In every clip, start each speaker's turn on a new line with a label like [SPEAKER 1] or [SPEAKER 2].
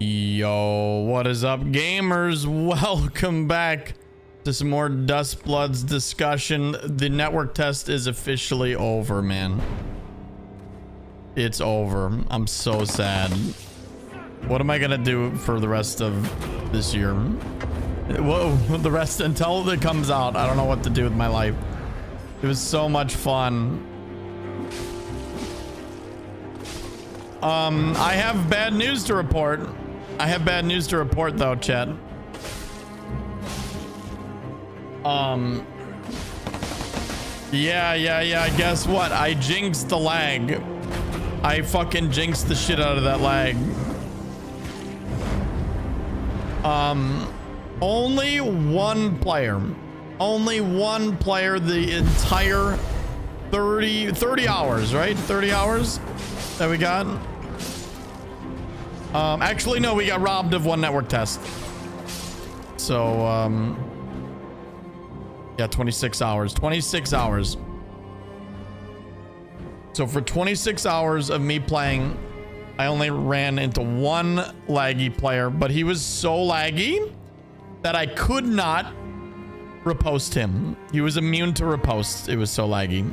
[SPEAKER 1] Yo, what is up, gamers? Welcome back to some more Duskbloods discussion. The network test is officially over, man. It's over. I'm so sad. What am I gonna do for the rest of this year? Whoa, the rest until it comes out. I don't know what to do with my life. It was so much fun. I have bad news to report. I have bad news to report though, chat. Yeah. Guess what? I jinxed the lag. I fucking jinxed the shit out of that lag. Only one player. Only one player the entire 30 hours, right? 30 hours that we got. Actually, no, we got robbed of one network test. So, yeah, 26 hours. 26 hours. So for 26 hours of me playing, I only ran into one laggy player, but he was so laggy that I could not repost him. He was immune to reposts. It was so laggy.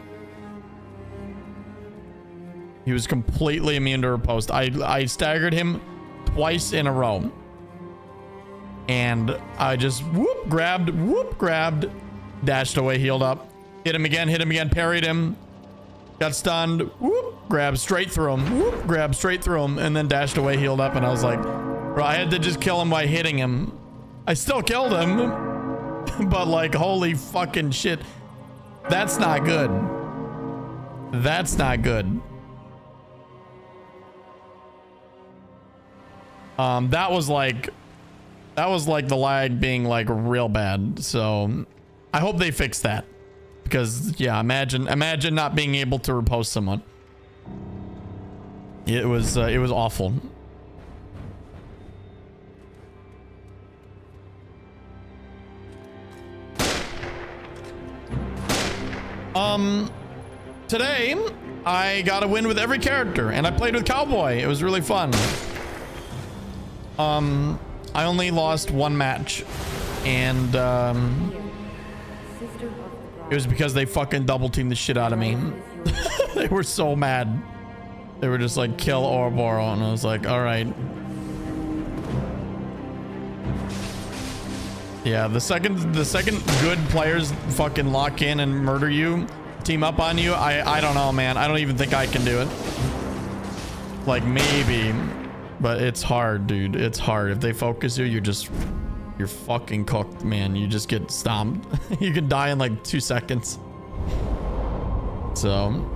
[SPEAKER 1] He was completely immune to repost. I staggered him twice in a row. And I just whoop, grabbed, dashed away, healed up. Hit him again, parried him. Got stunned, whoop, grabbed straight through him, whoop, grabbed straight through him, and then dashed away, healed up. And I was like, bro, I had to just kill him by hitting him. I still killed him, but like, holy fucking shit. That's not good. That's not good. That was like the lag being like real bad. So I hope they fix that, because yeah, imagine not being able to repost someone. It was awful. Today I got a win with every character, and I played with Cowboy. It was really fun. I only lost one match, and it was because they fucking double teamed the shit out of me. They were so mad. They were just like, kill Oroboro, and I was like, all right. Yeah, the second good players fucking lock in and murder you, team up on you, I don't know, man. I don't even think I can do it. Like, maybe, but it's hard, dude. It's hard. If they focus you, you're fucking cooked, man. You just get stomped. You can die in like 2 seconds. So,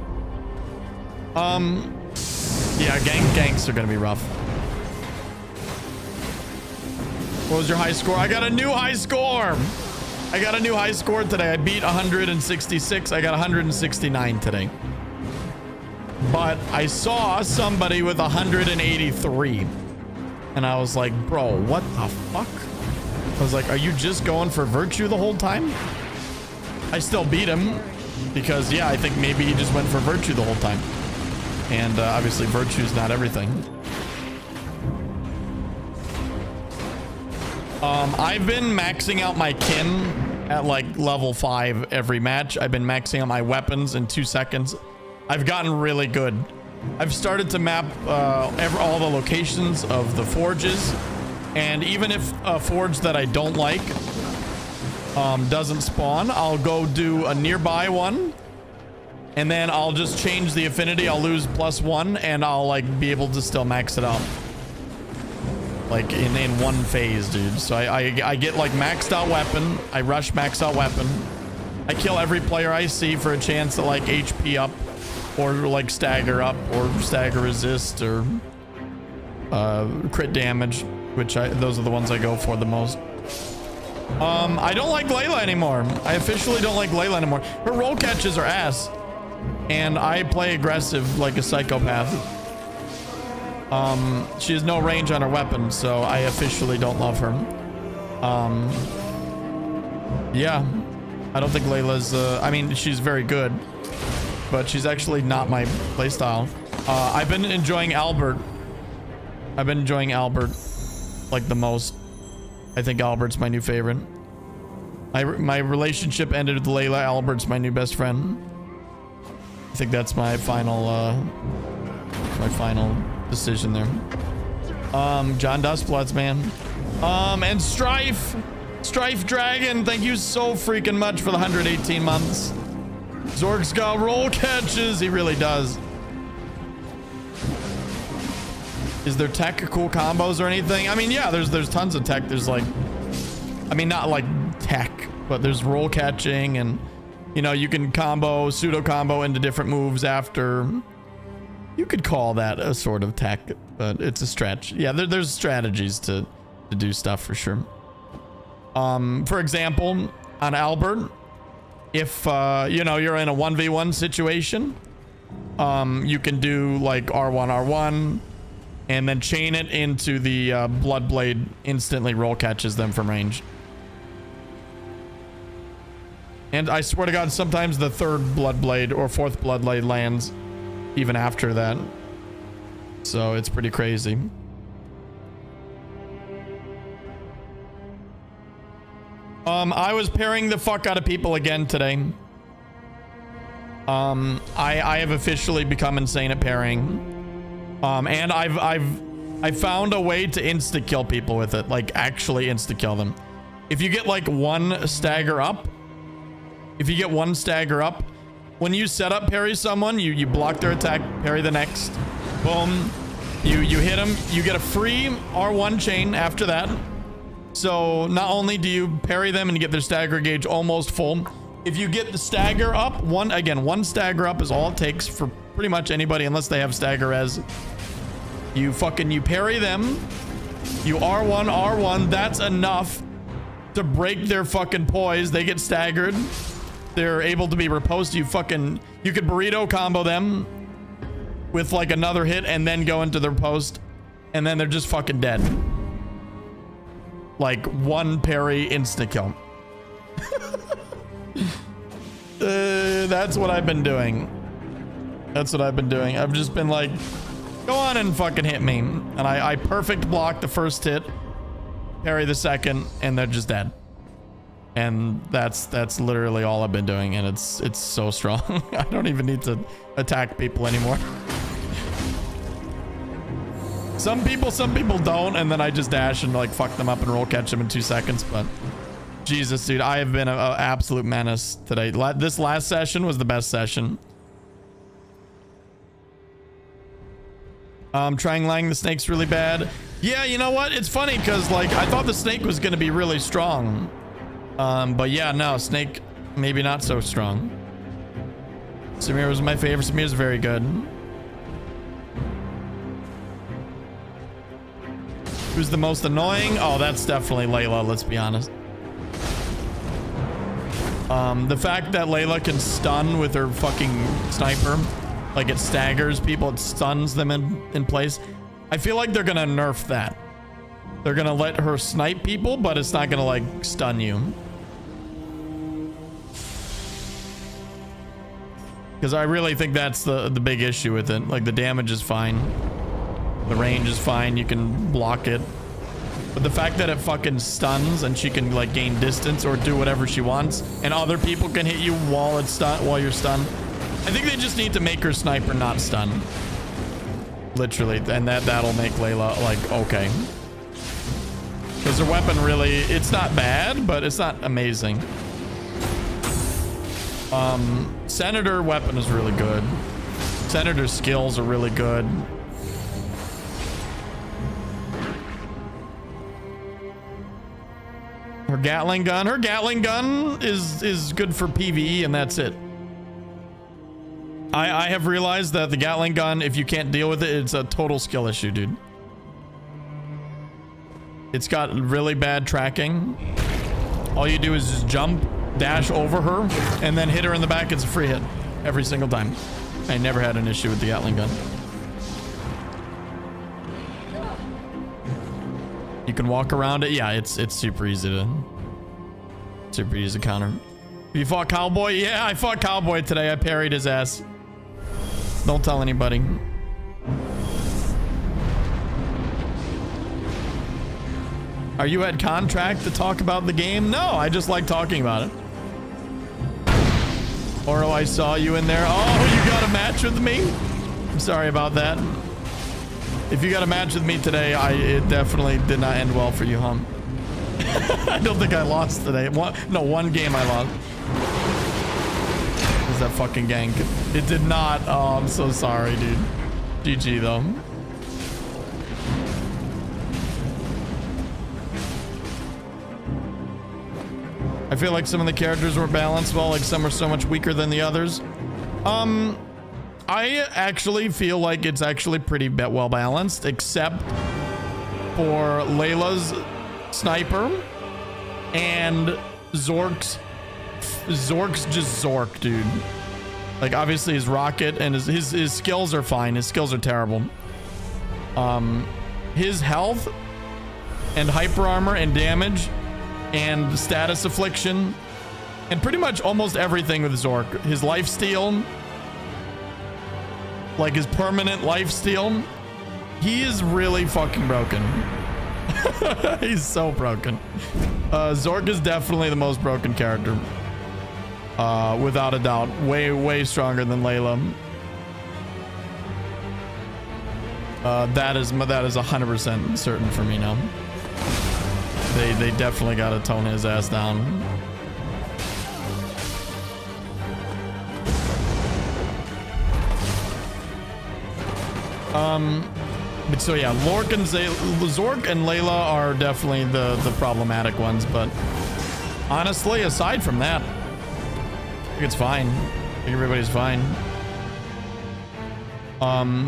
[SPEAKER 1] yeah, ganks are gonna be rough. What was your high score? I got a new high score. I got a new high score today. I beat 166. I got 169 today. But I saw somebody with 183. And I was like, bro, what the fuck? I was like, are you just going for virtue the whole time? I still beat him because, yeah, I think maybe he just went for virtue the whole time. And obviously virtue's not everything. I've been maxing out my kin at like level 5 every match. I've been maxing out my weapons in 2 seconds. I've gotten really good. I've started to map all the locations of the forges. And even if a forge that I don't like doesn't spawn, I'll go do a nearby one. And then I'll just change the affinity. I'll lose +1 and I'll like be able to still max it out. Like in one phase, dude. So I get like maxed out weapon. I rush max out weapon. I kill every player I see for a chance to like HP up, or like stagger up, or stagger resist, or crit damage, which those are the ones I go for the most. I don't like Layla anymore. I officially don't like Layla anymore. Her roll catches are ass, and I play aggressive like a psychopath. She has no range on her weapon, so I officially don't love her. Yeah, I don't think Layla's, I mean, she's very good, but she's actually not my playstyle. I've been enjoying Albert. like the most. I think Albert's my new favorite. My relationship ended with Layla. Albert's my new best friend. I think that's my final decision there. John Duskbloods, man. And Strife Dragon, thank you so freaking much for the 118 months. Zorg's got roll catches. He really does. Is there tech cool combos or anything? I mean, yeah, there's tons of tech. There's like, I mean, not like tech, but there's roll catching, and you know, you can pseudo combo into different moves after. You could call that a sort of tech, but it's a stretch. Yeah, there's strategies to do stuff for sure. For example, on Albert, if you know, you're in a 1v1 situation, you can do like R1 and then chain it into the Bloodblade, instantly roll catches them from range. And I swear to God, sometimes the third Bloodblade or fourth Bloodblade lands even after that. So it's pretty crazy. I was parrying the fuck out of people again today. I have officially become insane at parrying. And I found a way to insta kill people with it, like actually insta kill them. If you get like one stagger up, when you set up parry someone, you block their attack, parry the next, boom, you hit them, you get a free R1 chain after that. So not only do you parry them and you get their stagger gauge almost full, if you get the stagger up, one stagger up is all it takes for pretty much anybody unless they have stagger res. You parry them, you R1, that's enough to break their fucking poise. They get staggered. They're able to be riposted. You could burrito combo them with like another hit and then go into their post, and then they're just fucking dead. Like one parry, instant kill. That's what I've been doing. I've just been like, go on and fucking hit me. And I perfect block the first hit, parry the second, and they're just dead. And that's literally all I've been doing, and it's so strong. I don't even need to attack people anymore. Some people don't, and then I just dash and like fuck them up and roll catch them in 2 seconds. But Jesus, dude, I have been an absolute menace today. This last session was the best session. Trying Lang the snake's really bad. Yeah, you know what? It's funny because like I thought the snake was gonna be really strong. But yeah, no, snake maybe not so strong. Samir was my favorite. Samir's very good. Who's the most annoying? Oh, that's definitely Layla, let's be honest. The fact that Layla can stun with her fucking sniper, like it staggers people, it stuns them in place. I feel like they're gonna nerf that. They're gonna let her snipe people, but it's not gonna like stun you. Because I really think that's the big issue with it. Like the damage is fine. The range is fine. You can block it. But the fact that it fucking stuns and she can like gain distance or do whatever she wants, and other people can hit you while you're stunned. I think they just need to make her sniper not stun. Literally. And that'll make Layla like okay. Because her weapon really, it's not bad, but it's not amazing. Senator weapon is really good. Senator's skills are really good. Her Gatling gun is good for PvE, and that's it. I have realized that the Gatling gun, if you can't deal with it, it's a total skill issue, dude. It's got really bad tracking. All you do is just jump, dash over her, and then hit her in the back. It's a free hit every single time. I never had an issue with the Gatling gun. You can walk around it. Yeah, it's super easy to counter. You fought Cowboy? Yeah, I fought Cowboy today. I parried his ass. Don't tell anybody. Are you at contract to talk about the game? No, I just like talking about it. Oro, I saw you in there. Oh, you got a match with me? I'm sorry about that. If you got a match with me today, it definitely did not end well for you, huh? I don't think I lost today. One game I lost. Is that fucking gank? It did not. Oh, I'm so sorry, dude. GG though. I feel like some of the characters were balanced well, like some are so much weaker than the others. I actually feel like it's actually pretty well balanced, except for Layla's sniper and Zork's just Zork, dude. Like obviously his rocket and his skills are fine. His skills are terrible. His health and hyper armor and damage and status affliction and pretty much almost everything with Zork. His lifesteal, like his permanent lifesteal, he is really fucking broken. He's so broken. Zork is definitely the most broken character. Without a doubt. Way stronger than Layla. That is 100% certain for me now. They definitely gotta tone his ass down. But so yeah, Zork and Layla are definitely the problematic ones, but honestly, aside from that, I think it's fine. I think everybody's fine.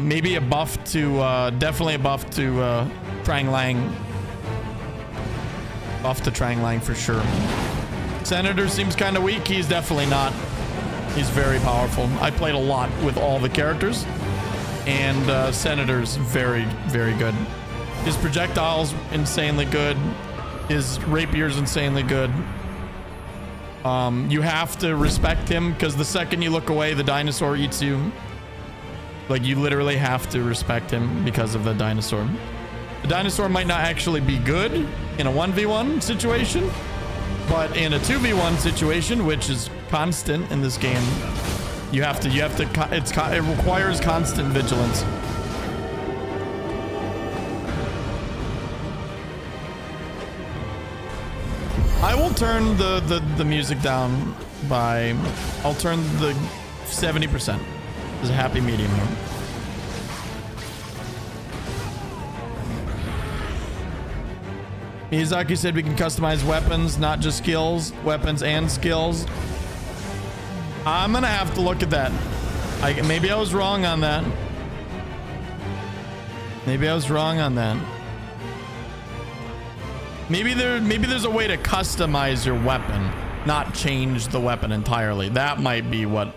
[SPEAKER 1] Maybe a buff to definitely a buff to Trang Lang. Buff to Trang Lang for sure. Senator seems kind of weak. He's definitely not. He's very powerful. I played a lot with all the characters, and Senator's very good. His projectiles insanely good. His rapier's insanely good. You have to respect him because the second you look away, the dinosaur eats you. Like you literally have to respect him because of the dinosaur. The dinosaur might not actually be good in a 1v1 situation, but in a 2v1 situation, which is constant in this game, it requires constant vigilance. I will turn the music down by, I'll turn the 70%. There's a happy medium here. Miyazaki said we can customize weapons, not just skills, weapons and skills. I'm gonna have to look at that. Maybe I was wrong on that. Maybe I was wrong on that. Maybe there's a way to customize your weapon, not change the weapon entirely. That might be what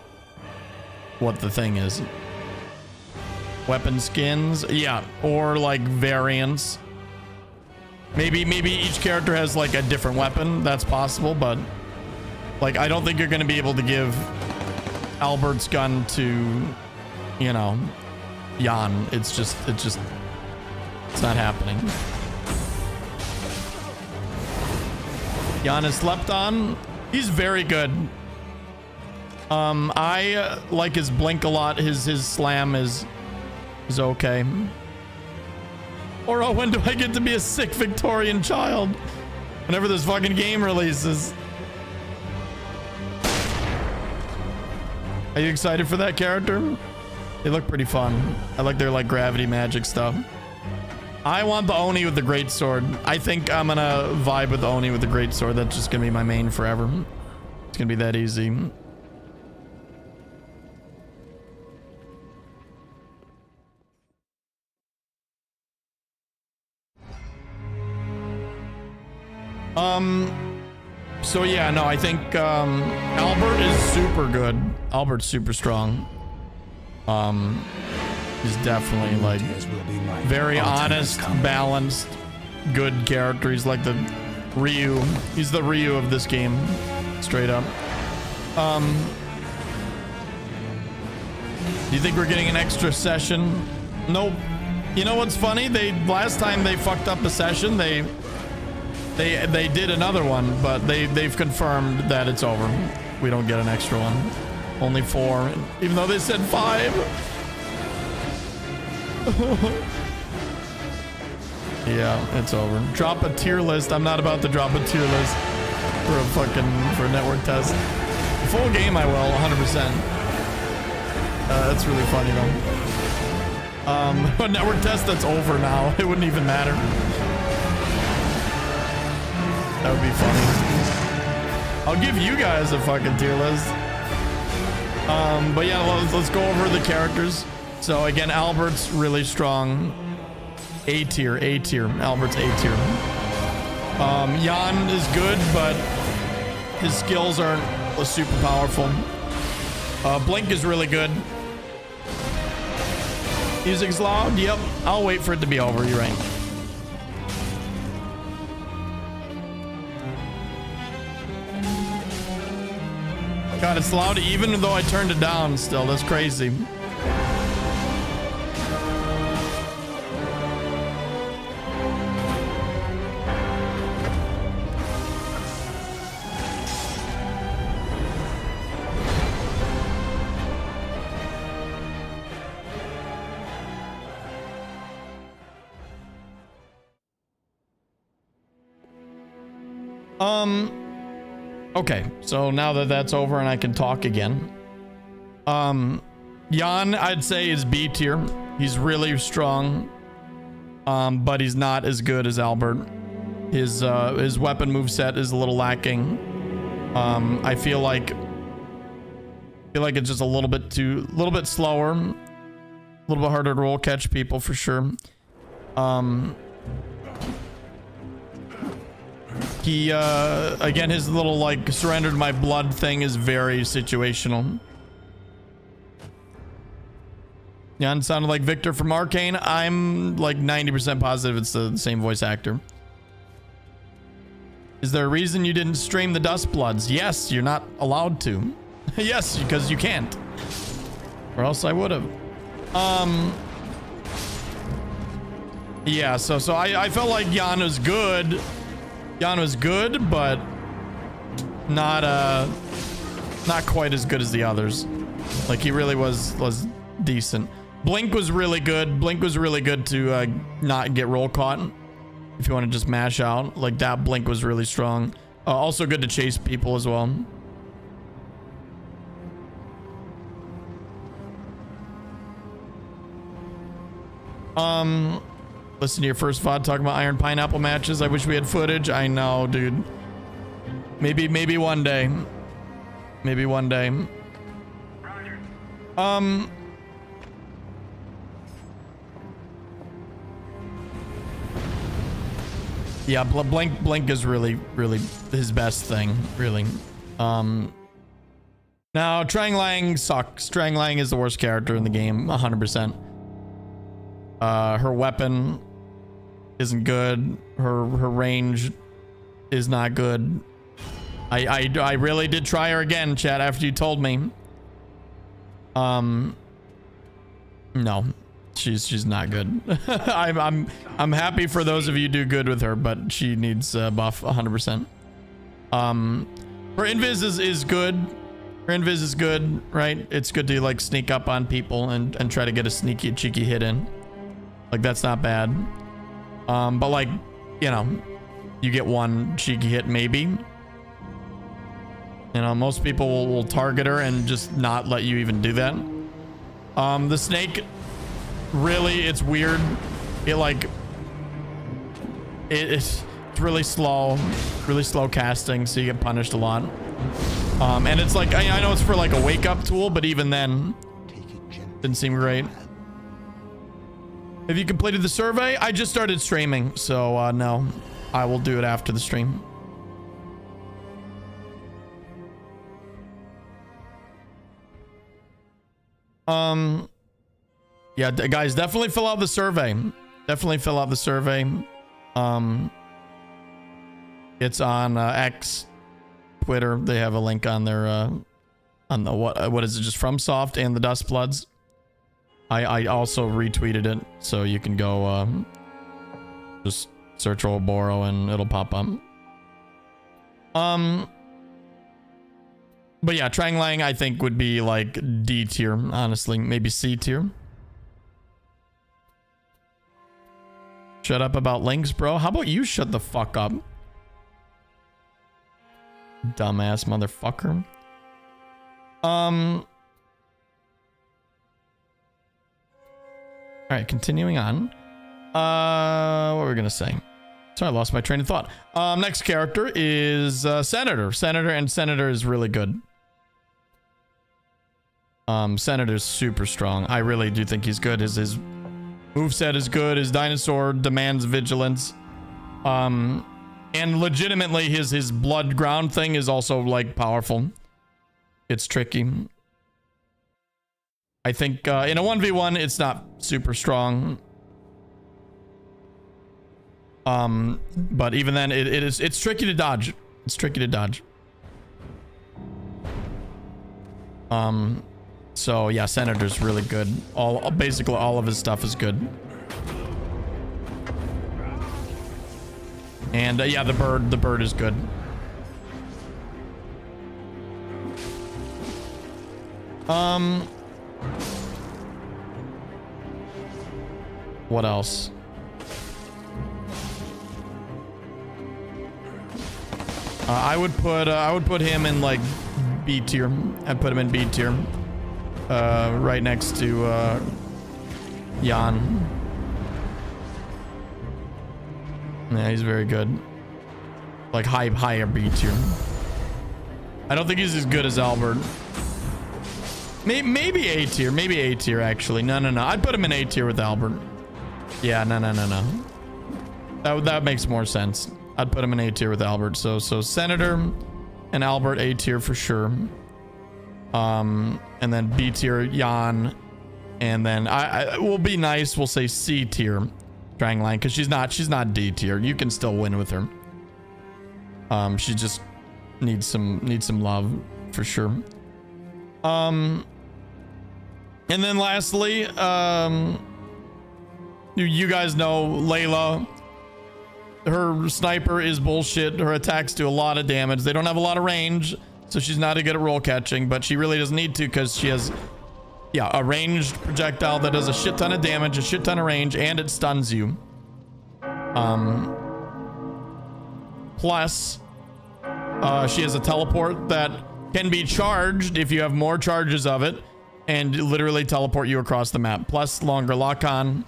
[SPEAKER 1] the thing is. Weapon skins, yeah, or like variants. Maybe each character has like a different weapon. That's possible, but like I don't think you're gonna be able to give Albert's gun to, you know, Jan. It's not happening. Jan is slept on. He's very good. I like his blink a lot. His slam is okay. Or oh, when do I get to be a sick Victorian child? Whenever this fucking game releases. Are you excited for that character? They look pretty fun. I like their like gravity magic stuff. I want the Oni with the great sword. I think I'm gonna vibe with the Oni with the great sword. That's just gonna be my main forever. It's gonna be that easy. So yeah, no, I think Albert is super good. Albert's super strong. He's definitely like very honest, balanced, good character. He's like the Ryu. He's the Ryu of this game, straight up. Do you think we're getting an extra session? Nope. You know what's funny? Last time they fucked up a session, they They did another one, but they've confirmed that it's over. We don't get an extra one. Only 4, even though they said 5. Yeah, it's over. Drop a tier list. I'm not about to drop a tier list for a network test. Full game I will, 100%. That's really funny though. A network test that's over now. It wouldn't even matter. That would be funny. I'll give you guys a fucking tier list. But yeah, let's go over the characters. So again, Albert's really strong. A tier. Albert's A tier. Jan is good, but his skills aren't super powerful. Blink is really good. Music's loud. Yep. I'll wait for it to be over. You're right. God, it's loud even though I turned it down still. That's crazy. Okay, so now that that's over and I can talk again. Jan, I'd say is B tier. He's really strong. But he's not as good as Albert. His weapon moveset is a little lacking. I feel like it's just a little bit slower. A little bit harder to roll catch people for sure. He, again, his little, like, surrendered my blood thing is very situational. Jan sounded like Victor from Arcane. I'm, like, 90% positive it's the same voice actor. Is there a reason you didn't stream the Duskbloods? Yes, you're not allowed to. Yes, because you can't. Or else I would have. Yeah, so I felt like Jan was good. Jan was good, but not quite as good as the others. Like he really was decent. Blink was really good. Blink was really good to not get roll caught. If you want to just mash out like that, Blink was really strong. Also good to chase people as well. Listen to your first VOD talking about Iron Pineapple matches. I wish we had footage. I know, dude. Maybe one day. Maybe one day. Yeah, Blink is really his best thing, really. Now Trang Lang sucks. Trang Lang is the worst character in the game, 100%. Her weapon isn't good. Her range is not good. I really did try her again, chat, after you told me. No, she's not good. I'm happy for those of you who do good with her, but she needs buff 100%. Her invis is good. Her invis is good, right? It's good to like sneak up on people and try to get a sneaky cheeky hit in. Like that's not bad. But like, you know, you get one cheeky hit maybe. You know, most people will target her and just not let you even do that. The snake, really, it's weird. It's really slow casting, so you get punished a lot. And it's like, I know it's for like a wake up tool, but even then, didn't seem great. Have you completed the survey? I just started streaming, so no, I will do it after the stream. Yeah, guys, definitely fill out the survey. Definitely fill out the survey. It's on X, Twitter. They have a link on their on the what is it? Just FromSoft and the Duskbloods. I also retweeted it, so you can go just search Oroboro and it'll pop up. But yeah, Trang Lang I think would be like D tier, honestly, maybe C tier. Shut up about links, bro. How about you shut the fuck up? Dumbass motherfucker. All right, continuing on. What were we gonna say? Sorry, I lost my train of thought. Next character is Senator. Senator is really good. Senator's super strong. I really do think he's good. His moveset is good. His dinosaur demands vigilance. And legitimately his blood ground thing is also like powerful. It's tricky. I think in a 1v1 it's not super strong. But even then it's tricky to dodge. It's tricky to dodge. So yeah, Senator's really good. Basically all of his stuff is good. And yeah, the bird is good. What else? I would put him in like B tier. I'd put him in B tier. Right next to Jan. Yeah, he's very good. Like higher B tier. I don't think he's as good as Albert. Maybe A tier. Maybe A tier actually. No. I'd put him in A tier with Albert. Yeah, no. That makes more sense. I'd put him in A tier with Albert. So Senator and Albert A tier for sure. And then B tier Jan, and then I will be nice. We'll say C tier Trang Lang because she's not D tier. You can still win with her. She just needs some love for sure. And then lastly, you guys know Layla. Her sniper is bullshit. Her attacks do a lot of damage. They don't have a lot of range, so she's not good at roll catching, but she really doesn't need to because she has, yeah, a ranged projectile that does a shit ton of damage, a shit ton of range, and it stuns you. Plus, she has a teleport that can be charged if you have more charges of it and literally teleport you across the map. Plus, longer lock-on.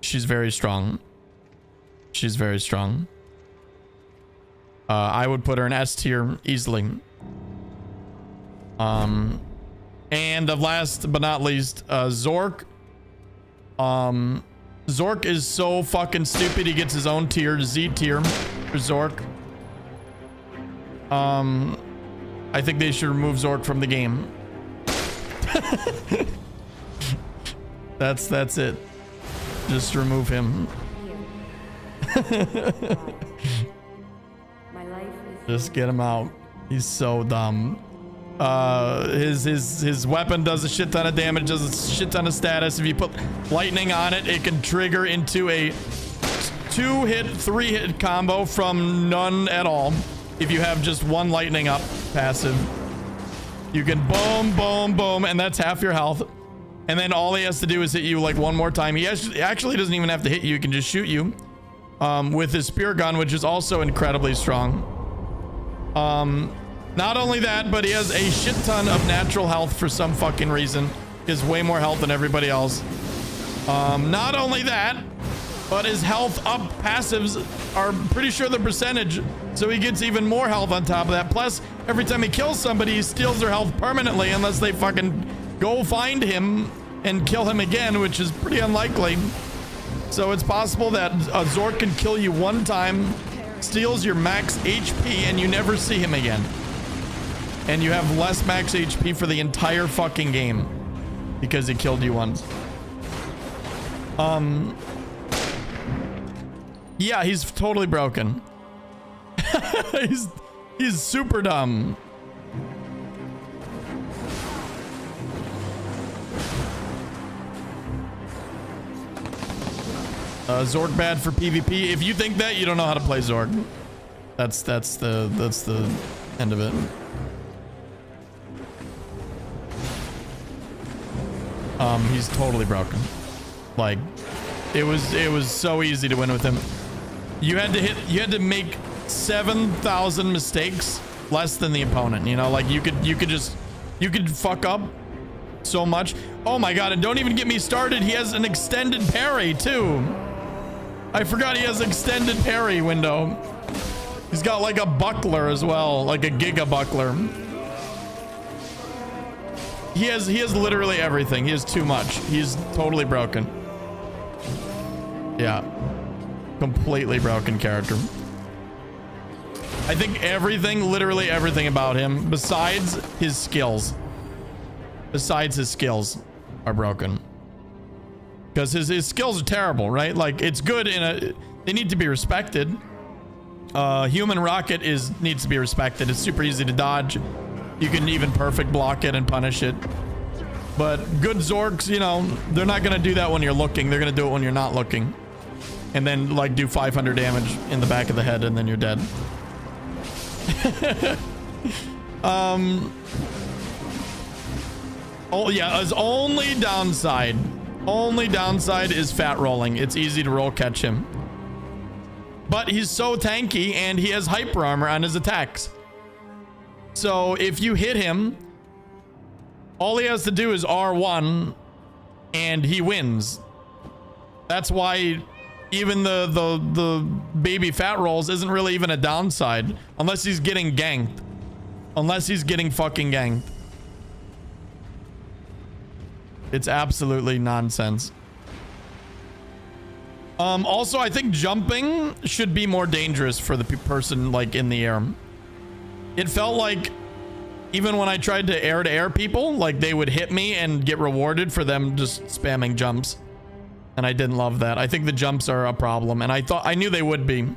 [SPEAKER 1] She's very strong. She's very strong. I would put her in S tier easily. And last but not least, Zork. Zork is so fucking stupid. He gets his own tier, Z tier for Zork. I think they should remove Zork from the game. That's it. Just remove him. Just get him out. He's so dumb. His weapon does a shit ton of damage, does a shit ton of status. If you put lightning on it, it can trigger into a 2-hit, 3-hit combo from none at all. If you have just one lightning up passive, you can boom, and that's half your health. And then all he has to do is hit you like one more time. He actually doesn't even have to hit you. He can just shoot you with his spear gun, which is also incredibly strong. Not only that, but he has a shit ton of natural health for some fucking reason. He has way more health than everybody else. Not only that, but his health up passives are pretty sure the percentage, so he gets even more health on top of that. Plus, every time he kills somebody, he steals their health permanently unless they fucking go find him and kill him again, which is pretty unlikely. So it's possible that a Zork can kill you one time, steals your max HP, and you never see him again. And you have less max HP for the entire fucking game because he killed you once. Yeah, he's totally broken. He's super dumb. Zorg bad for PvP. If you think that, you don't know how to play Zorg. That's the end of it. He's totally broken. Like, it was so easy to win with him. You had to make 7,000 mistakes less than the opponent, you know? Like, you could fuck up so much. Oh my god, and don't even get me started. He has an extended parry too. I forgot he has extended parry window. He's got like a buckler as well, like a giga buckler. He has literally everything. He has too much. He's totally broken. Yeah. Completely broken character. I think everything, literally everything about him, besides his skills, are broken. Because his skills are terrible, right? Like, it's good they need to be respected. Human rocket needs to be respected. It's super easy to dodge. You can even perfect block it and punish it. But good Zorks, you know, they're not going to do that when you're looking. They're going to do it when you're not looking. And then, like, do 500 damage in the back of the head, and then you're dead. Oh, yeah, his only downside is fat rolling. It's easy to roll catch him. But he's so tanky, and he has hyper armor on his attacks. So if you hit him, all he has to do is R1 and he wins. That's why even the baby fat rolls isn't really even a downside unless he's getting ganked. Unless he's getting fucking ganked. It's absolutely nonsense. Also, I think jumping should be more dangerous for the person like in the air. It felt like even when I tried to air people, like they would hit me and get rewarded for them just spamming jumps. And I didn't love that. I think the jumps are a problem, and I knew they would be.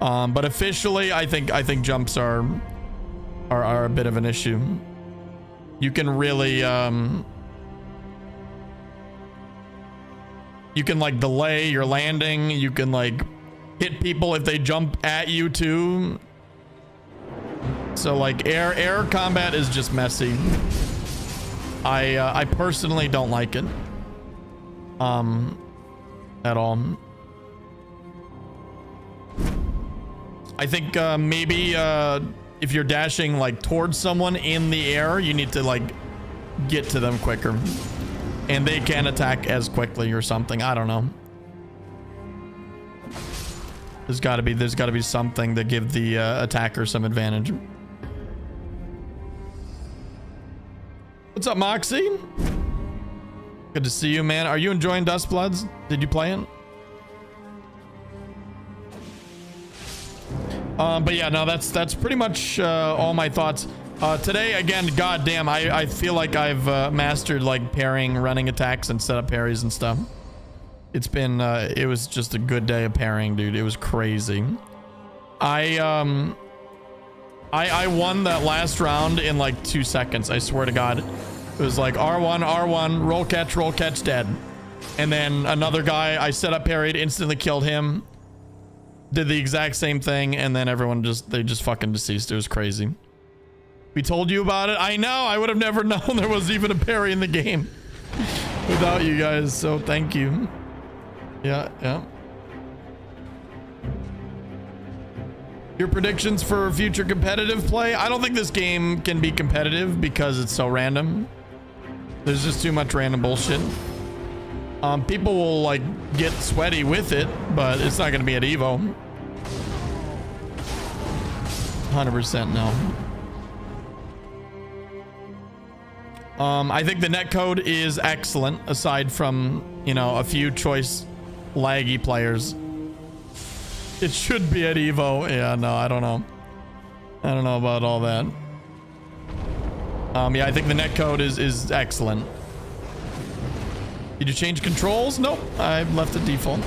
[SPEAKER 1] But officially, I think jumps are a bit of an issue. You can really you can like delay your landing. You can like hit people if they jump at you too. So like air combat is just messy. I personally don't like it. At all. I think maybe if you're dashing like towards someone in the air, you need to like get to them quicker. And they can't attack as quickly or something. I don't know. There's got to be something to give the attacker some advantage. What's up, Moxie? Good to see you, man. Are you enjoying Duskbloods? Did you play it? But yeah, no, that's pretty much all my thoughts. Today, again, goddamn, I feel like I've mastered like parrying, running attacks, and set up parries and stuff. It's been, it was just a good day of parrying, dude. It was crazy. I won that last round in like 2 seconds. I swear to God. It was like R1, roll catch, dead. And then another guy, I set up parried, instantly killed him. Did the exact same thing, and then everyone they just fucking deceased. It was crazy. We told you about it. I know. I would have never known there was even a parry in the game without you guys. So thank you. Yeah. Your predictions for future competitive play? I don't think this game can be competitive because it's so random. There's just too much random bullshit. People will like get sweaty with it, but it's not going to be at Evo. 100% no. I think the netcode is excellent, aside from, you know, a few choice laggy players. It should be at Evo. Yeah, no, I don't know. I don't know about all that. Yeah, I think the netcode is excellent. Did you change controls? Nope, I left it default.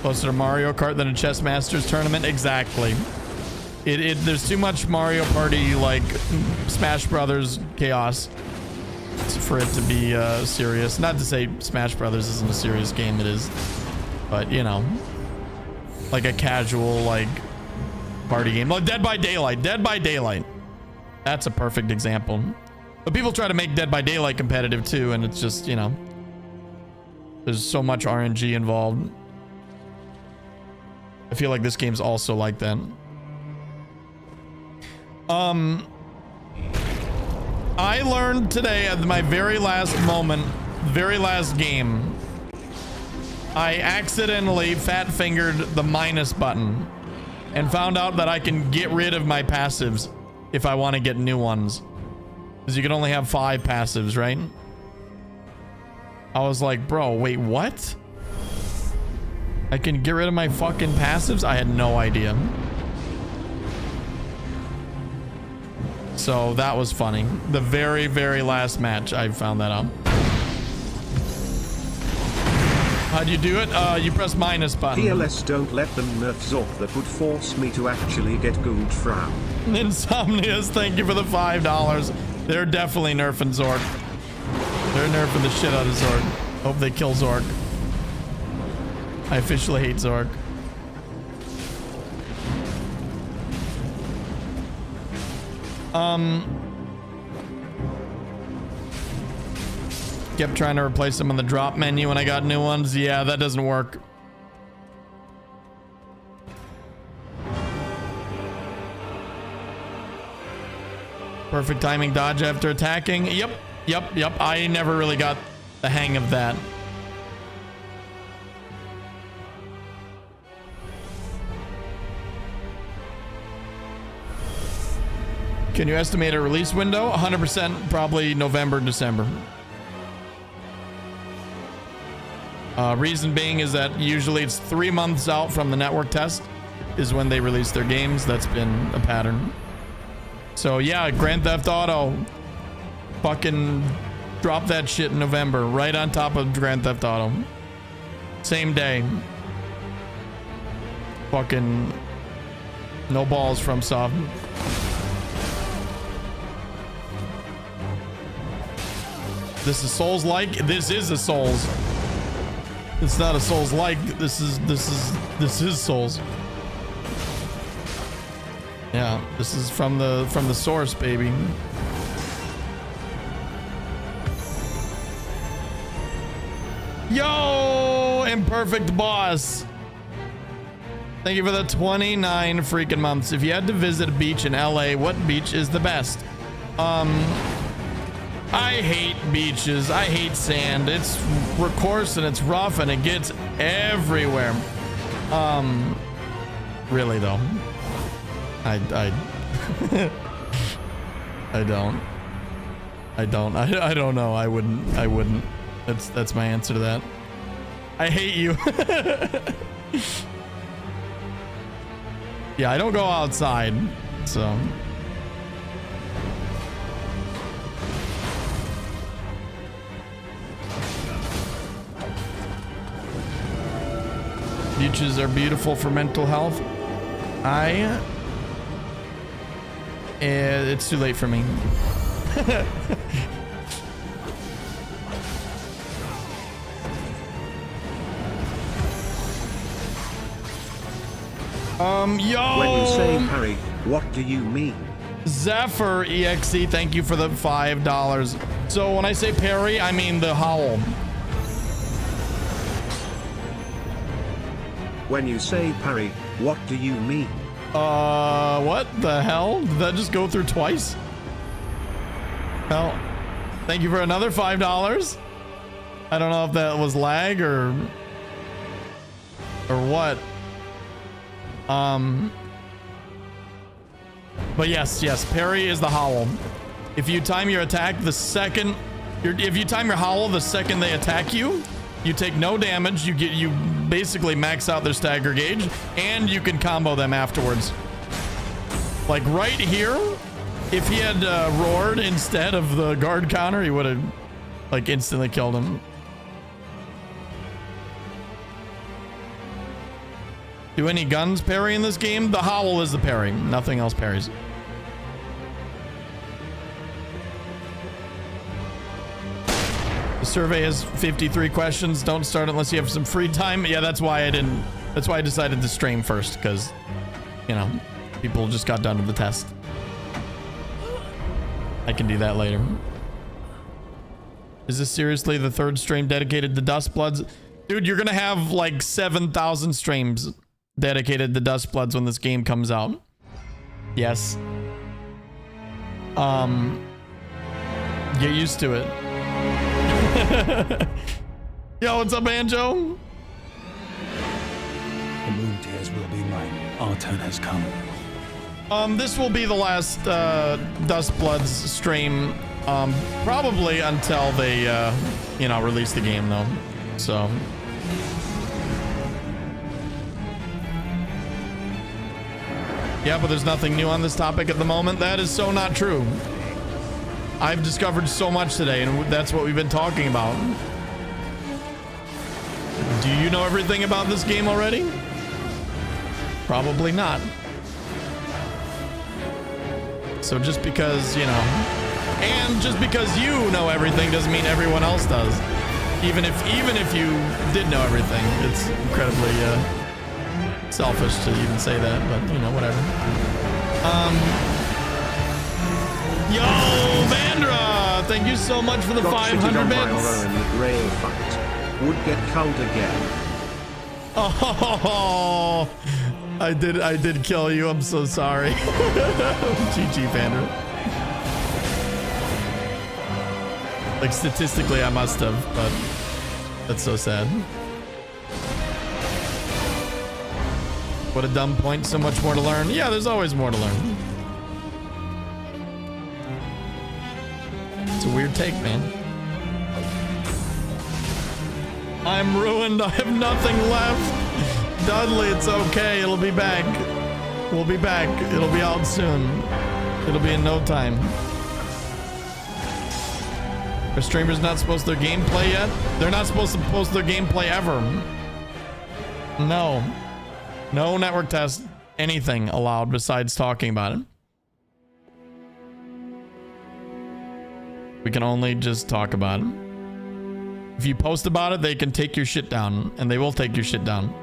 [SPEAKER 1] Closer to Mario Kart than a Chess Masters tournament? Exactly. There's too much Mario Party, like Smash Brothers chaos for it to be serious. Not to say Smash Brothers isn't a serious game, it is, but you know, like a casual like party game, like Dead by Daylight. Dead by Daylight, that's a perfect example. But people try to make Dead by Daylight competitive too, and it's just, you know, there's so much RNG involved. I feel like this game's also like that. I learned today at my very last moment, very last game, I accidentally fat fingered the minus button and found out that I can get rid of my passives if I want to get new ones. Because you can only have 5 passives, right? I was like, bro, wait, what? I can get rid of my fucking passives? I had no idea. So that was funny. The very, very last match, I found that out. How'd you do it? You press minus button.
[SPEAKER 2] PLS, don't let them nerf Zork. That would force me to actually get good frown.
[SPEAKER 1] Insomnius, thank you for the $5. They're definitely nerfing Zork. They're nerfing the shit out of Zork. Hope they kill Zork. I officially hate Zork. Kept trying to replace them on the drop menu when I got new ones. Yeah, that doesn't work. Perfect timing dodge after attacking. Yep. I never really got the hang of that. Can you estimate a release window? 100%, probably November, December. Reason being is that usually it's 3 months out from the network test is when they release their games. That's been a pattern. So yeah, Grand Theft Auto. Fucking drop that shit in November, right on top of Grand Theft Auto. Same day. Fucking no balls from Soft. This is Souls-like. This is a Souls. It's not a Souls-like. This is Souls. Yeah, this is from the source, baby. Yo, imperfect boss. Thank you for the 29 freaking months. If you had to visit a beach in LA, what beach is the best? I hate beaches. I hate sand. It's coarse and it's rough and it gets everywhere. Really though. I don't know. I wouldn't. That's my answer to that. I hate you. Yeah, I don't go outside, so. Beaches are beautiful for mental health. It's too late for me. Yo!
[SPEAKER 2] When you say parry, what do you mean?
[SPEAKER 1] Zephyr EXE, thank you for the $5. So when I say parry, I mean the howl.
[SPEAKER 2] When you say parry, what do you mean?
[SPEAKER 1] What the hell? Did that just go through twice? Well, thank you for another $5. I don't know if that was lag or what. But yes, parry is the howl. If you time your attack the second, if you time your howl the second they attack you, you take no damage. You basically max out their stagger gauge, and you can combo them afterwards. Like right here, if he had roared instead of the guard counter, he would have like instantly killed him. Do any guns parry in this game? The Howl is the parry. Nothing else parries. The survey has 53 questions. Don't start unless you have some free time. Yeah, that's why I didn't. That's why I decided to stream first, because, you know, people just got done with the test. I can do that later. Is this seriously the third stream dedicated to Duskbloods? Dude, you're gonna have like 7,000 streams dedicated to Duskbloods when this game comes out. Yes. Get used to it. Yo, what's up, Banjo?
[SPEAKER 3] The moon tears will be mine. Our turn has come.
[SPEAKER 1] This will be the last Duskbloods stream, probably until they, you know, release the game, though. So. Yeah, but there's nothing new on this topic at the moment. That is so not true. I've discovered so much today, and that's what we've been talking about. Do you know everything about this game already? Probably not. So just because, you know, and just because you know everything doesn't mean everyone else does. Even if you did know everything, it's incredibly selfish to even say that, but you know, whatever. Yo, Vandra, thank you so much for the 500 bits.
[SPEAKER 2] Would get culled again.
[SPEAKER 1] Oh, I did kill you. I'm so sorry. GG, Vandra. Like, statistically, I must have, but that's so sad. What a dumb point. So much more to learn. Yeah, there's always more to learn. It's a weird take, man. I'm ruined. I have nothing left. Dudley, it's okay. It'll be back. We'll be back. It'll be out soon. It'll be in no time. Are streamers not supposed to their gameplay yet? They're not supposed to post their gameplay ever. No. No network test, anything allowed besides talking about it. We can only just talk about it. If you post about it, they can take your shit down, and they will take your shit down.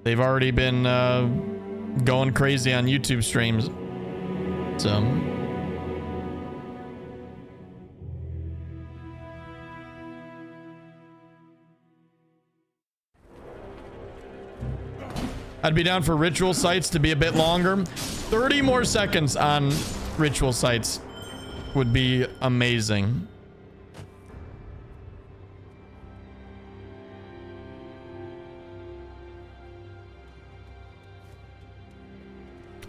[SPEAKER 1] They've already been going crazy on YouTube streams. So... I'd be down for ritual sites to be a bit longer. 30 more seconds on ritual sites would be amazing.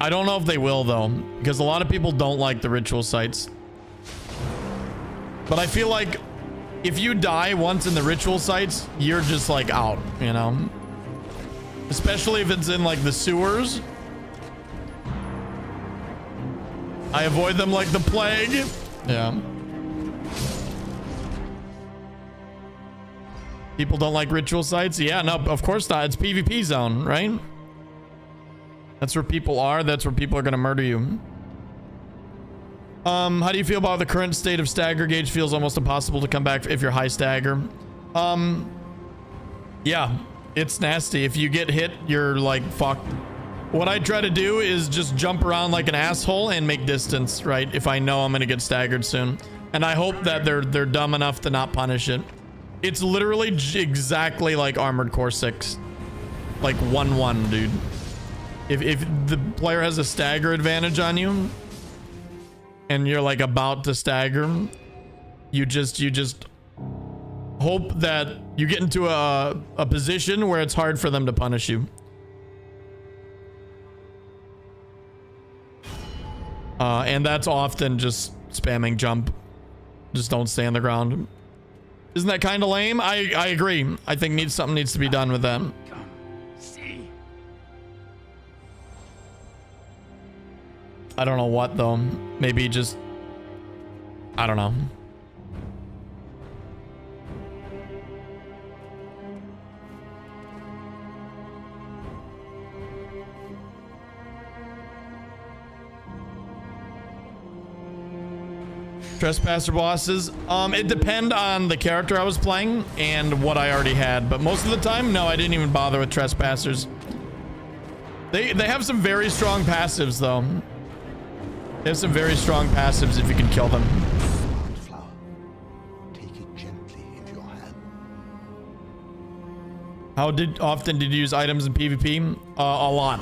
[SPEAKER 1] I don't know if they will, though, because a lot of people don't like the ritual sites. But I feel like if you die once in the ritual sites, you're just like out, you know? Especially if it's in like the sewers. I avoid them like the plague. Yeah. People don't like ritual sites. Yeah, no, of course not. It's PvP zone, right? That's where people are. That's where people are going to murder you. How do you feel about the current state of stagger gauge? Feels almost impossible to come back if you're high stagger. Yeah. It's nasty. If you get hit, you're like fucked. What I try to do is just jump around like an asshole and make distance, right? If I know I'm gonna get staggered soon. And I hope that they're dumb enough to not punish it. It's literally exactly like Armored Core 6. Like 1-1, dude. If the player has a stagger advantage on you and you're like about to stagger, you just hope that you get into a position where it's hard for them to punish you. And that's often just spamming jump. Just don't stay on the ground. Isn't that kind of lame? I agree. I think something needs to be done with that. I don't know what, though. Maybe just... I don't know. Trespasser bosses. It depend on the character I was playing and what I already had, but most of the time, no, I didn't even bother with Trespassers. They have some very strong passives, though. They have some very strong passives if you can kill them.
[SPEAKER 3] Flower. Take it gently into your hand.
[SPEAKER 1] How often did you use items in PvP? A lot.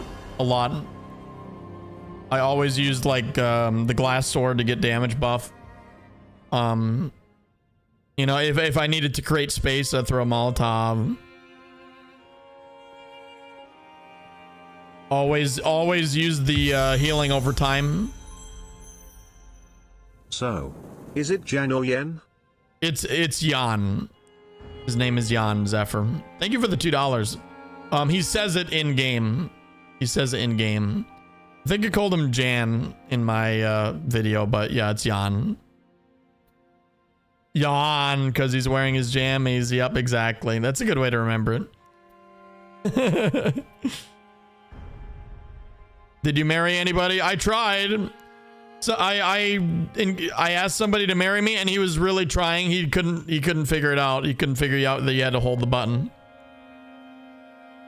[SPEAKER 1] I always used like the glass sword to get damage buff. You know, if I needed to create space, I'd throw a Molotov. Always use the healing over time.
[SPEAKER 2] So, is it Jan or Yen?
[SPEAKER 1] It's Jan. His name is Jan Zephyr. Thank you for the $2. He says it in game. He says it in game. I think I called him Jan in my video, but yeah, it's Jan. Jan, because he's wearing his jammies. Yep, exactly. That's a good way to remember it. Did you marry anybody? I tried. So I asked somebody to marry me, and he was really trying. He couldn't figure it out. He couldn't figure out that you had to hold the button.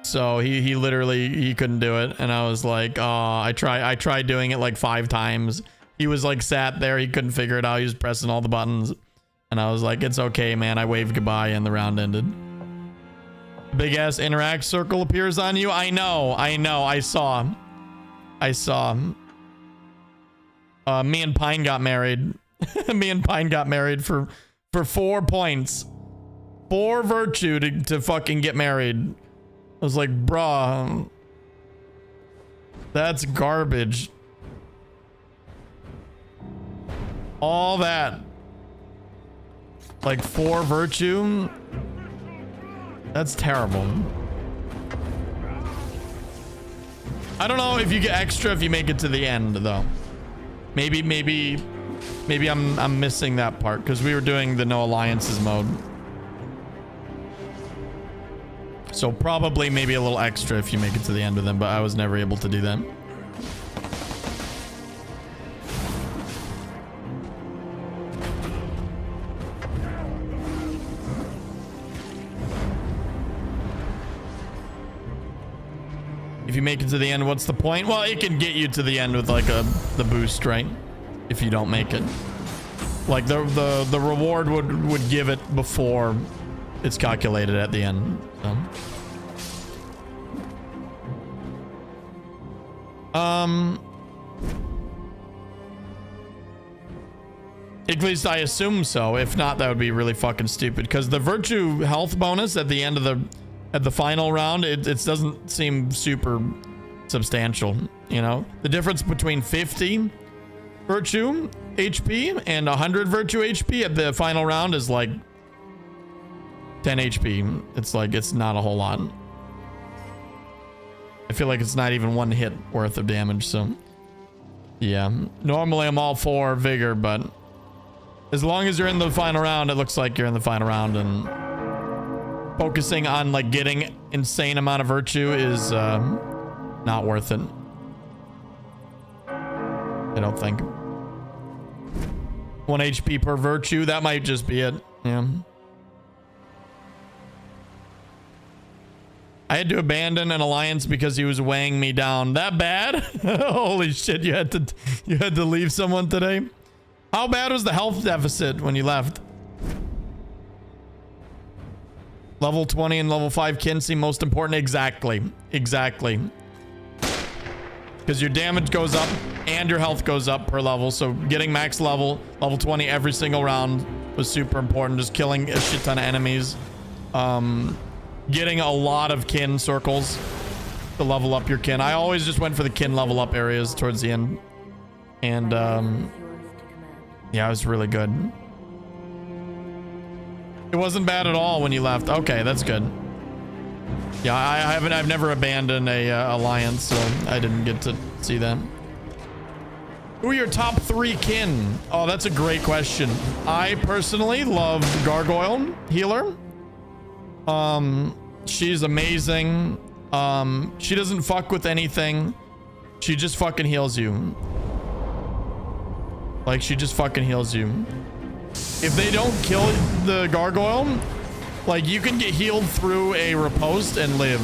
[SPEAKER 1] So he literally couldn't do it, and I was like, oh, I tried doing it like 5 times. He was like sat there, he couldn't figure it out. He was pressing all the buttons, and I was like, it's okay, man. I waved goodbye, and the round ended. Big ass interact circle appears on you. I know. I saw. Me and Pine got married. Me and Pine got married for 4 points. 4 virtue to fucking get married. I was like, bruh, that's garbage. All that. Like 4 virtue? That's terrible. I don't know if you get extra if you make it to the end, though. Maybe I'm missing that part because we were doing the no alliances mode. So probably maybe a little extra if you make it to the end of them, but I was never able to do that. If you make it to the end, what's the point? Well, it can get you to the end with like the boost, right? If you don't make it. Like the reward would give it before it's calculated at the end. So. At least I assume so. If not, that would be really fucking stupid. Because the virtue health bonus at the end of the final round, it doesn't seem super substantial. You know, the difference between 50 virtue HP and 100 virtue HP at the final round is like 10 HP. It's like, it's not a whole lot. I feel like it's not even 1 hit worth of damage, so yeah. Normally I'm all for vigor, but as long as you're in the final round, it looks like you're in the final round, and focusing on like getting insane amount of virtue is not worth it. I don't think. 1 HP per virtue, that might just be it. Yeah. I had to abandon an alliance because he was weighing me down. That bad? Holy shit, you had to leave someone today? How bad was the health deficit when you left? Level 20 and level 5 kin seem most important. Exactly. Because your damage goes up and your health goes up per level. So getting max level 20 every single round was super important. Just killing a shit ton of enemies. Getting a lot of kin circles to level up your kin. I always just went for the kin level up areas towards the end. And yeah, it was really good. It wasn't bad at all when you left. Okay, that's good. Yeah, I've never abandoned a alliance, so I didn't get to see that. Who are your top 3 kin? Oh, that's a great question. I personally love Gargoyle Healer. She's amazing. She doesn't fuck with anything. She just fucking heals you. Like, she just fucking heals you. If they don't kill the gargoyle, like, you can get healed through a riposte and live.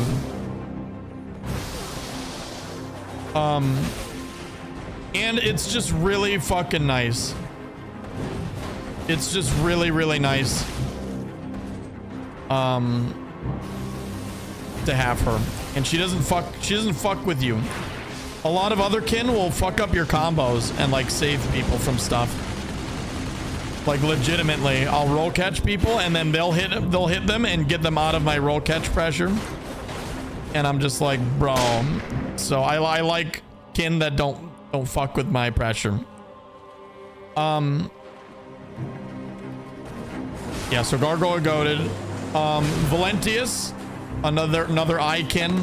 [SPEAKER 1] And it's just really fucking nice. It's just really, really nice. To have her. And she doesn't fuck with you. A lot of other kin will fuck up your combos and like save people from stuff. Like legitimately, I'll roll catch people and then they'll hit them and get them out of my roll catch pressure. And I'm just like, bro. So I like kin that don't fuck with my pressure. Yeah, so Gargoyle goated. Valentius, another Icon,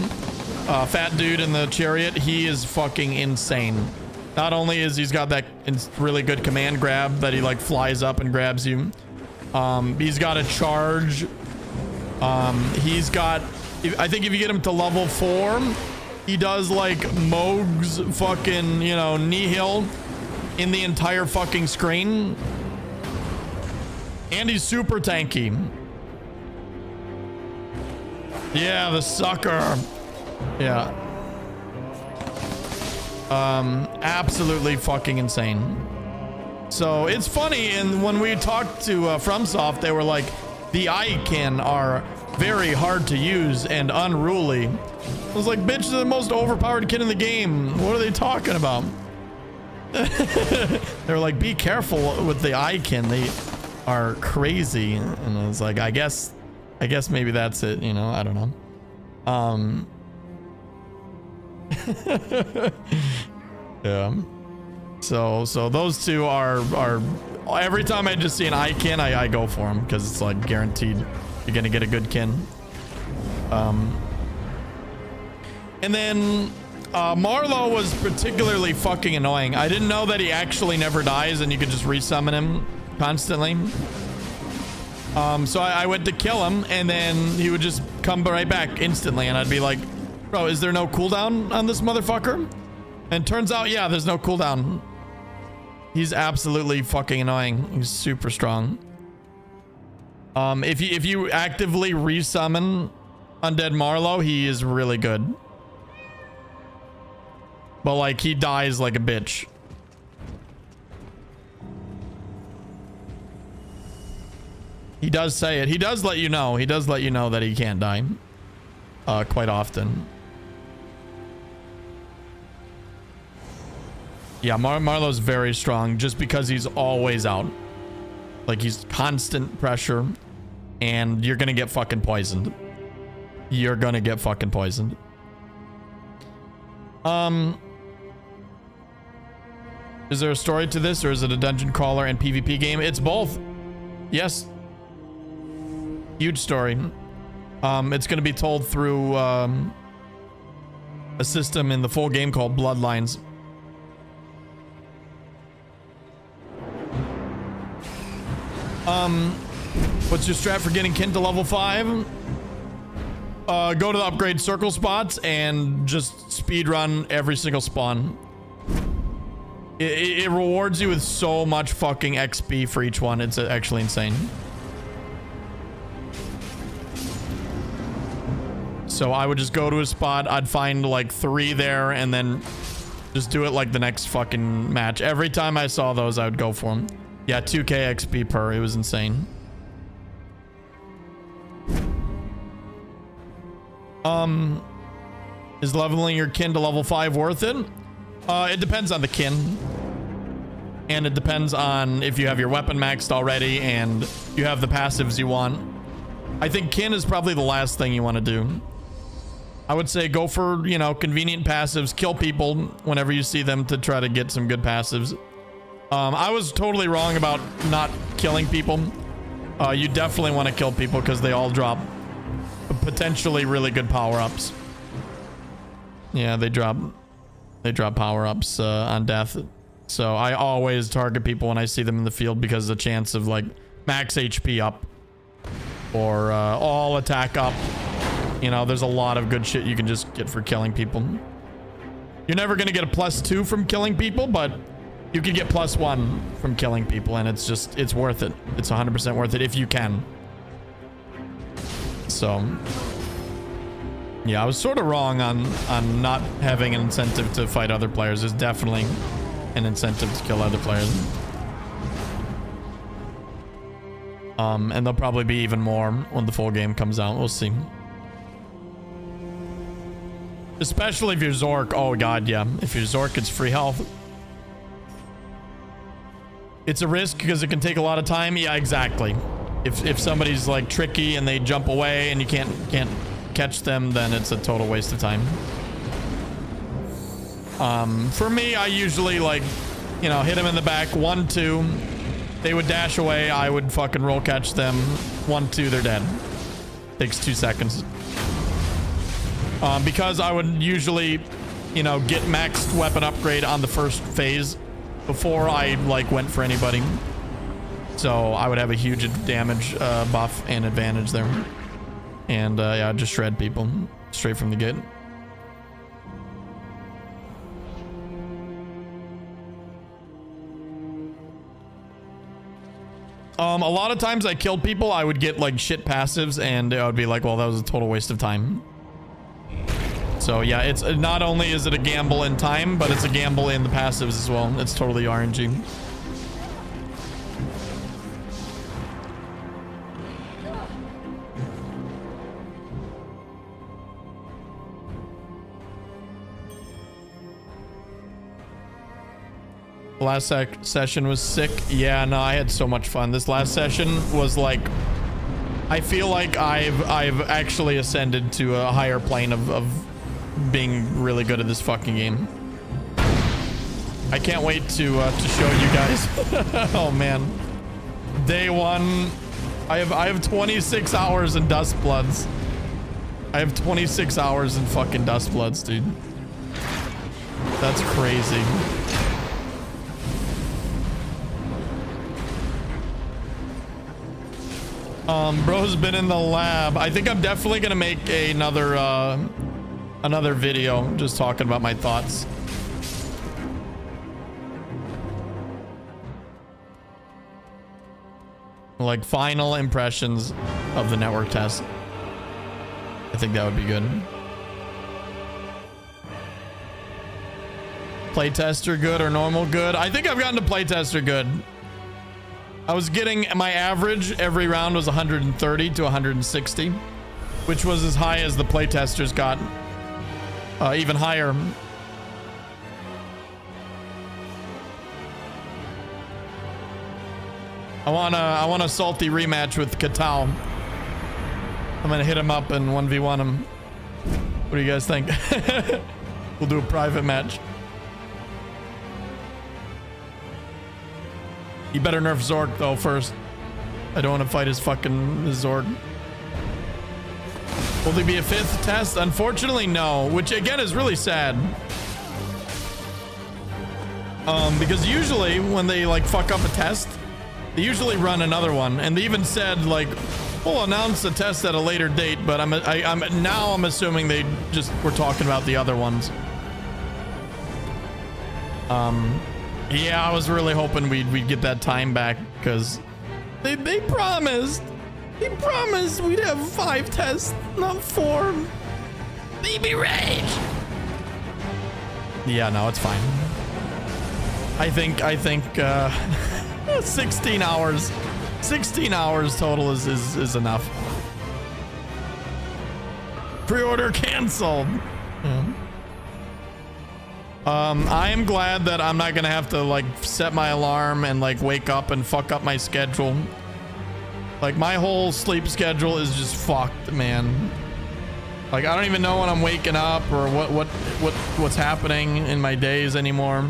[SPEAKER 1] fat dude in the chariot. He is fucking insane. Not only is he's got that really good command grab that he like flies up and grabs you. He's got a charge. He's got, I think if you get him to level 4, he does like Moog's fucking, you know, nihil in the entire fucking screen. And he's super tanky. Yeah, the sucker. Yeah. Absolutely fucking insane. So it's funny, and when we talked to FromSoft, they were like, the Icon are very hard to use and unruly. I was like, bitch, they're the most overpowered kin in the game. What are they talking about? They're like, be careful with the Icon. They are crazy. And I was like, I guess maybe that's it, you know, I don't know. Yeah. So those two are every time I just see an Icon, I go for them because it's like guaranteed you're gonna get a good kin. And then Marlowe was particularly fucking annoying. I didn't know that he actually never dies and you could just resummon him constantly. So I went to kill him and then he would just come right back instantly and I'd be like, bro, is there no cooldown on this motherfucker? And turns out, yeah, there's no cooldown. He's absolutely fucking annoying. He's super strong. If you actively resummon Undead Marlowe, he is really good. But like he dies like a bitch. He does say it. He does let you know. He does let you know that he can't die. Quite often. Yeah, Marlowe's very strong just because he's always out. Like he's constant pressure and you're gonna get fucking poisoned. You're gonna get fucking poisoned. Is there a story to this or is it a dungeon crawler and PvP game? It's both. Yes. Huge story. It's going to be told through a system in the full game called Bloodlines. What's your strat for getting kin to level 5? Go to the upgrade circle spots and just speed run every single spawn. It rewards you with so much fucking XP for each one. It's actually insane. So I would just go to a spot. I'd find like 3 there and then just do it like the next fucking match. Every time I saw those, I would go for them. Yeah, 2k XP per. It was insane. Is leveling your kin to level 5 worth it? It depends on the kin. And it depends on if you have your weapon maxed already and you have the passives you want. I think kin is probably the last thing you want to do. I would say go for, you know, convenient passives. Kill people whenever you see them to try to get some good passives. I was totally wrong about not killing people. You definitely want to kill people because they all drop potentially really good power-ups. Yeah, they drop power-ups on death. So I always target people when I see them in the field because the chance of like max HP up or all attack up. You know, there's a lot of good shit you can just get for killing people. You're never going to get a +2 from killing people, but You could get +1 from killing people, and it's worth it. It's 100% worth it if you can. So, yeah, I was sort of wrong on not having an incentive to fight other players. There's definitely an incentive to kill other players. And there'll probably be even more when the full game comes out. We'll see. Especially if you're Zork. Oh god, yeah. If you're Zork, it's free health. It's a risk because it can take a lot of time. Yeah, exactly. If somebody's like tricky and they jump away and you can't catch them, then it's a total waste of time. For me, I usually like, you know, hit them in the back, 1, 2. They would dash away. I would fucking roll catch them. 1, 2, they're dead. Takes 2 seconds. Because I would usually, you know, get maxed weapon upgrade on the first phase before I like went for anybody. So I would have a huge damage buff and advantage there. And yeah, I'd just shred people straight from the gate. A lot of times I killed people, I would get like shit passives and I would be like, well, that was a total waste of time. So yeah, it's not only is it a gamble in time, but it's a gamble in the passives as well. It's totally RNG. Last session was sick. Yeah, no, I had so much fun. This last session was like, I feel like I've actually ascended to a higher plane of being really good at this fucking game. I can't wait to show you guys. Oh man, day 1. I have 26 hours in Duskbloods. I have 26 hours in fucking Duskbloods, dude. That's crazy. Bro's been in the lab. I think I'm definitely gonna make another video just talking about my thoughts. Like final impressions of the network test. I think that would be good. Playtester good or normal good? I think I've gotten to playtester good. I was getting my average every round was 130 to 160, which was as high as the playtesters got, even higher. I want a salty rematch with Katao. I'm gonna hit him up and 1v1 him. What do you guys think? We'll do a private match. You better nerf Zorg though first. I don't want to fight his fucking Zorg. Will there be a 5th test? Unfortunately, no. Which again is really sad. Because usually when they like fuck up a test, they usually run another one. And they even said like, we'll announce the test at a later date. But I'm assuming they just were talking about the other ones. Yeah, I was really hoping we'd get that time back because they promised we'd have 5 tests, not 4. Baby rage. Yeah, no, it's fine. I think 16 hours total is enough. Pre-order canceled. Yeah. I am glad that I'm not gonna have to like set my alarm and like wake up and fuck up my schedule. Like my whole sleep schedule is just fucked, man. Like I don't even know when I'm waking up or what's happening in my days anymore.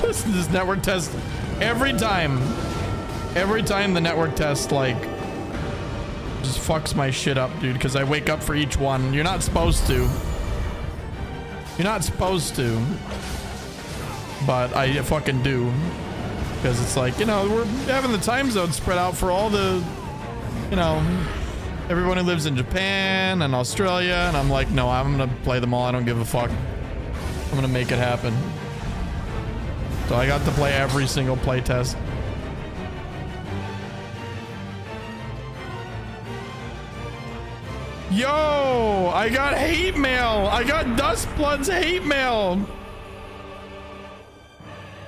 [SPEAKER 1] This network test, every time the network test like just fucks my shit up, dude, because I wake up for each one. You're not supposed to. You're not supposed to, but I fucking do, because it's like, you know, we're having the time zone spread out for all the, you know, everyone who lives in Japan and Australia, and I'm like, no, I'm gonna play them all. I don't give a fuck. I'm gonna make it happen. So I got to play every single playtest. Yo, I got hate mail. I got Duskbloods hate mail.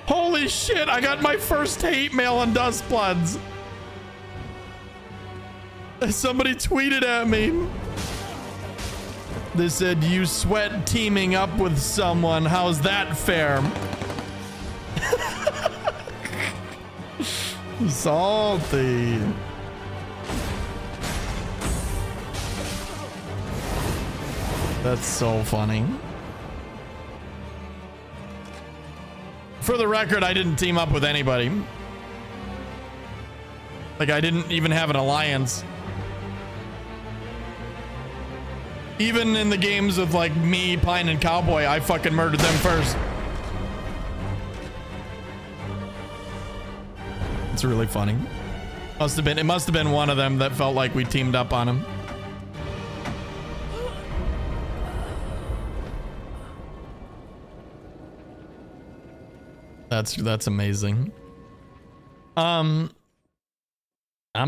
[SPEAKER 1] Holy shit, I got my first hate mail on Duskbloods. Somebody tweeted at me. They said, you sweat teaming up with someone. How's that fair? Salty. That's so funny. For the record, I didn't team up with anybody. Like, I didn't even have an alliance. Even in the games of like me, Pine, and Cowboy, I fucking murdered them first. It's really funny. It must have been one of them that felt like we teamed up on him. That's amazing. I'm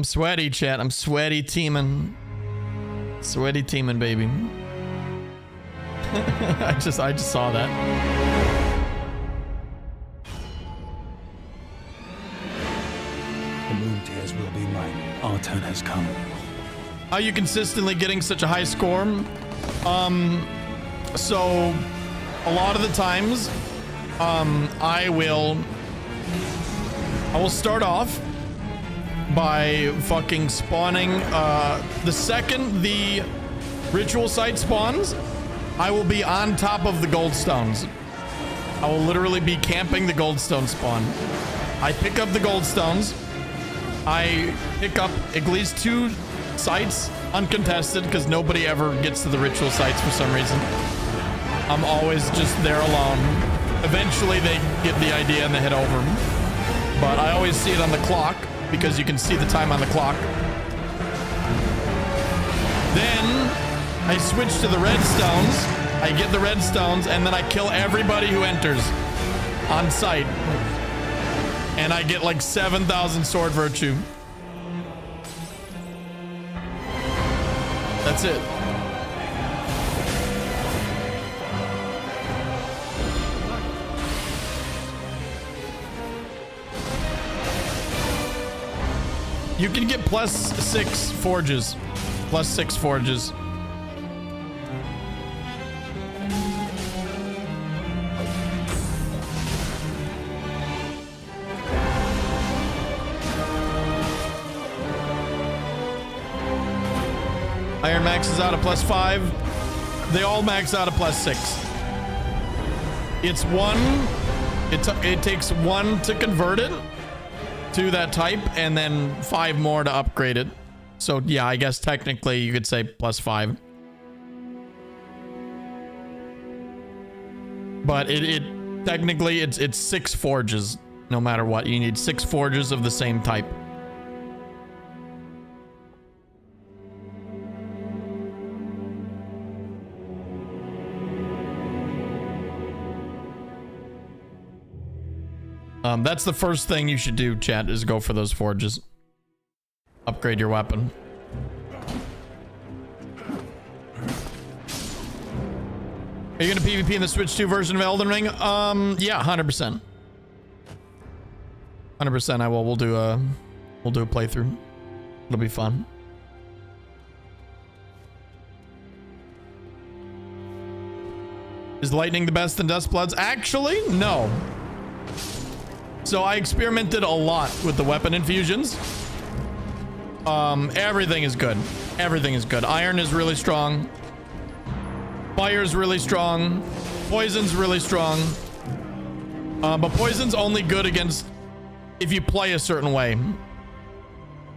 [SPEAKER 1] sweaty, chat. I'm sweaty teaming. Sweaty teaming, baby. I just saw that.
[SPEAKER 4] The moon tears will be mine. Our turn has come.
[SPEAKER 1] Are you consistently getting such a high score? So a lot of the times, I will start off by fucking spawning. The second the ritual site spawns, I will be on top of the goldstones. I will literally be camping the goldstone spawn. I pick up the goldstones. I pick up at least 2 sites uncontested because nobody ever gets to the ritual sites for some reason. I'm always just there alone. Eventually they get the idea and they head over. But I always see it on the clock because you can see the time on the clock. Then I switch to the redstones. I get the redstones and then I kill everybody who enters on site. And I get like 7,000 sword virtue. That's it. You can get +6 forges. +6 forges. Iron maxes out at +5. They all max out at +6. It's 1. It takes 1 to convert it to that type, and then 5 more to upgrade it. So yeah, I guess technically you could say +5. But it technically it's 6 forges. No matter what, you need 6 forges of the same type. That's the first thing you should do, chat, is go for those forges. Upgrade your weapon. Are you gonna PvP in the Switch 2 version of Elden Ring? Yeah, 100%. 100% I will. We'll do a playthrough. It'll be fun. Is lightning the best in Duskbloods? Actually, no. So I experimented a lot with the weapon infusions. Everything is good. Everything is good. Iron is really strong. Fire's really strong. Poison's really strong. But poison's only good against if you play a certain way.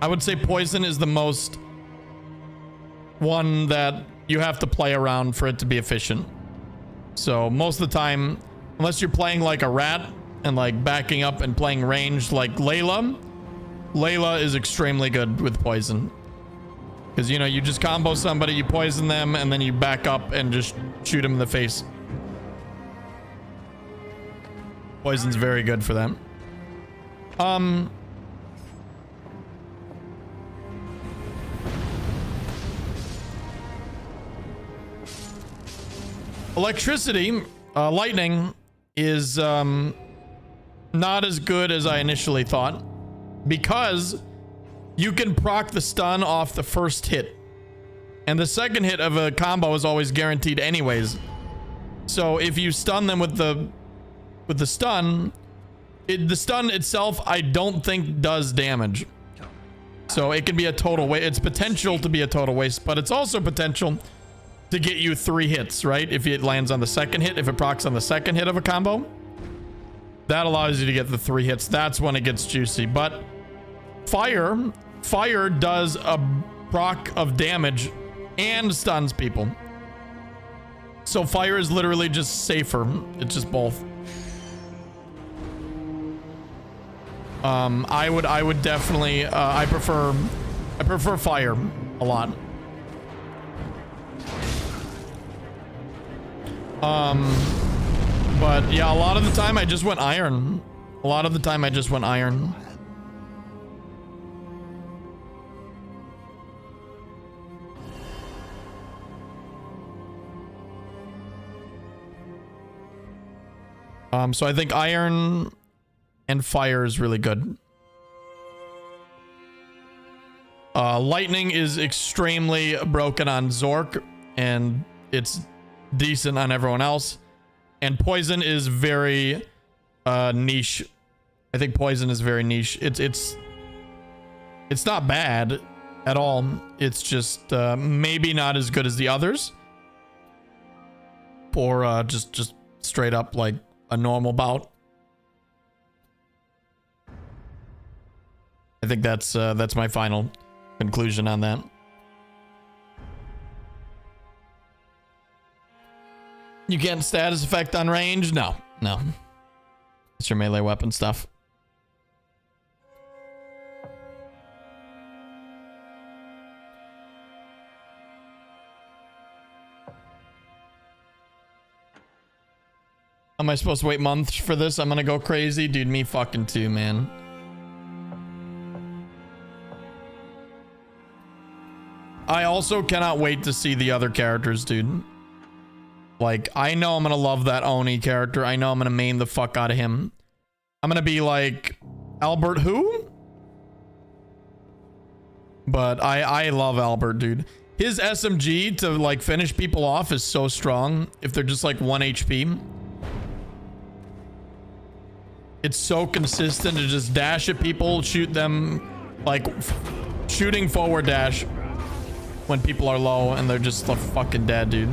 [SPEAKER 1] I would say poison is the most one that you have to play around for it to be efficient. So most of the time, unless you're playing like a rat and like backing up and playing ranged like Layla is extremely good with poison. Because, you know, you just combo somebody, you poison them, and then you back up and just shoot them in the face. Poison's very good for them. Electricity, lightning is not as good as I initially thought, because you can proc the stun off the first hit, and the second hit of a combo is always guaranteed anyways. So if you stun them with the stun, the stun itself I don't think does damage. So it can be a total waste. It's potential to be a total waste, but it's also potential to get you 3 hits, right? If it lands on the second hit, if it procs on the second hit of a combo, that allows you to get the 3 hits. That's when it gets juicy. But fire does a proc of damage and stuns people. So fire is literally just safer. It's just both. I would definitely I prefer fire a lot. But yeah, a lot of the time I just went iron. So I think iron and fire is really good. Lightning is extremely broken on Zork, and it's decent on everyone else. And poison is very niche. I think poison is very niche. It's not bad at all. It's just maybe not as good as the others, or just straight up like a normal bout. I think that's my final conclusion on that. You can't status effect on range? No. It's your melee weapon stuff. Am I supposed to wait months for this? I'm gonna go crazy? Dude, me fucking too, man. I also cannot wait to see the other characters, dude. Like, I know I'm gonna love that Oni character. I know I'm gonna main the fuck out of him. I'm gonna be like, Albert who? But I love Albert, dude. His SMG to like finish people off is so strong if they're just like 1 HP. It's so consistent to just dash at people, shoot them, like shooting forward dash when people are low and they're just like fucking dead, dude.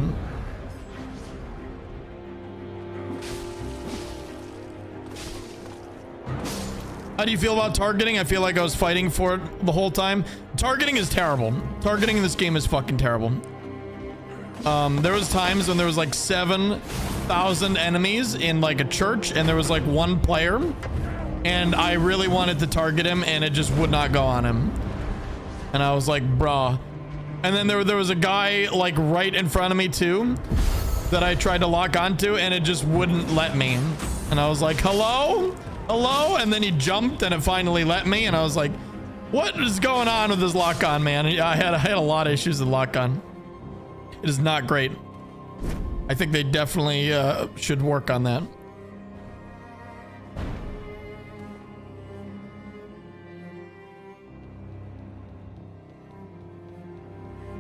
[SPEAKER 1] How do you feel about targeting? I feel like I was fighting for it the whole time. Targeting is terrible. Targeting in this game is fucking terrible. There was times when there was like 7,000 enemies in like a church and there was like 1 player, and I really wanted to target him and it just would not go on him. And I was like, bruh. And then there was a guy like right in front of me too that I tried to lock onto and it just wouldn't let me. And I was like, hello? And then he jumped and it finally let me, and I was like, what is going on with this lock on, man? I had a lot of issues with lock on. It is not great. I think they definitely should work on that.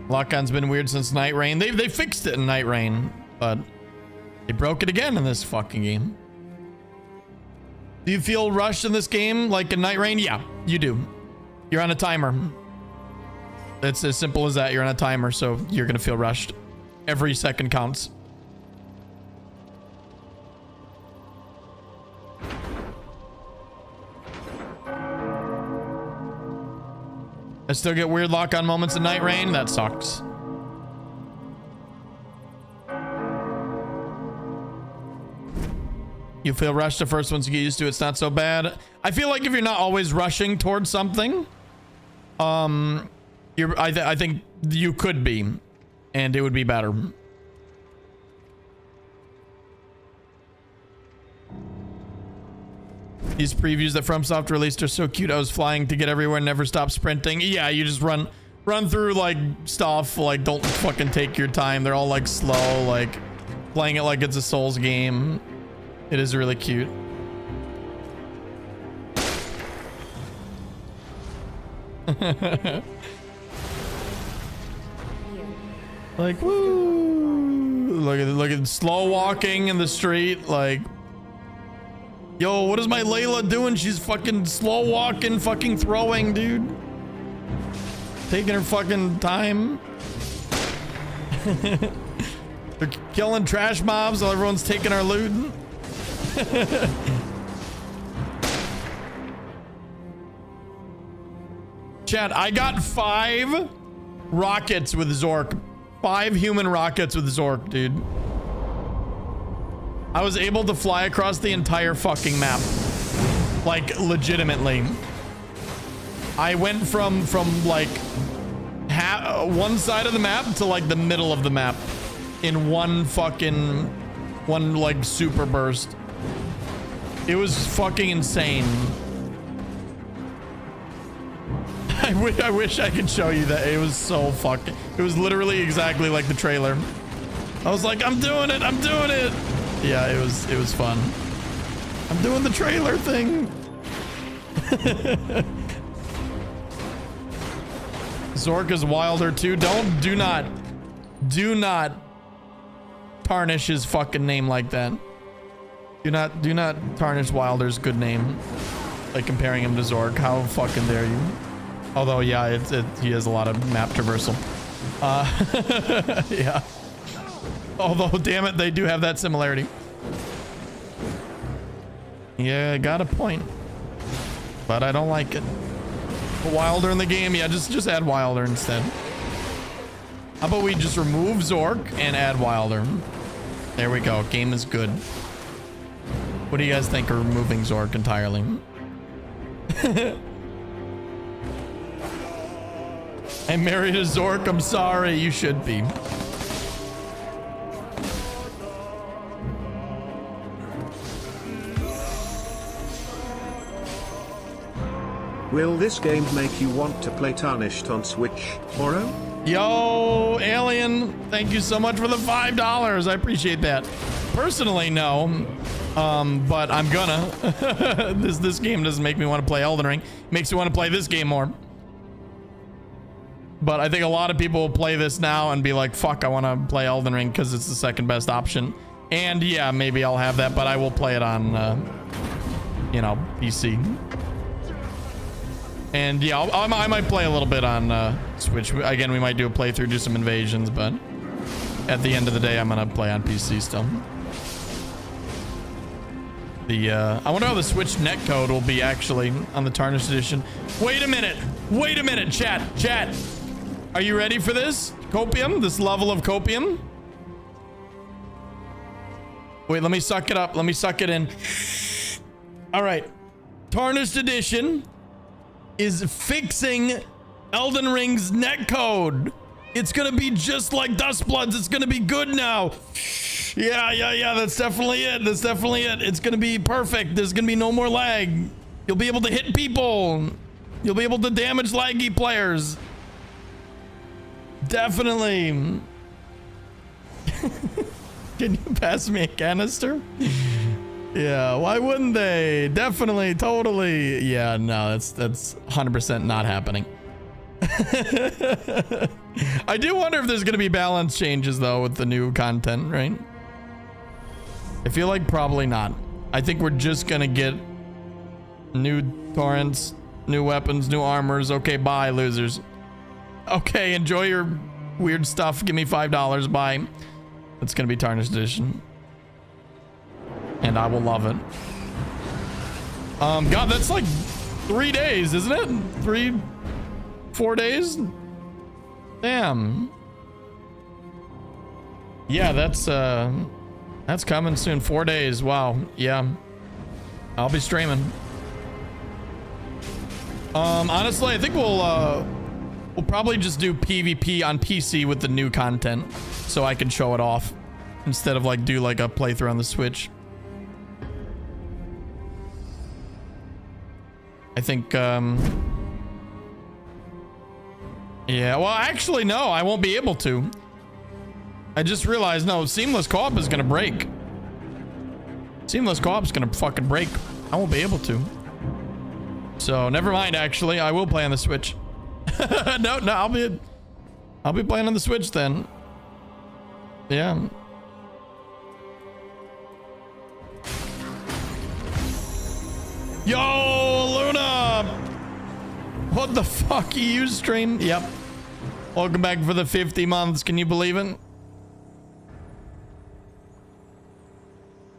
[SPEAKER 1] Lock-on's been weird since Night Rain. They fixed it in Night Rain, but they broke it again in this fucking game. Do you feel rushed in this game like in Night Rain? Yeah, you do. You're on a timer. It's as simple as that. You're on a timer, so you're gonna feel rushed. Every second counts. I still get weird lock-on moments in Night Rain. That sucks. You feel rushed the first ones you get used to, it's not so bad. I feel like if you're not always rushing towards something, I think you could be, and it would be better. These previews that FromSoft released are so cute. I was flying to get everywhere, never stop sprinting. Yeah, you just run through like stuff. Like, don't fucking take your time. They're all like slow, like playing it like it's a Souls game. It is really cute. Like, woo! Look at slow walking in the street. Like, yo, what is my Layla doing? She's fucking slow walking, fucking throwing, dude. Taking her fucking time. They're killing trash mobs while everyone's taking our loot. Chat, I got 5 rockets with Zork. 5 human rockets with Zork, dude. I was able to fly across the entire fucking map. Like, legitimately. I went from like one side of the map to like the middle of the map in one like super burst. It was fucking insane. I wish I could show you that. It was so fucking... It was literally exactly like the trailer. I was like, I'm doing it. I'm doing it. Yeah, it was fun. I'm doing the trailer thing. Zork is wilder too. Do not tarnish his fucking name like that. Do not tarnish Wilder's good name by comparing him to Zork. How fucking dare you? Although, yeah, he has a lot of map traversal. Yeah. Although, damn it, they do have that similarity. Yeah, got a point. But I don't like it. Wilder in the game, yeah, just add Wilder instead. How about we just remove Zork and add Wilder? There we go. Game is good. What do you guys think of removing Zork entirely? I married a Zork. I'm sorry. You should be.
[SPEAKER 2] Will this game make you want to play Tarnished on Switch, Oro?
[SPEAKER 1] Yo, Alien, thank you so much for the $5. I appreciate that. Personally, no. But I'm gonna. This game doesn't make me want to play Elden Ring. It makes me want to play this game more. But I think a lot of people will play this now and be like, fuck, I want to play Elden Ring because it's the second best option. And yeah, maybe I'll have that, but I will play it on, you know, PC. And yeah, I might play a little bit on Switch. Again, we might do a playthrough, do some invasions, but at the end of the day, I'm going to play on PC still. I wonder how the Switch netcode will be actually on the Tarnished Edition. Wait a minute, chat. Are you ready for this? Copium, this level of copium? Wait, let me suck it up. Let me suck it in. All right. Tarnished Edition is fixing Elden Ring's netcode. It's gonna be just like Duskbloods. It's gonna be good now. Yeah. That's definitely it. It's gonna be perfect. There's gonna be no more lag. You'll be able to hit people. You'll be able to damage laggy players. Definitely. Can you pass me a canister? Yeah, why wouldn't they? Definitely, totally. Yeah, no, that's 100% not happening. I do wonder if there's going to be balance changes, though, with the new content, right? I feel like probably not. I think we're just going to get new torrents, new weapons, new armors. Okay, bye, losers. Okay, enjoy your weird stuff. Give me $5. Bye. It's going to be Tarnished Edition. And I will love it. God, that's like 3 days, isn't it? 4 days? Damn. Yeah, that's coming soon. 4 days. Wow. Yeah. I'll be streaming. Honestly, I think we'll probably just do PvP on PC with the new content so I can show it off instead of like do like a playthrough on the Switch. I think, yeah, well, actually, no, I won't be able to. I just realized, no, seamless co-op is gonna break. Seamless co-op is gonna fucking break. I won't be able to. So never mind. Actually, I will play on the Switch. No, I'll be playing on the Switch then. Yeah. Yo, Luna! What the fuck? You stream? Yep. Welcome back for the 50 months. Can you believe it?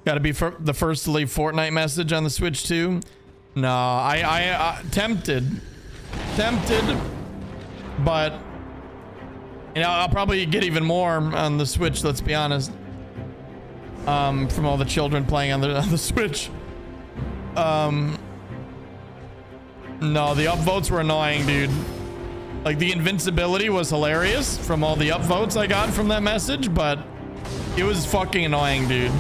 [SPEAKER 1] Gotta be the first to leave Fortnite message on the Switch too. No, I tempted, but you know, I'll probably get even more on the Switch. Let's be honest. From all the children playing on the Switch. No, the upvotes were annoying, dude. Like, the invincibility was hilarious from all the upvotes I got from that message, but it was fucking annoying, dude.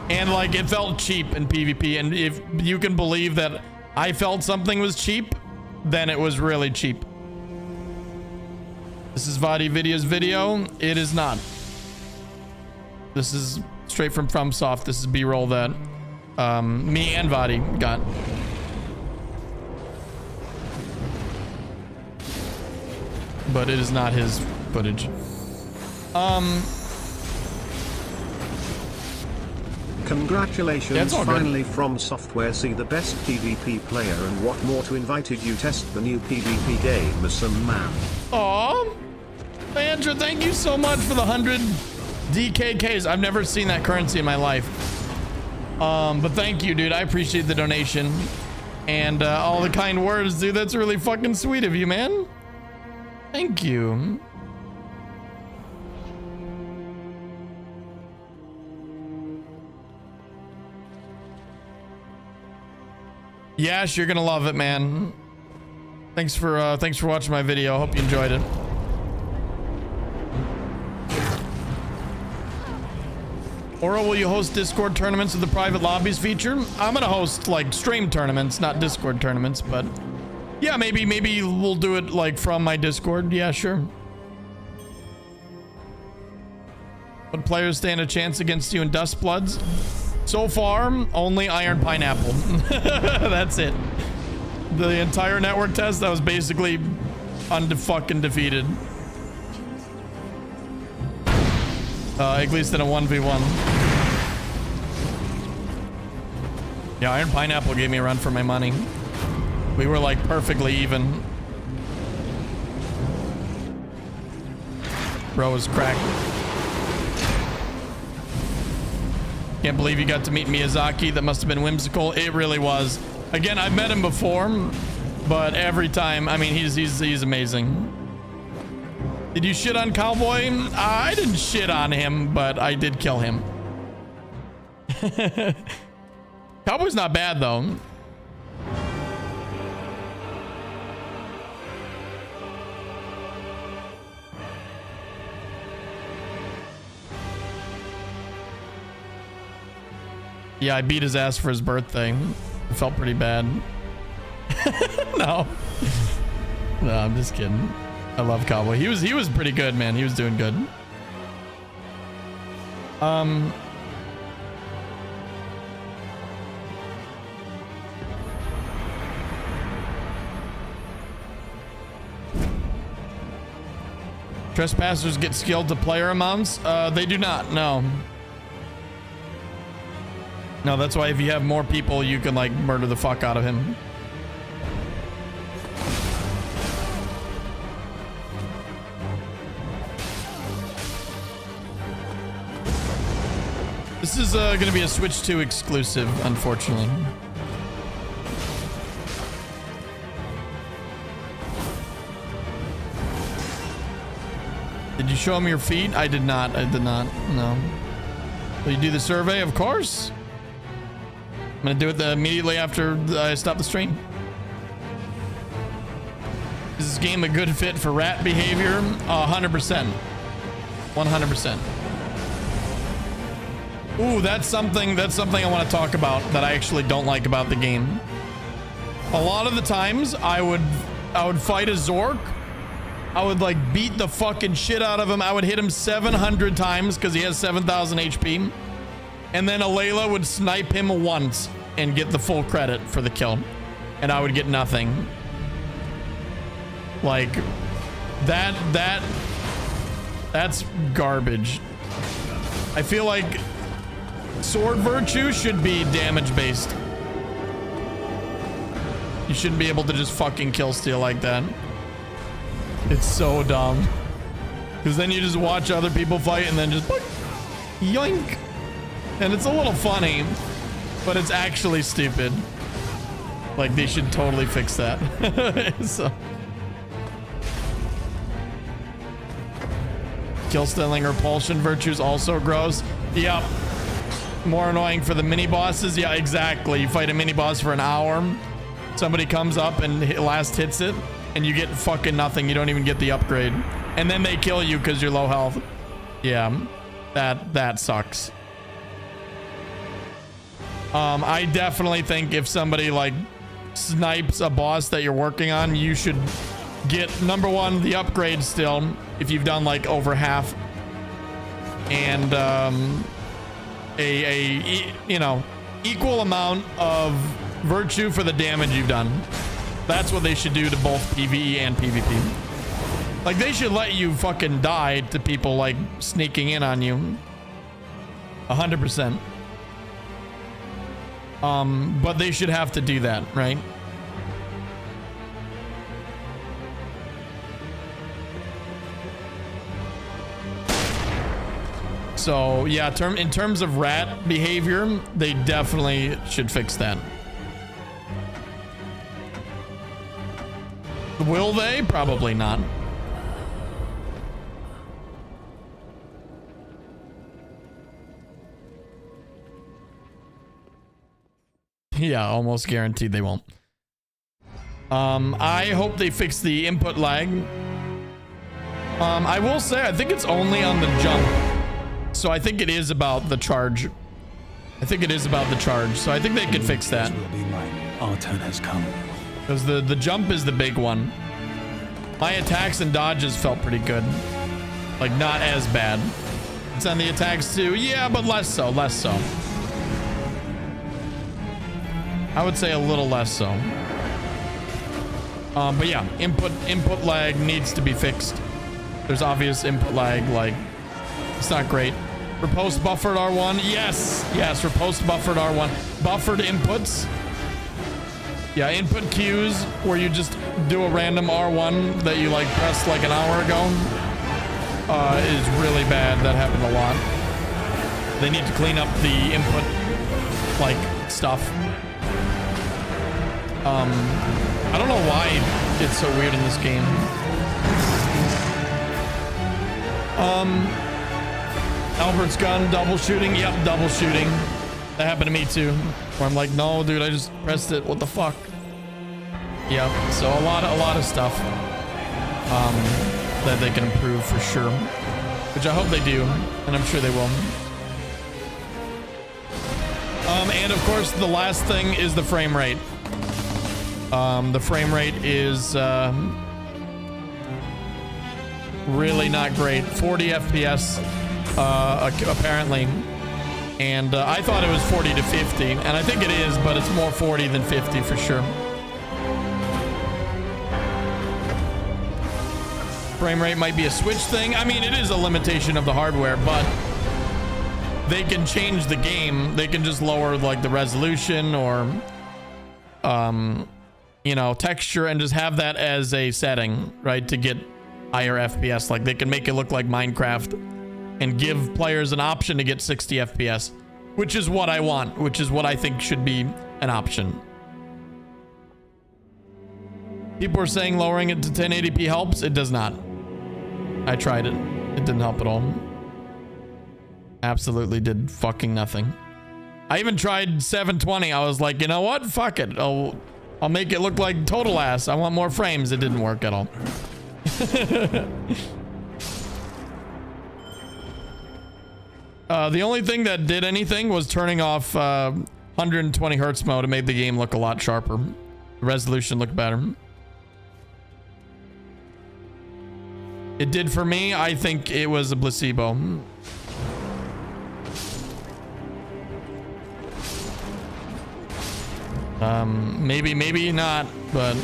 [SPEAKER 1] And like, it felt cheap in PvP, and if you can believe that I felt something was cheap, then it was really cheap. This is Vadi Video's video. It is not. This is straight from FromSoft. This is B-roll that me and Vadi got. But it is not his footage.
[SPEAKER 2] Congratulations,
[SPEAKER 1] yeah,
[SPEAKER 2] finally From Software. See the best PvP player, and what more to invited you test the new PvP game as some man.
[SPEAKER 1] Aw, Andrew, thank you so much for the 100 DKKs. I've never seen that currency in my life. But thank you, dude. I appreciate the donation and all the kind words, dude. That's really fucking sweet of you, man. Thank you. Yash, you're gonna love it, man. Thanks for watching my video. Hope you enjoyed it. Oro, will you host Discord tournaments with the private lobbies feature? I'm gonna host like stream tournaments, not Discord tournaments, but yeah, maybe we'll do it like from my Discord. Yeah, sure. What players stand a chance against you in Duskbloods? So far, only Iron Pineapple. That's it. The entire network test, that was basically fucking defeated. At least in a 1v1. Yeah, Iron Pineapple gave me a run for my money. We were like perfectly even. Bro was cracked. Can't believe you got to meet Miyazaki. That must have been whimsical. It really was. Again, I've met him before, but every time, I mean, he's amazing. Did you shit on Cowboy? I didn't shit on him, but I did kill him. Cowboy's not bad though. Yeah, I beat his ass for his birthday. It felt pretty bad. No. No, I'm just kidding. I love Cowboy. He was pretty good, man. He was doing good. Trespassers get skilled to player amounts? They do not, no. No, that's why if you have more people, you can like murder the fuck out of him. This is going to be a Switch 2 exclusive, unfortunately. Did you show him your feet? I did not. I did not. No. Will you do the survey? Of course. I'm going to do it immediately after I stop the stream. Is this game a good fit for rat behavior? 100%. 100%. Ooh, that's something I want to talk about that I actually don't like about the game. A lot of the times I would fight a Zork. I would like beat the fucking shit out of him. I would hit him 700 times because he has 7,000 HP. And then Alayla would snipe him once and get the full credit for the kill. And I would get nothing. Like that's garbage. I feel like sword virtue should be damage based. You shouldn't be able to just fucking kill steal like that. It's so dumb. Because then you just watch other people fight and then just yoink. And it's a little funny, but it's actually stupid. Like they should totally fix that. So. Kill stealing repulsion virtues also gross. Yep. More annoying for the mini bosses. Yeah, exactly. You fight a mini boss for an hour. Somebody comes up and last hits it, and you get fucking nothing. You don't even get the upgrade, and then they kill you because you're low health. Yeah, that sucks. I definitely think if somebody like snipes a boss that you're working on, you should get number one the upgrade still if you've done like over half, and a you know equal amount of virtue for the damage you've done. That's what they should do to both PvE and PvP. Like they should let you fucking die to people like sneaking in on you 100%. But they should have to do that, right? So yeah, in terms of rat behavior, they definitely should fix that. Will they? Probably not. Yeah, almost guaranteed they won't. I hope they fix the input lag. I will say, I think it's only on the jump. So I think it is about the charge. I think it is about the charge. So I think they could fix that.
[SPEAKER 4] Will be mine. Our turn has come.
[SPEAKER 1] Because the jump is the big one. My attacks and dodges felt pretty good. Like, not as bad. It's on the attacks too. Yeah, but less so, less so. I would say a little less so. But yeah, input lag needs to be fixed. There's obvious input lag, like, it's not great. Riposte buffered R1. Yes, yes, riposte buffered R1. Buffered inputs. Yeah, input cues where you just do a random R1 that you like pressed like an hour ago is really bad. That happened a lot. They need to clean up the input like stuff. I don't know why it's so weird in this game. Albert's gun, double shooting. Yep, double shooting. That happened to me too. Where I'm like, no, dude, I just pressed it. What the fuck? Yep. So a lot of stuff that they can improve for sure, which I hope they do, and I'm sure they will. And of course, the last thing is the frame rate. The frame rate is really not great. 40 FPS apparently. And I thought it was 40 to 50, and I think it is, but it's more 40 than 50 for sure. Frame rate might be a Switch thing. I mean, it is a limitation of the hardware, but they can change the game. They can just lower like the resolution or, you know, texture and just have that as a setting, right? To get higher FPS. Like they can make it look like Minecraft and give players an option to get 60 FPS, which is what I want, which is what I think should be an option. People are saying lowering it to 1080p helps. It does not. I tried it. It didn't help at all. Absolutely did fucking nothing. I even tried 720. I was like, you know what? Fuck it. I'll make it look like total ass. I want more frames. It didn't work at all. The only thing that did anything was turning off 120 hertz mode. It made the game look a lot sharper. The resolution looked better. It did for me. I think it was a placebo. Maybe not, but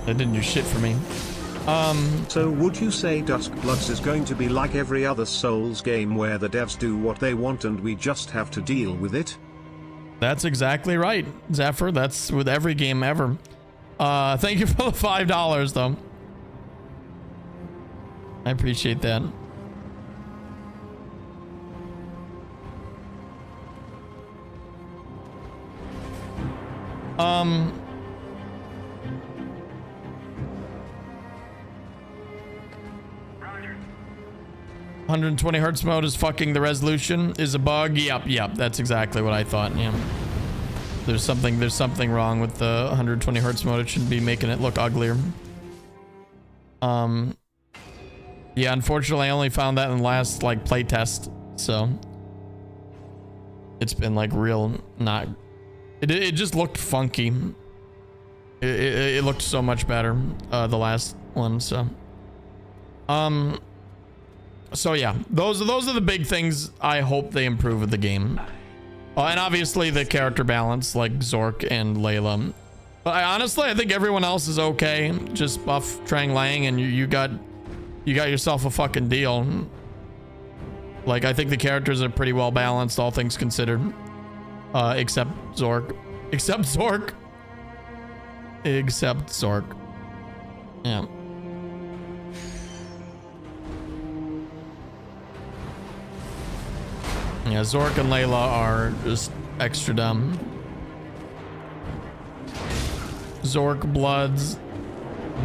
[SPEAKER 1] that didn't do shit for me.
[SPEAKER 2] So would you say Duskbloods is going to be like every other Souls game where the devs do what they want and we just have to deal with it?
[SPEAKER 1] That's exactly right, Zephyr. That's with every game ever. Thank you for the $5 though. I appreciate that.
[SPEAKER 5] Roger.
[SPEAKER 1] 120 hertz mode is fucking the resolution is a bug. Yep. That's exactly what I thought. Yeah. There's something wrong with the 120 hertz mode. It shouldn't be making it look uglier. Yeah, unfortunately I only found that in the last like play test, so it's been like real not. It just looked funky. It looked so much better the last one. So yeah, those are the big things I hope they improve with the game. And obviously the character balance, like Zork and Layla. But I think everyone else is okay. Just buff Trang Lang and you got yourself a fucking deal. Like, I think the characters are pretty well balanced, all things considered. Except Zork. Except Zork. Yeah. Yeah, Zork and Layla are just extra dumb. Duskbloods.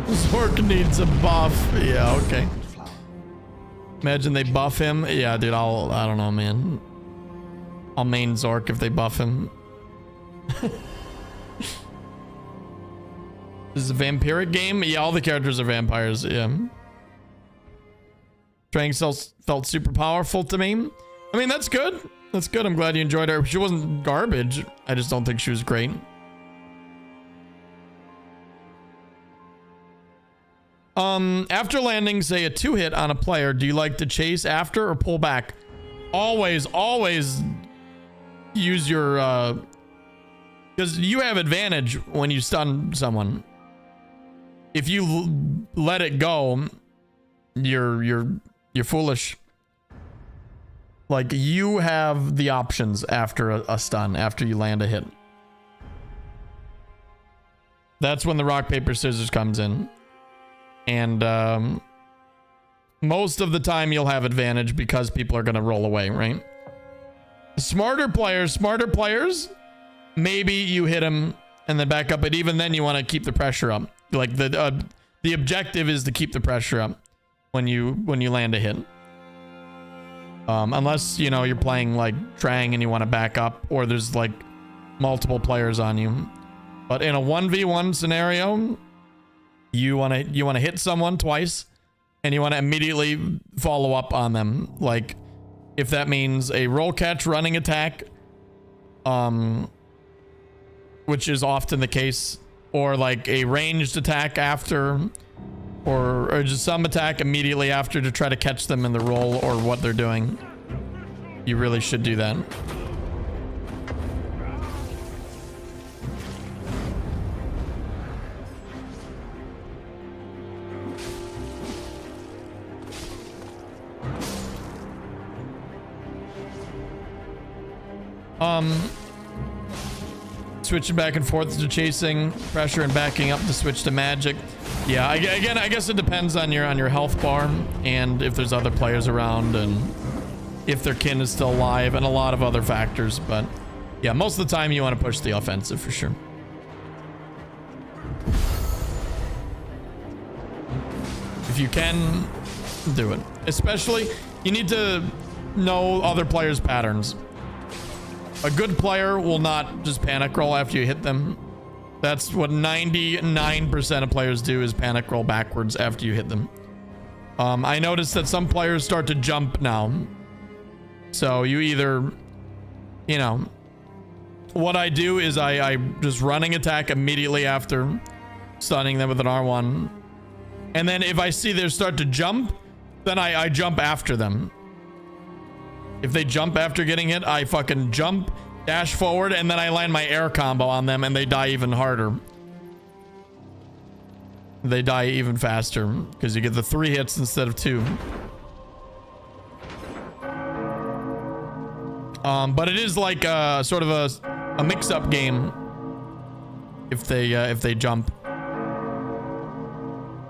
[SPEAKER 1] Zork needs a buff. Yeah, okay. Imagine they buff him. Yeah, dude, I don't know, man. I'll main Zork if they buff him. This is a vampiric game? Yeah, all the characters are vampires. Yeah. Trang felt super powerful to me. I mean, that's good. That's good. I'm glad you enjoyed her. She wasn't garbage. I just don't think she was great. After landing, say, a 2-hit on a player, do you like to chase after or pull back? Always use your, because you have advantage when you stun someone. If you let it go, you're foolish. Like, you have the options after a stun, after you land a hit. That's when the rock, paper, scissors comes in. And most of the time you'll have advantage because people are going to roll away, right? Smarter players, maybe you hit them and then back up, but even then you want to keep the pressure up. Like, the objective is to keep the pressure up when you land a hit. Unless, you know, you're playing like Trang and you want to back up, or there's like multiple players on you. But in a 1v1 scenario, you want to hit someone twice and you want to immediately follow up on them. Like, if that means a roll catch running attack, which is often the case, or like a ranged attack after, or just some attack immediately after to try to catch them in the roll or what they're doing. You really should do that. Switching back and forth to chasing, pressure, and backing up to switch to magic. Yeah, again, I guess it depends on your health bar and if there's other players around and if their kin is still alive and a lot of other factors. But yeah, most of the time you want to push the offensive for sure. If you can, do it. Especially, you need to know other players' patterns. A good player will not just panic roll after you hit them. That's what 99% of players do, is panic roll backwards after you hit them. I noticed that some players start to jump now. So you either, you know, what I do is I just running attack immediately after stunning them with an R1. And then if I see they start to jump, then I jump after them. If they jump after getting hit, I fucking jump, dash forward, and then I land my air combo on them and they die even harder. They die even faster because you get the 3 hits instead of 2. But it is like sort of a mix-up game if they jump.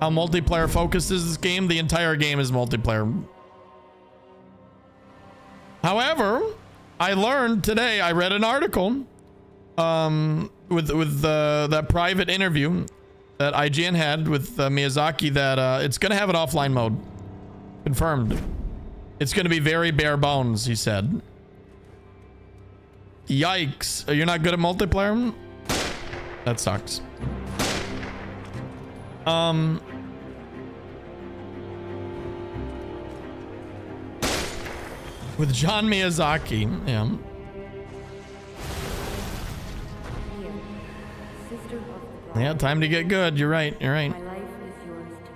[SPEAKER 1] How multiplayer focused is this game? The entire game is multiplayer. However, I learned today, I read an article with that private interview that IGN had with Miyazaki that it's going to have an offline mode. Confirmed. It's going to be very bare bones, he said. Yikes. You're not good at multiplayer? That sucks. With John Miyazaki, yeah. Yeah, time to get good. You're right. You're right.
[SPEAKER 5] My life is yours to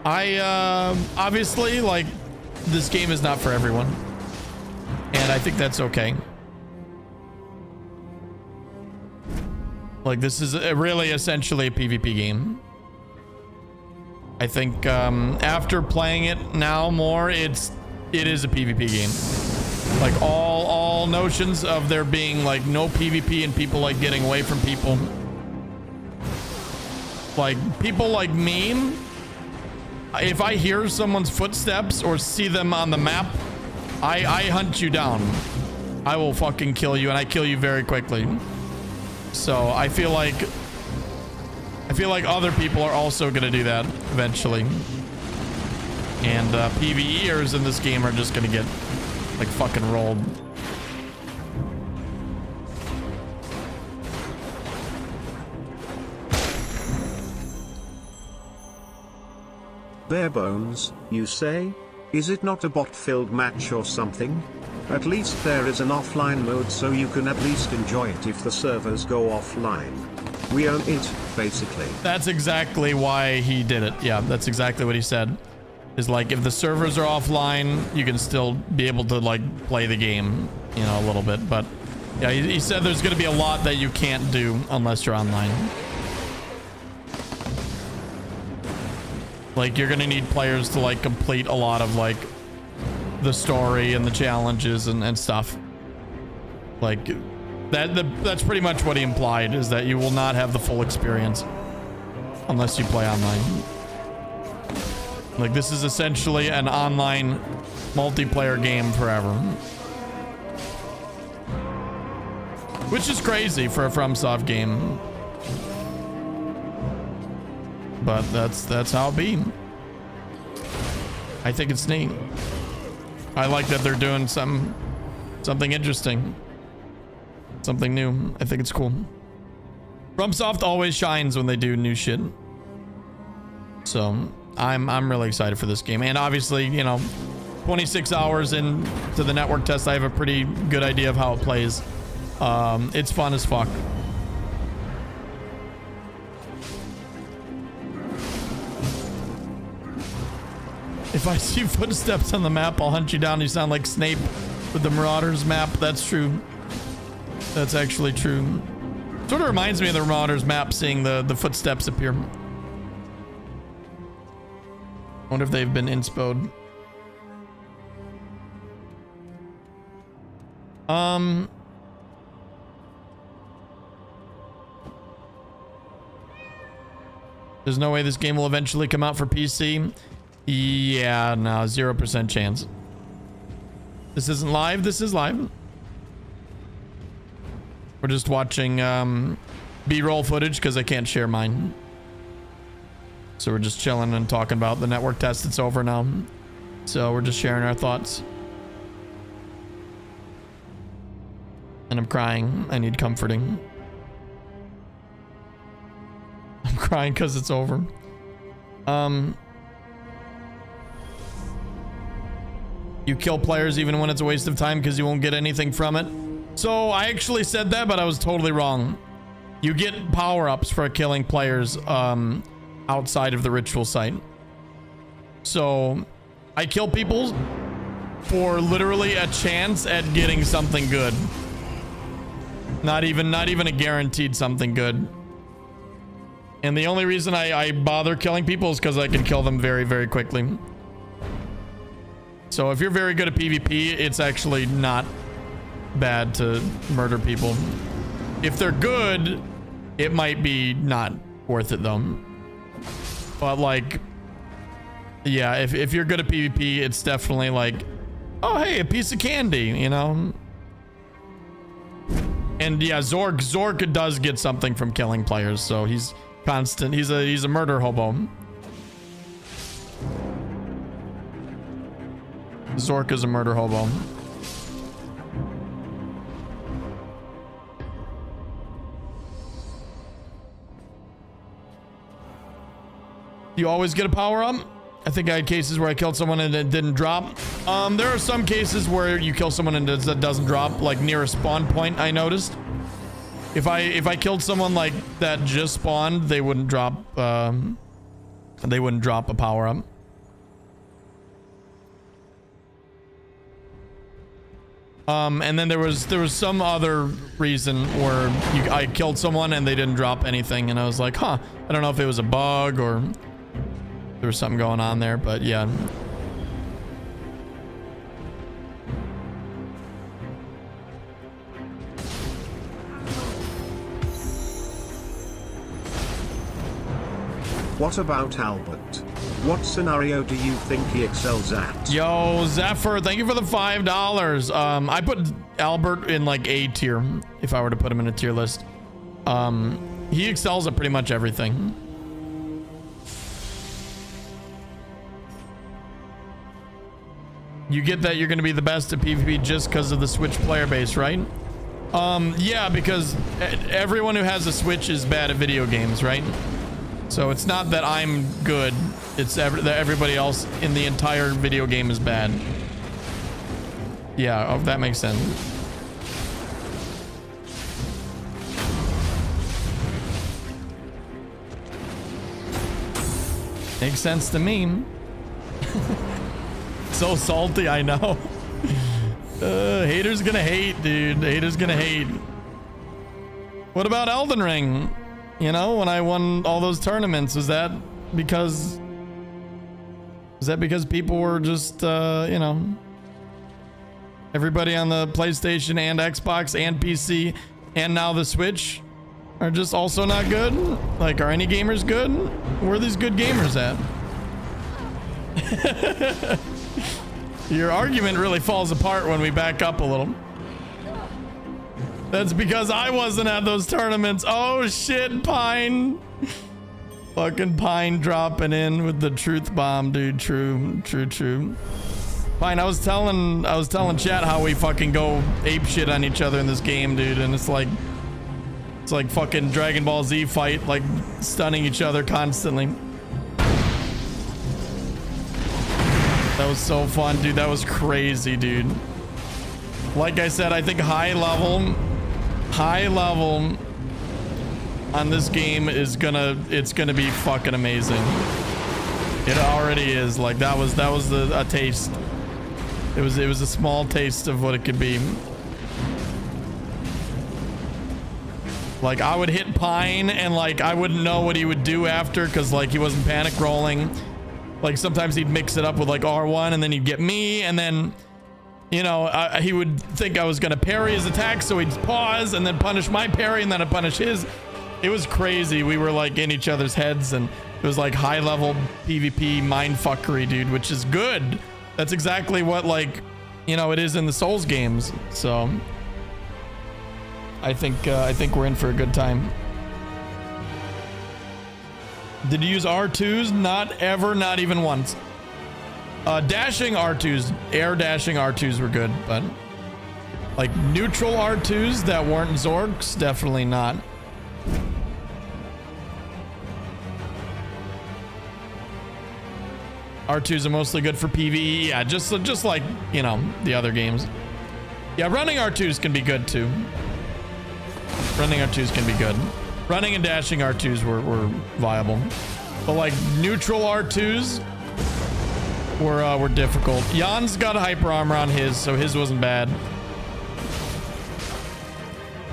[SPEAKER 5] command.
[SPEAKER 1] Obviously, like, this game is not for everyone. And I think that's okay. Like, this is really essentially a PvP game. I think after playing it now more, it is a PvP game. Like all notions of there being like no PvP and people like getting away from people. Like people like me, if I hear someone's footsteps or see them on the map, I hunt you down. I will fucking kill you, and I kill you very quickly. So I feel like other people are also gonna do that eventually. And PvEers in this game are just gonna get like fucking rolled.
[SPEAKER 2] Bare bones, you say? Is it not a bot-filled match or something? At least there is an offline mode so you can at least enjoy it if the servers go offline. We own it, basically.
[SPEAKER 1] That's exactly why he did it. Yeah, that's exactly what he said. Is like, if the servers are offline, you can still be able to like play the game, you know, a little bit. But yeah, he said there's going to be a lot that you can't do unless you're online. Like, you're going to need players to like complete a lot of like the story and the challenges and stuff. Like that's pretty much what he implied, is that you will not have the full experience unless you play online. Like, this is essentially an online multiplayer game forever, which is crazy for a FromSoft game, but that's how it be. I think it's neat. I like that they're doing something interesting, something new. I think it's cool. FromSoft always shines when they do new shit. So I'm really excited for this game. And obviously, you know, 26 hours into the network test, I have a pretty good idea of how it plays. It's fun as fuck. If I see footsteps on the map, I'll hunt you down. You sound like Snape with the Marauders map. That's true. That's actually true. Sort of reminds me of the Marauders map, seeing the footsteps appear. Wonder if they've been inspoed. There's no way this game will eventually come out for PC. Yeah, no, 0% chance. This isn't live. This is live. We're just watching B-roll footage because I can't share mine. So we're just chilling and talking about the network test. It's over now. So we're just sharing our thoughts. And I'm crying. I need comforting. crying because it's over. You kill players even when it's a waste of time because you won't get anything from it. So I actually said that, but I was totally wrong. You get power-ups for killing players outside of the ritual site. So I kill people for literally a chance at getting something good. Not even a guaranteed something good. And the only reason I bother killing people is because I can kill them very, very quickly. So if you're very good at PvP, it's actually not bad to murder people. If they're good, it might be not worth it though. But like, yeah, if you're good at PvP, it's definitely like, oh hey, a piece of candy, you know? And yeah, Zork does get something from killing players, so he's constant. He's a murder hobo. Zork is a murder hobo. You always get a power up? I think I had cases where I killed someone and it didn't drop. There are some cases where you kill someone and it doesn't drop, like near a spawn point, I noticed. If I killed someone like that just spawned, they wouldn't drop a power up. And then there was some other reason where I killed someone and they didn't drop anything, and I was like, huh, I don't know if it was a bug or there was something going on there, but yeah.
[SPEAKER 2] What about Albert? What scenario do you think he excels at?
[SPEAKER 1] Yo, Zephyr, thank you for the $5. I put Albert in like A tier if I were to put him in a tier list. He excels at pretty much everything. You get that you're going to be the best at PvP just because of the Switch player base, right? Yeah, because everyone who has a Switch is bad at video games, right? So it's not that I'm good. It's that everybody else in the entire video game is bad. Yeah, that makes sense. Makes sense to me. So salty, I know. Haters gonna hate, dude. Haters gonna hate. What about Elden Ring? You know, when I won all those tournaments, was that because people were just, you know, everybody on the PlayStation and Xbox and PC and now the Switch are just also not good? Like, are any gamers good? Where are these good gamers at? Your argument really falls apart when we back up a little. That's because I wasn't at those tournaments. Oh shit, Pine. Fucking Pine dropping in with the truth bomb, dude. True. Pine, I was telling chat how we fucking go ape shit on each other in this game, dude, and it's like fucking Dragon Ball Z fight, like stunning each other constantly. That was so fun, dude. That was crazy, dude. Like I said, I think high level on this game is it's gonna be fucking amazing. It already is. Like that was a taste. It was a small taste of what it could be. Like I would hit Pine and like I wouldn't know what he would do after because like he wasn't panic rolling. Like sometimes he'd mix it up with like R1 and then he'd get me, and then you know, he would think I was going to parry his attack, so he'd pause and then punish my parry and then I'd punish his. It was crazy. We were like in each other's heads, and it was like high level PvP mindfuckery, dude, which is good. That's exactly what, like, you know, it is in the Souls games. So I think we're in for a good time. Did you use R2s? Not ever, not even once. Dashing R2s, air dashing R2s were good, but like neutral R2s that weren't Zorks, definitely not. R2s are mostly good for PvE. Yeah, just like, you know, the other games. Yeah, running R2s can be good too. Running R2s can be good. Running and dashing R2s were viable. But like neutral R2s were difficult. Jan's got a hyper armor on his, so his wasn't bad.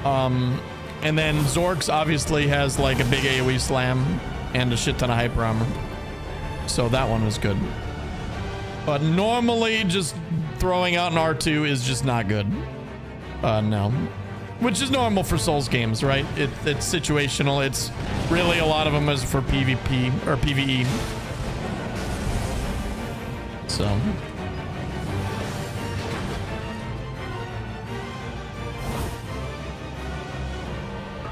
[SPEAKER 1] And then Zork's obviously has like a big AoE slam and a shit ton of hyper armor. So that one was good. But normally just throwing out an R2 is just not good. No. Which is normal for Souls games, right? It's situational. It's really a lot of them is for PvP or PvE. So.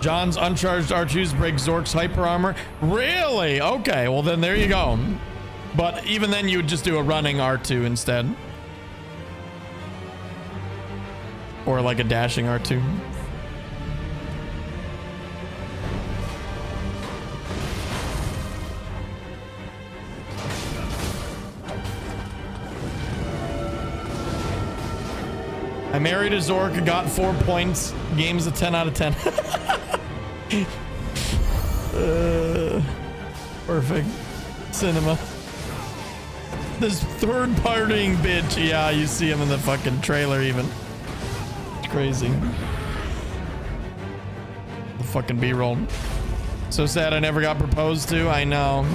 [SPEAKER 1] John's uncharged R2s break Zork's hyper armor. Really? Okay, well then there you go. But even then you would just do a running R2 instead. Or like a dashing R2. I married a Zork, got 4 points. Game's a 10 out of 10. Perfect. Cinema. This third partying bitch. Yeah, you see him in the fucking trailer even. It's crazy. The fucking B-roll. So sad I never got proposed to. I know.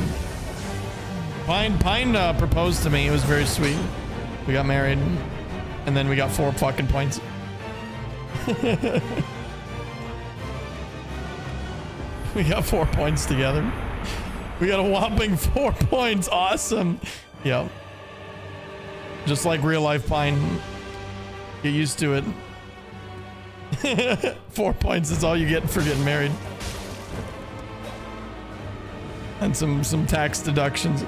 [SPEAKER 1] Pine proposed to me. It was very sweet. We got married. And then we got 4 fucking points. We got 4 points together. We got a whopping 4 points. Awesome. Yep. Just like real life Pine. Get used to it. 4 points is all you get for getting married. And some tax deductions.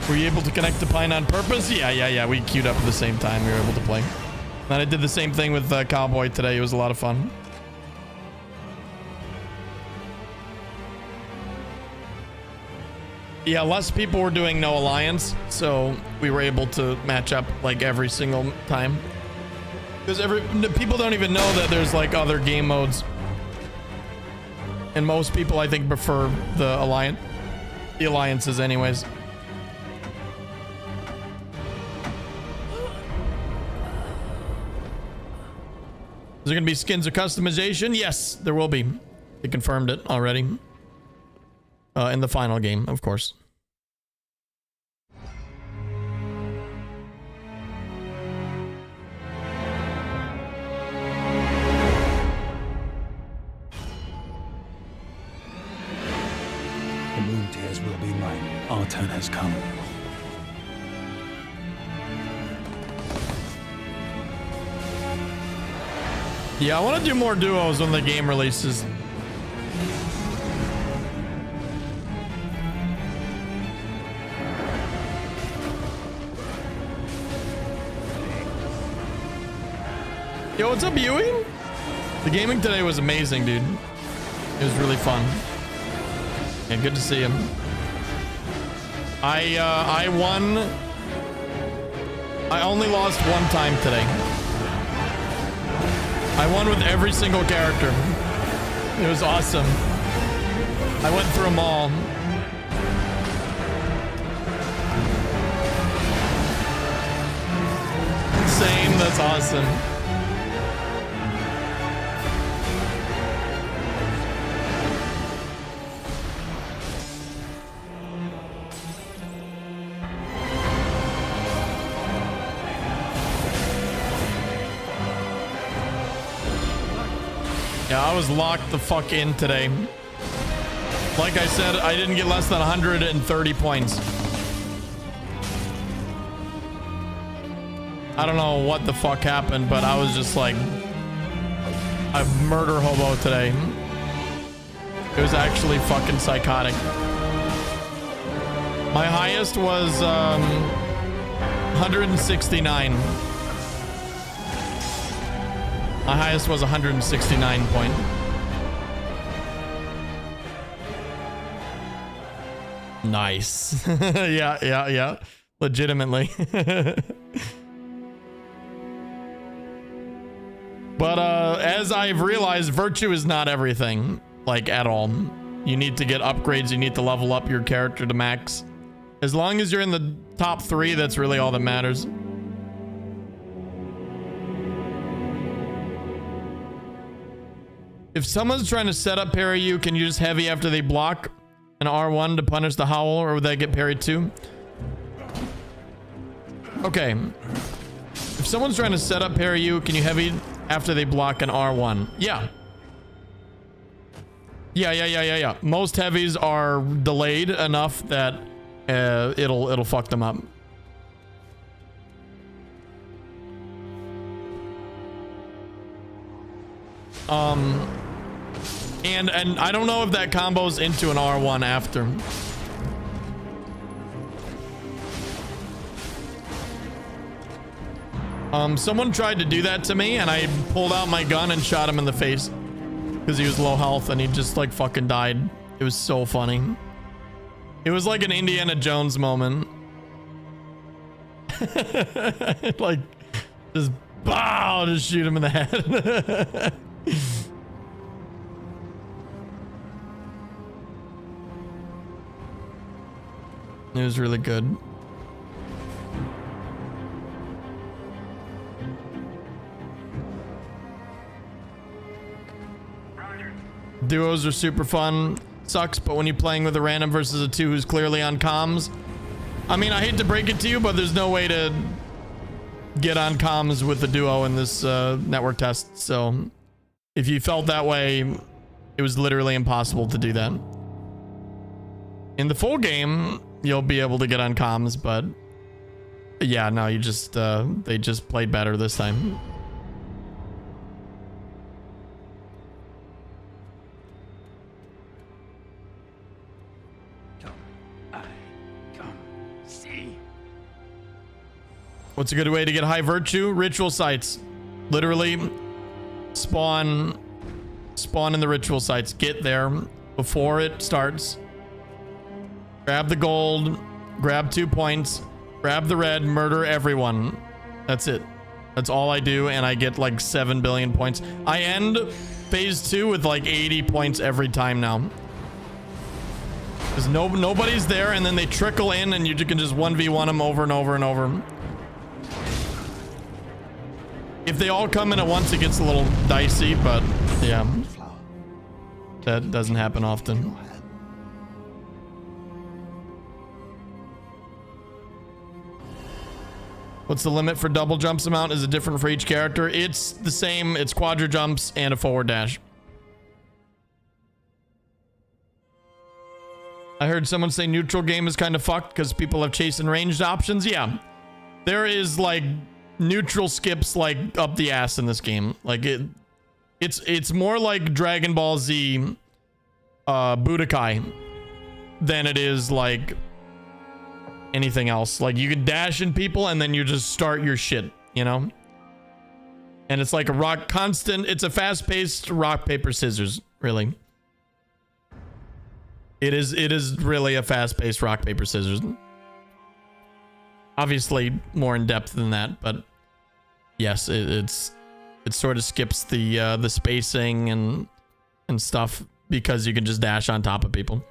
[SPEAKER 1] Were you able to connect to Pine on purpose? Yeah. We queued up at the same time. We were able to play. And I did the same thing with Cowboy today. It was a lot of fun. Yeah, less people were doing no alliance, so we were able to match up like every single time. Because people don't even know that there's like other game modes. And most people, I think, prefer the alliances anyways. Is there going to be skins or customization? Yes, there will be. They confirmed it already. In the final game, of course.
[SPEAKER 4] The moon tears will be mine. Our turn has come.
[SPEAKER 1] Yeah, I want to do more duos when the game releases. Yo, what's up, Ewing? The gaming today was amazing, dude. It was really fun. Yeah, good to see him. I won. I only lost 1 time today. I won with every single character. It was awesome. I went through them all. Same, that's awesome. Yeah, I was locked the fuck in today. Like I said, I didn't get less than 130 points. I don't know what the fuck happened, but I was just like a murder hobo today. It was actually fucking psychotic. My highest was 169. My highest was 169 point. Nice. Yeah. Legitimately. But as I've realized, virtue is not everything, like at all. You need to get upgrades. You need to level up your character to max. As long as you're in the top 3, that's really all that matters. If someone's trying to set up parry you, can you just heavy after they block an R1 to punish the howl, or would they get parried too? Okay. If someone's trying to set up parry you, can you heavy after they block an R1? Yeah. Yeah. Most heavies are delayed enough that it'll fuck them up. And I don't know if that combos into an R1 after. Someone tried to do that to me, and I pulled out my gun and shot him in the face because he was low health and he just like fucking died. It was so funny. It was like an Indiana Jones moment. Like, just bow, just shoot him in the head. It was really good. Duos are super fun. Sucks, but when you're playing with a random versus a 2 who's clearly on comms, I mean, I hate to break it to you, but there's no way to get on comms with the duo in this network test. So if you felt that way, it was literally impossible to do that. In the full game, you'll be able to get on comms, but yeah, no, you just they just played better this time. What's a good way to get high virtue? Ritual sites. Literally spawn in the ritual sites. Get there before it starts. Grab the gold, grab 2 points, grab the red, murder everyone. That's it. That's all I do, and I get like 7 billion points. I end phase 2 with like 80 points every time now. Because nobody's there, and then they trickle in, and you can just 1v1 them over and over and over. If they all come in at once, it gets a little dicey, but yeah, that doesn't happen often. What's the limit for double jumps amount? Is it different for each character? It's the same. It's quadra jumps and a forward dash. I heard someone say neutral game is kind of fucked because people have chase and ranged options. Yeah, there is like neutral skips like up the ass in this game. Like it's more like Dragon Ball Z Budokai than it is like anything else. Like you can dash in people and then you just start your shit, you know? And it's like a it's a fast-paced rock paper scissors, really. It is really a fast-paced rock paper scissors. Obviously more in depth than that, but yes, it sort of skips the spacing and stuff because you can just dash on top of people.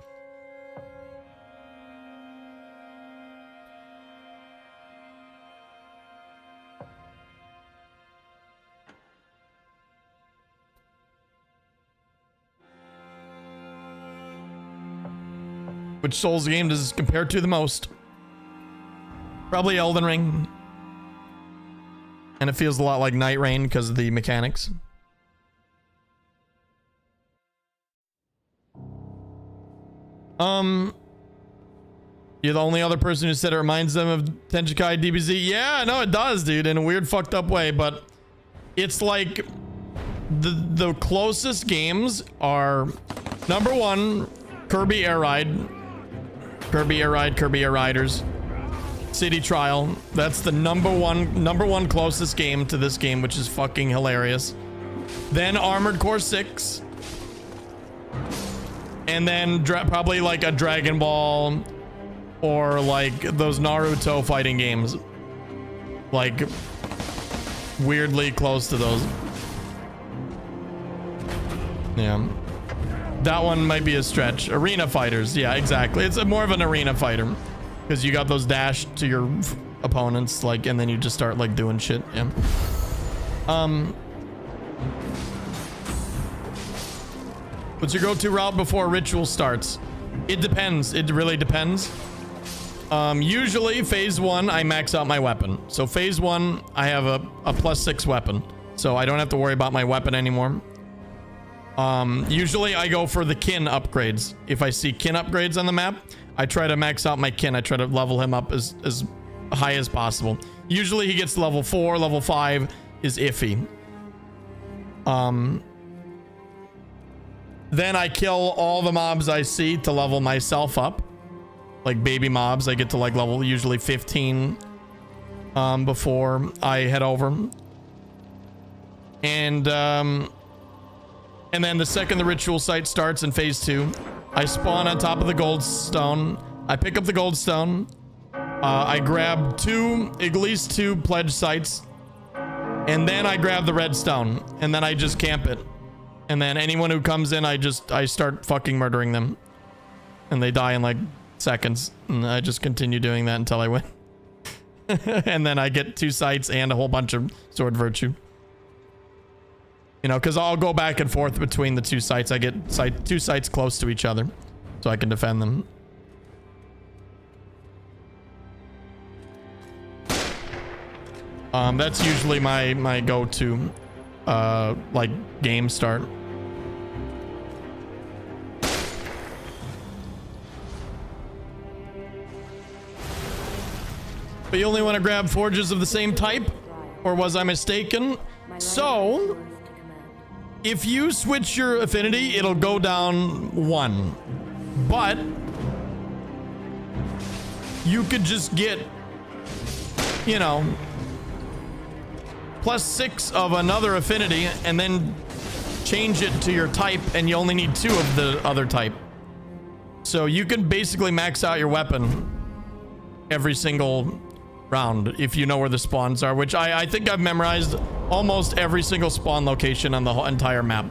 [SPEAKER 1] Which Souls game does this compare to the most? Probably Elden Ring. And it feels a lot like Night Rain because of the mechanics. You're the only other person who said it reminds them of Tenchikai DBZ. Yeah, no, it does, dude, in a weird fucked up way, but it's like the closest games are number 1, Kirby Air Ride, Kirby Air Riders, City Trial. That's the number one closest game to this game, which is fucking hilarious. Then Armored Core 6. And then probably like a Dragon Ball or like those Naruto fighting games. Like weirdly close to those. Yeah. That one might be a stretch. Arena fighters. Yeah, exactly. It's more of an arena fighter because you got those dash to your opponents, like, and then you just start like doing shit. Yeah. What's your go-to route before ritual starts? It depends. It really depends. Usually phase 1, I max out my weapon. So phase 1, I have a +6 weapon. So I don't have to worry about my weapon anymore. Usually I go for the kin upgrades. If I see kin upgrades on the map, I try to max out my kin. I try to level him up as high as possible. Usually he gets to level 4, level 5 is iffy. Then I kill all the mobs I see to level myself up. Like baby mobs, I get to like level usually 15 before I head over. And then the second the ritual site starts in phase 2, I spawn on top of the gold stone. I pick up the gold stone. I grab at least two pledge sites. And then I grab the red stone. And then I just camp it. And then anyone who comes in, I start fucking murdering them. And they die in like seconds. And I just continue doing that until I win. And then I get 2 sites and a whole bunch of sword virtue. You know, because I'll go back and forth between the 2 sites. I get 2 sites close to each other so I can defend them. That's usually my go-to like game start. But you only want to grab forges of the same type? Or was I mistaken? So if you switch your affinity, it'll go down 1. But you could just get, you know, +6 of another affinity and then change it to your type, and you only need 2 of the other type. So you can basically max out your weapon every single round if you know where the spawns are, which I think I've memorized almost every single spawn location on the whole entire map.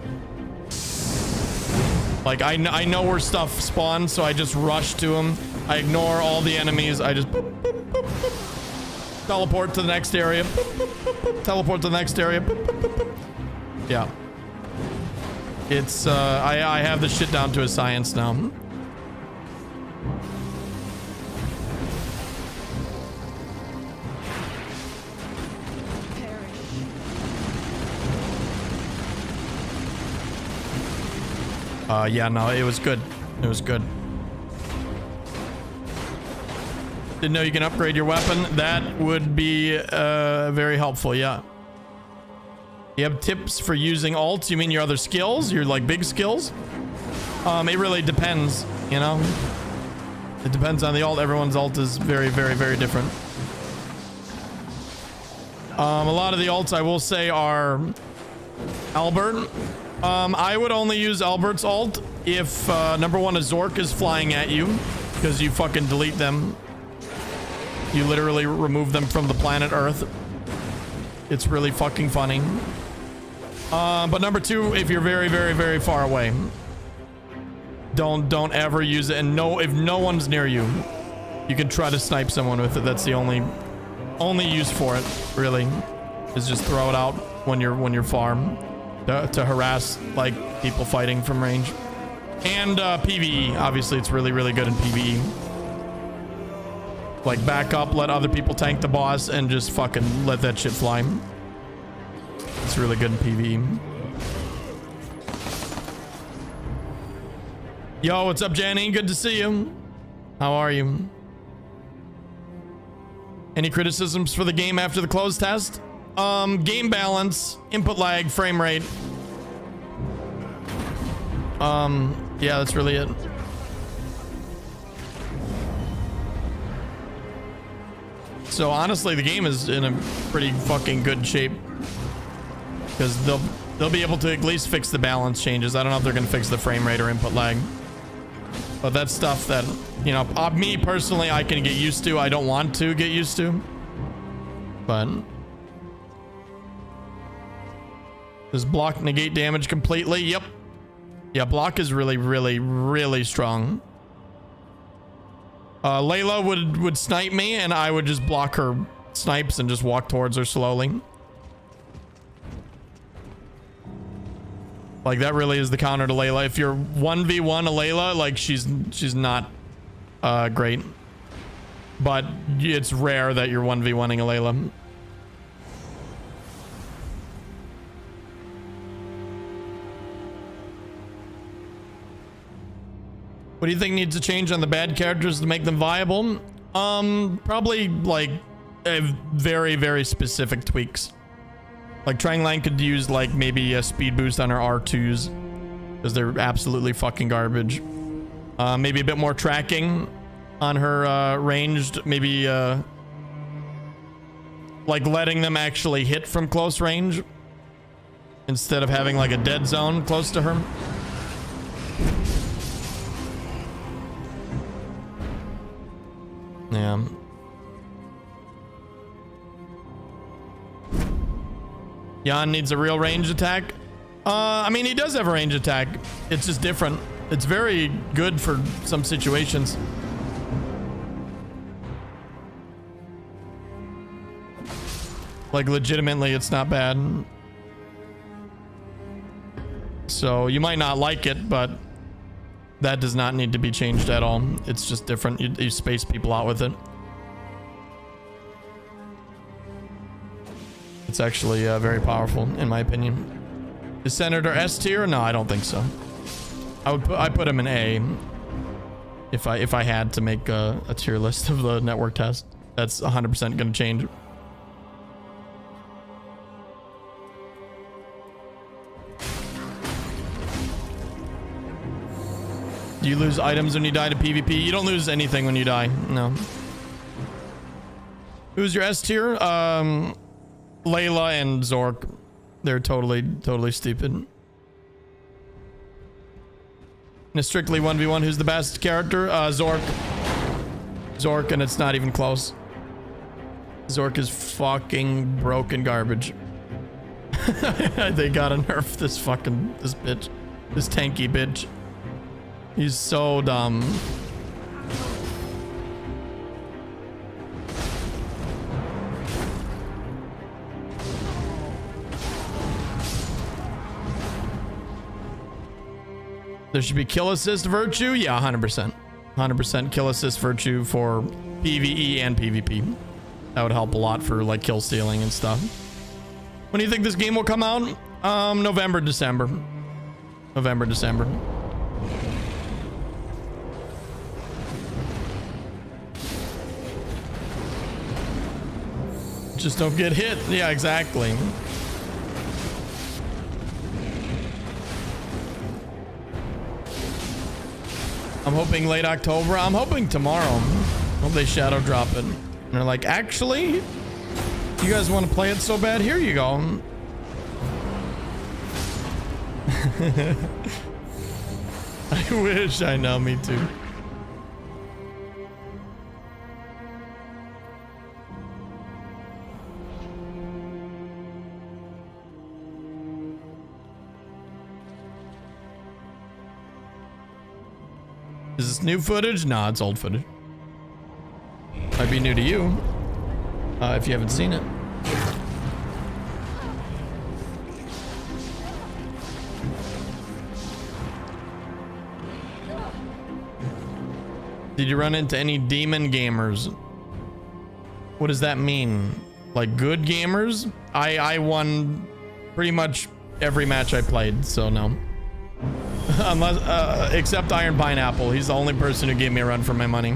[SPEAKER 1] Like I know where stuff spawns, so I just rush to them. I ignore all the enemies. I just boop, boop, boop, boop. Teleport to the next area. Boop, boop, boop, boop. Teleport to the next area. Boop, boop, boop, boop. Yeah. It's I have this shit down to a science now. Yeah, no, it was good. It was good. Didn't know you can upgrade your weapon. That would be very helpful, yeah. You have tips for using ults? You mean your other skills? Your like big skills? It really depends, you know? It depends on the ult. Everyone's ult is very, very, very different. A lot of the ults I will say are Albert. I would only use Albert's ult if number 1 a Zork is flying at you, because you fucking delete them. You literally remove them from the planet Earth. It's really fucking funny. But number 2, if you're very, very, very far away, don't ever use it. And if no one's near you, you can try to snipe someone with it. That's the only use for it, really, is just throw it out when you're far. To harass like people fighting from range. And PvE, obviously it's really, really good in PvE. Like back up, let other people tank the boss, and just fucking let that shit fly. It's really good in PvE. Yo, what's up, Janny? Good to see you. How are you? Any criticisms for the game after the close test? Game balance, input lag, frame rate. Yeah, that's really it. So honestly, the game is in a pretty fucking good shape, because they'll be able to at least fix the balance changes. I don't know if they're gonna fix the frame rate or input lag. But that's stuff that, you know, me personally, I can get used to. I don't want to get used to. But does block negate damage completely? Yep. Yeah, block is really, really, really strong. Layla would snipe me, and I would just block her snipes and just walk towards her slowly. Like, that really is the counter to Layla. If you're 1v1 a Layla, like, she's not great. But it's rare that you're 1v1ing a Layla. What do you think needs to change on the bad characters to make them viable? Probably like very, very specific tweaks. Like Trang Lang could use like maybe a speed boost on her R2s because they're absolutely fucking garbage. Maybe a bit more tracking on her ranged, maybe like letting them actually hit from close range instead of having like a dead zone close to her. Yeah. Jan needs a real range attack. I mean, he does have a range attack. It's just different. It's very good for some situations. Like, legitimately, it's not bad. So, you might not like it, but that does not need to be changed at all. It's just different. You space people out with it. It's actually very powerful, in my opinion. Is Senator S tier? No, I don't think so. I put him in A. If I had to make a tier list of the network test, that's 100% going to change. Do you lose items when you die to PvP? You don't lose anything when you die. No. Who's your S tier? Layla and Zork. They're totally stupid. In a strictly 1v1, who's the best character? Zork. Zork, and it's not even close. Zork is fucking broken garbage. They gotta nerf this bitch. This tanky bitch. He's so dumb. There should be kill assist virtue. Yeah, 100%. 100% kill assist virtue for PvE and PvP. That would help a lot for like kill stealing and stuff. When do you think this game will come out? November, December. November, December. Just don't get hit. Yeah, exactly. I'm hoping late October. I'm hoping tomorrow. Hope they shadow drop it. And they're like, actually, you guys want to play it so bad? Here you go. I wish. I know, me too. Is this new footage? Nah, it's old footage. Might be new to you. If you haven't seen it. Did you run into any demon gamers? What does that mean? Like good gamers? I won pretty much every match I played, so no. Unless, except Iron Pineapple. He's the only person who gave me a run for my money.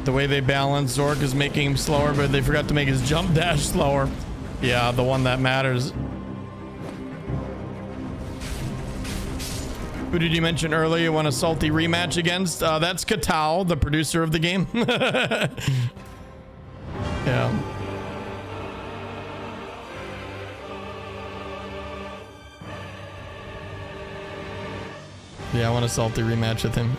[SPEAKER 1] The way they balance Zork is making him slower, but they forgot to make his jump dash slower. Yeah, the one that matters. Who did you mention earlier you want a salty rematch against? That's Katao, the producer of the game. Yeah. Yeah, I want a salty rematch with him.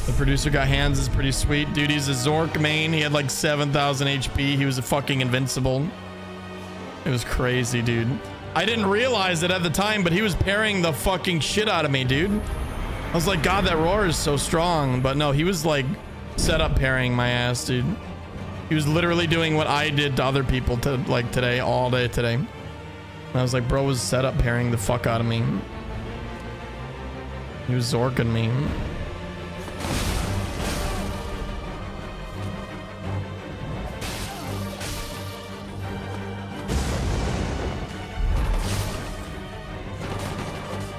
[SPEAKER 1] The producer got hands is pretty sweet. Dude, he's a Zork main. He had like 7,000 HP. He was a fucking invincible. It was crazy, dude. I didn't realize it at the time, but he was parrying the fucking shit out of me, dude. I was like, God, that roar is so strong. But no, he was like set up parrying my ass, dude. He was literally doing what I did to other people to like today, all day today. And I was like, bro was set up parrying the fuck out of me. He was Zorking me.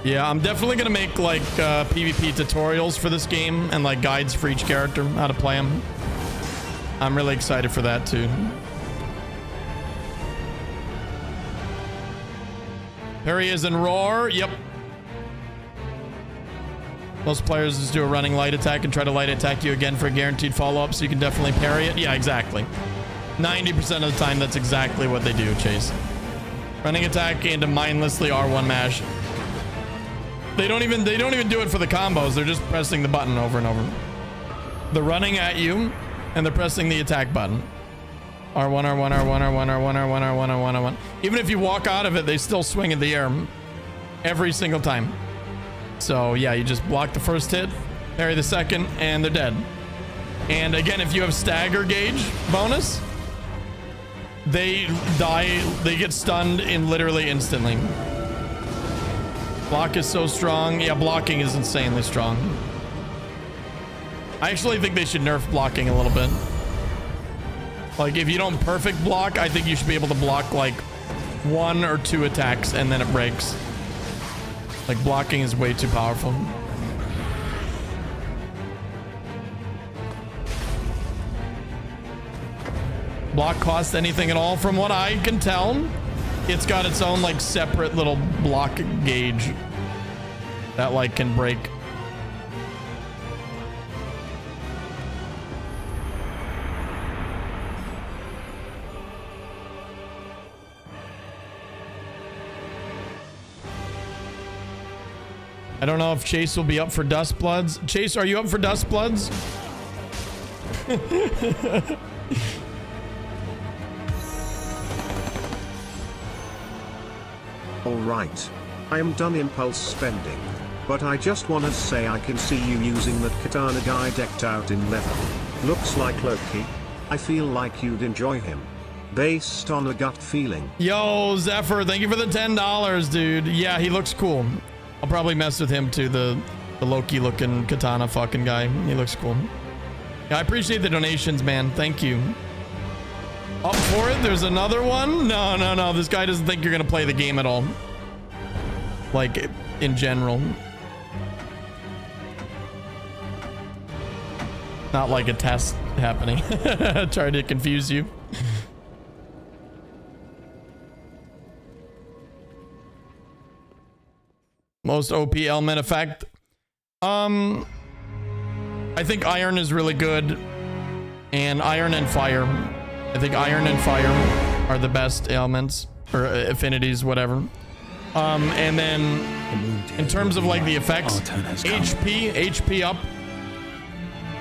[SPEAKER 1] Yeah, I'm definitely gonna make like PvP tutorials for this game and like guides for each character, how to play them. I'm really excited for that too. Parry is in roar. Yep. Most players just do a running light attack and try to light attack you again for a guaranteed follow-up, so you can definitely parry it. Yeah, exactly. 90% of the time, that's exactly what they do, Chase. Running attack and a mindlessly R1 mash. They don't even do it for the combos. They're just pressing the button over and over. They're running at you and they're pressing the attack button. R1, R1, R1, R1, R1, R1, R1, R1, R1. Even if you walk out of it, they still swing in the air every single time. So yeah, you just block the first hit, parry the second, and they're dead. And again, if you have stagger gauge bonus, they die, they get stunned in literally instantly. Block is so strong. Yeah, blocking is insanely strong. I actually think they should nerf blocking a little bit. Like, if you don't perfect block, I think you should be able to block like 1 or 2 attacks and then it breaks. Like, blocking is way too powerful. Block cost anything at all? From what I can tell, it's got its own like separate little block gauge that like can break. I don't know if Chase will be up for Duskbloods. Chase, are you up for Duskbloods?
[SPEAKER 2] Alright. I am done impulse spending. But I just wanna say I can see you using that katana guy decked out in leather. Looks like Loki. I feel like you'd enjoy him. Based on a gut feeling.
[SPEAKER 1] Yo, Zephyr, thank you for the $10, dude. Yeah, he looks cool. I'll probably mess with him too, the Loki looking katana fucking guy. He looks cool. Yeah, I appreciate the donations, man. Thank you. Up for it? There's another one? No. This guy doesn't think you're gonna play the game at all. Like, in general. Not like a test happening. Trying to confuse you. Most OP element effect. I think iron is really good. And iron and fire. I think iron and fire are the best elements. Or affinities, whatever. And then in terms of like the effects, HP up.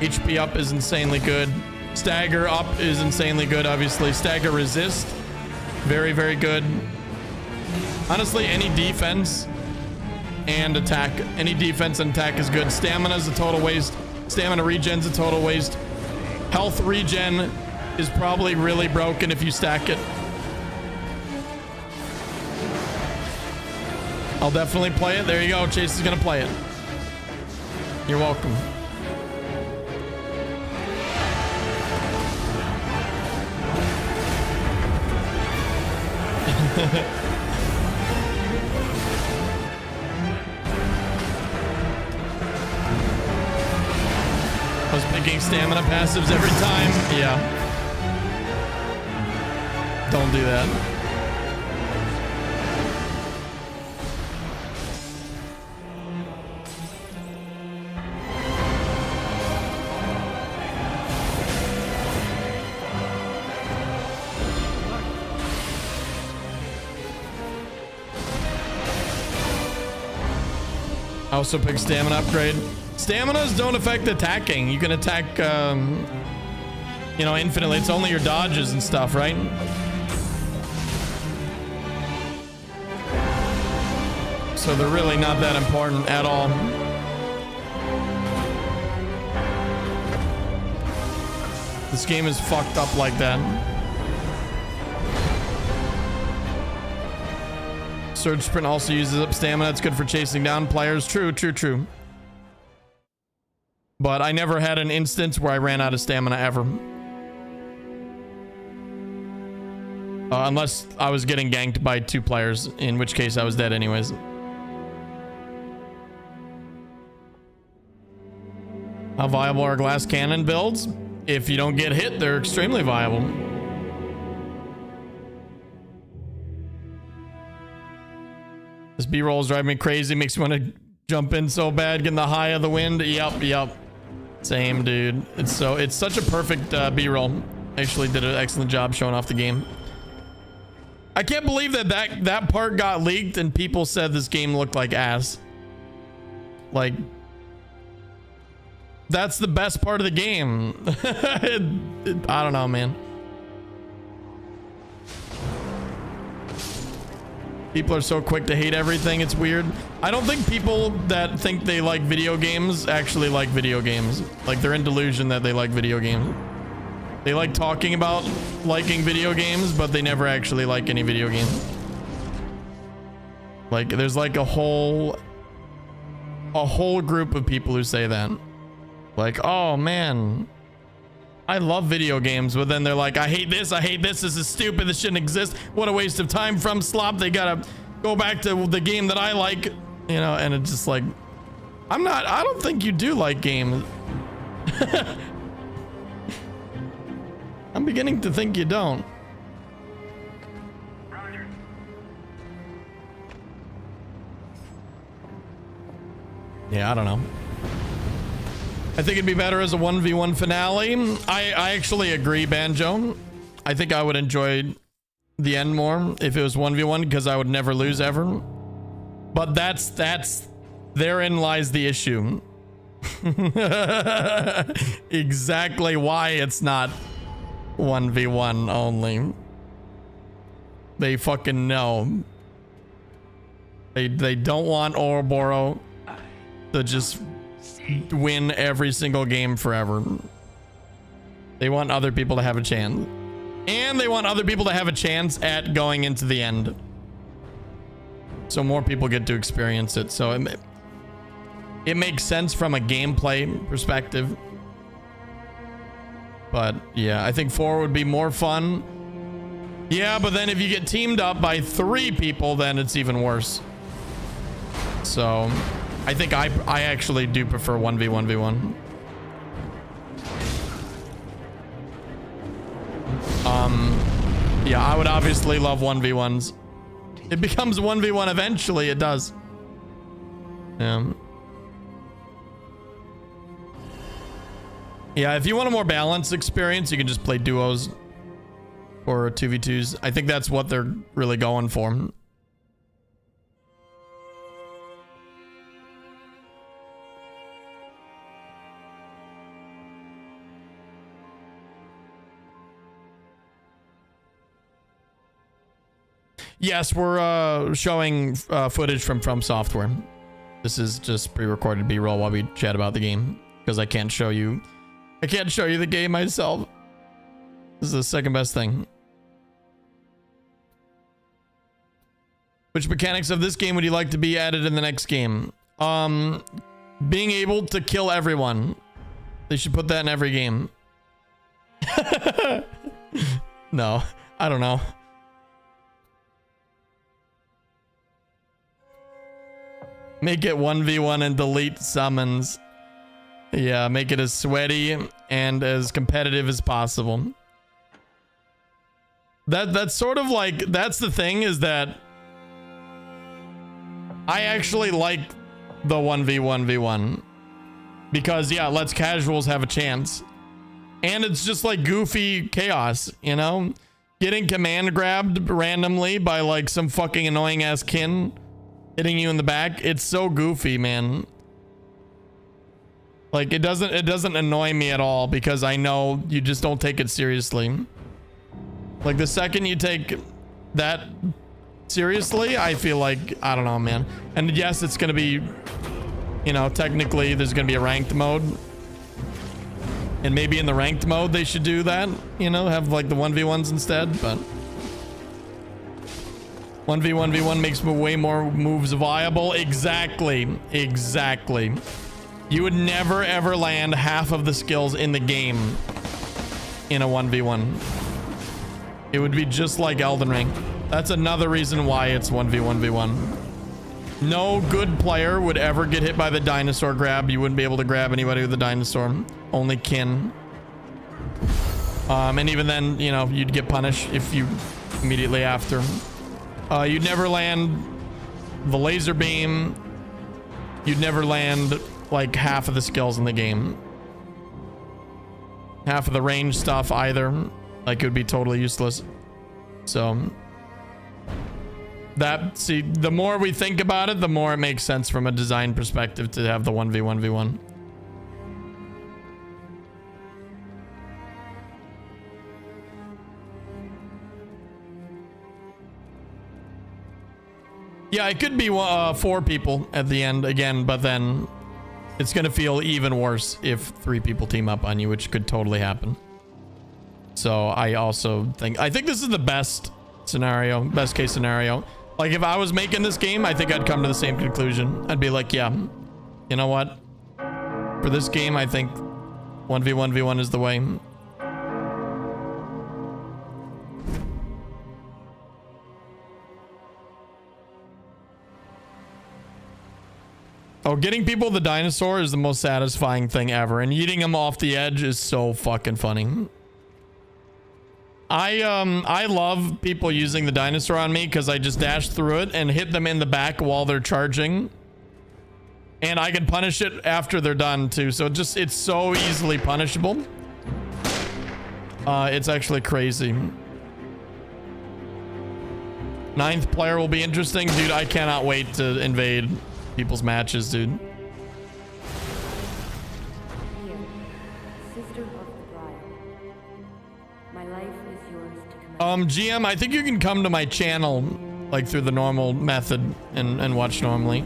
[SPEAKER 1] HP up is insanely good. Stagger up is insanely good, obviously. Stagger resist, very, very good. Honestly, any defense and attack, any defense and attack is good. Stamina is a total waste. Stamina regen's a total waste. Health regen is probably really broken if you stack it. I'll definitely play it. There you go. Chase is gonna play it. You're welcome. drinking stamina passives every time. Yeah. Don't do that. I also pick stamina upgrade. Staminas don't affect attacking. You can attack, you know, infinitely. It's only your dodges and stuff, right? So they're really not that important at all. This game is fucked up like that. Surge sprint also uses up stamina. It's good for chasing down players. True, true, true. But I never had an instance where I ran out of stamina ever. Unless I was getting ganked by 2 players, in which case I was dead anyways. How viable are glass cannon builds? If you don't get hit, they're extremely viable. This B-roll is driving me crazy. Makes me want to jump in so bad. Getting the high of the wind. Yep. Same, dude. It's such a perfect B-roll. Actually did an excellent job showing off the game. I can't believe that part got leaked and people said this game looked like ass. Like, that's the best part of the game. I don't know, man. People are so quick to hate everything. It's weird. I don't think people that think they like video games actually like video games. Like, they're in delusion that they like video games. They like talking about liking video games, but they never actually like any video games. Like, there's like a whole group of people who say that. Like, oh man, I love video games, but then they're like, I hate this, this is stupid, this shouldn't exist, what a waste of time from slop, they gotta go back to the game that I like, you know. And it's just like, I don't think you do like games. I'm beginning to think you don't. Yeah, I don't know. I think it'd be better as a 1v1 finale. I actually agree, Banjo. I think I would enjoy the end more if it was 1v1 because I would never lose ever. But that's therein lies the issue. Exactly why it's not 1v1 only. They fucking know. They don't want Oroboro to just win every single game forever. They want other people to have a chance. And they want other people to have a chance at going into the end. So more people get to experience it. So it makes sense from a gameplay perspective. But yeah, I think 4 would be more fun. Yeah, but then if you get teamed up by 3 people, then it's even worse. So I think I actually do prefer 1v1v1. Yeah, I would obviously love 1v1s. It becomes 1v1 eventually, it does. Yeah, if you want a more balanced experience, you can just play duos or 2v2s. I think that's what they're really going for. Yes, we're showing footage from Software. This is just pre-recorded B-roll while we chat about the game because I can't show you the game myself. This is the second best thing. Which mechanics of this game would you like to be added in the next game? Being able to kill everyone. They should put that in every game. No, I don't know. Make it 1v1 and delete summons. Yeah, make it as sweaty and as competitive as possible. That's sort of like, that's the thing, is that I actually like the 1v1v1 because, yeah, it lets casuals have a chance. And it's just like goofy chaos, you know? Getting command grabbed randomly by like some fucking annoying ass kin hitting you in the back. It's so goofy, man. Like it doesn't annoy me at all because I know you just don't take it seriously. Like the second you take that seriously, I feel like, I don't know, man. And yes, it's going to be, you know, technically there's going to be a ranked mode. And maybe in the ranked mode they should do that, you know, have like the 1v1s instead, but 1v1v1 makes way more moves viable. Exactly. You would never ever land half of the skills in the game in a 1v1. It would be just like Elden Ring. That's another reason why it's 1v1v1. No good player would ever get hit by the dinosaur grab. You wouldn't be able to grab anybody with the dinosaur. Only kin. And even then, you know, you'd get punished if you immediately after. You'd never land the laser beam. You'd never land like half of the skills in the game. Half of the range stuff either. Like it would be totally useless. So that, see, the more we think about it, the more it makes sense from a design perspective to have the 1v1v1. Yeah, it could be 4 people at the end again, but then it's going to feel even worse if 3 people team up on you, which could totally happen. So I also think, I think this is the best scenario, best case scenario. Like if I was making this game, I think I'd come to the same conclusion. I'd be like, yeah, you know what? For this game, I think 1v1v1 is the way. Oh, getting people the dinosaur is the most satisfying thing ever. And eating them off the edge is so fucking funny. I love people using the dinosaur on me because I just dash through it and hit them in the back while they're charging. And I can punish it after they're done too. So it's so easily punishable. It's actually crazy. 9th player will be interesting. Dude, I cannot wait to invade people's matches, dude.
[SPEAKER 5] Here, sister of the briar. My life is yours to command.
[SPEAKER 1] GM, I think you can come to my channel like through the normal method and watch normally.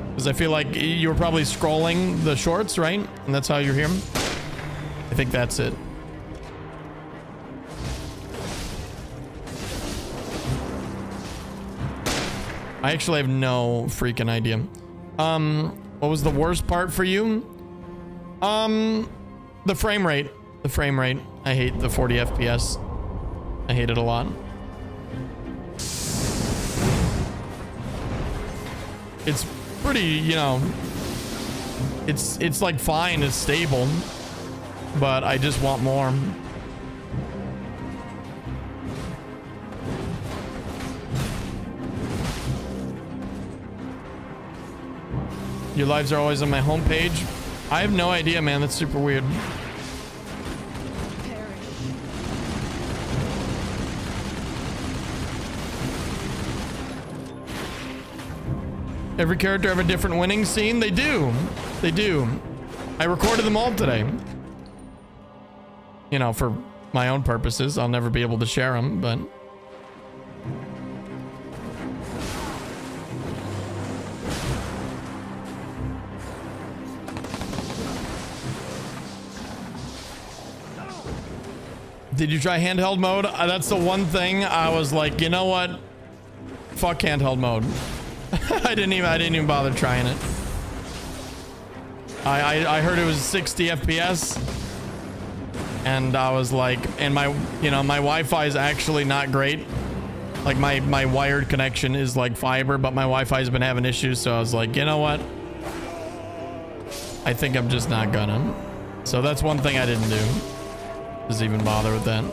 [SPEAKER 1] Because I feel like you were probably scrolling the shorts, right? And that's how you're here. I think that's it. I actually have no freaking idea. What was the worst part for you? The frame rate. The frame rate. I hate the 40 FPS. I hate it a lot. It's pretty, you know, it's like fine, it's stable, but I just want more. Your lives are always on my homepage. I have no idea, man. That's super weird. Every character have a different winning scene? They do. They do. I recorded them all today. You know, for my own purposes. I'll never be able to share them, but... Did you try handheld mode? That's the one thing I was like, you know what? Fuck handheld mode. I didn't even bother trying it. I heard it was 60 FPS. And I was like, and my Wi-Fi is actually not great. Like my wired connection is like fiber, but my Wi-Fi has been having issues. So I was like, you know what? I think I'm just not gonna. So that's one thing I didn't do. Just even bother with that.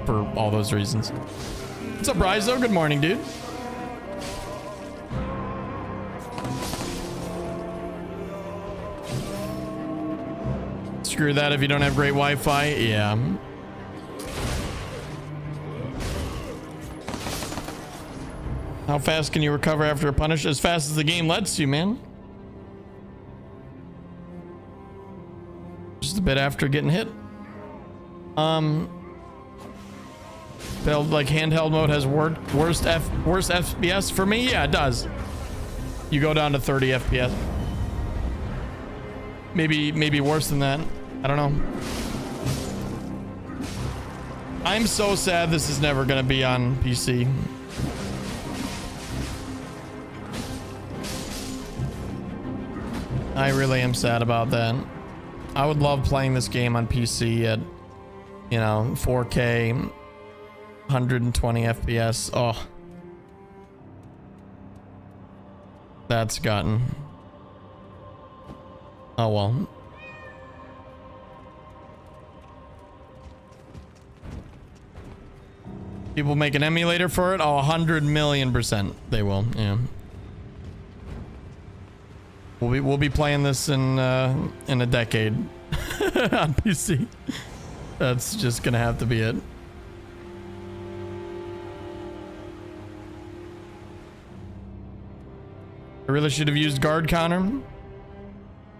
[SPEAKER 1] For all those reasons. What's up, Rizo? Good morning, dude. Screw that if you don't have great Wi-Fi. Yeah. How fast can you recover after a punish? As fast as the game lets you, man. Just a bit after getting hit. Like handheld mode has worst FPS for me. Yeah, it does. You go down to 30 FPS. Maybe worse than that. I don't know. I'm so sad this is never gonna be on PC. I really am sad about that. I would love playing this game on PC at, you know, 4K, 120 FPS. Oh. That's gotten. Oh well. People make an emulator for it? Oh, 100,000,000% they will. Yeah. We'll be playing this in a decade on PC. That's just gonna have to be it. I really should have used guard counter.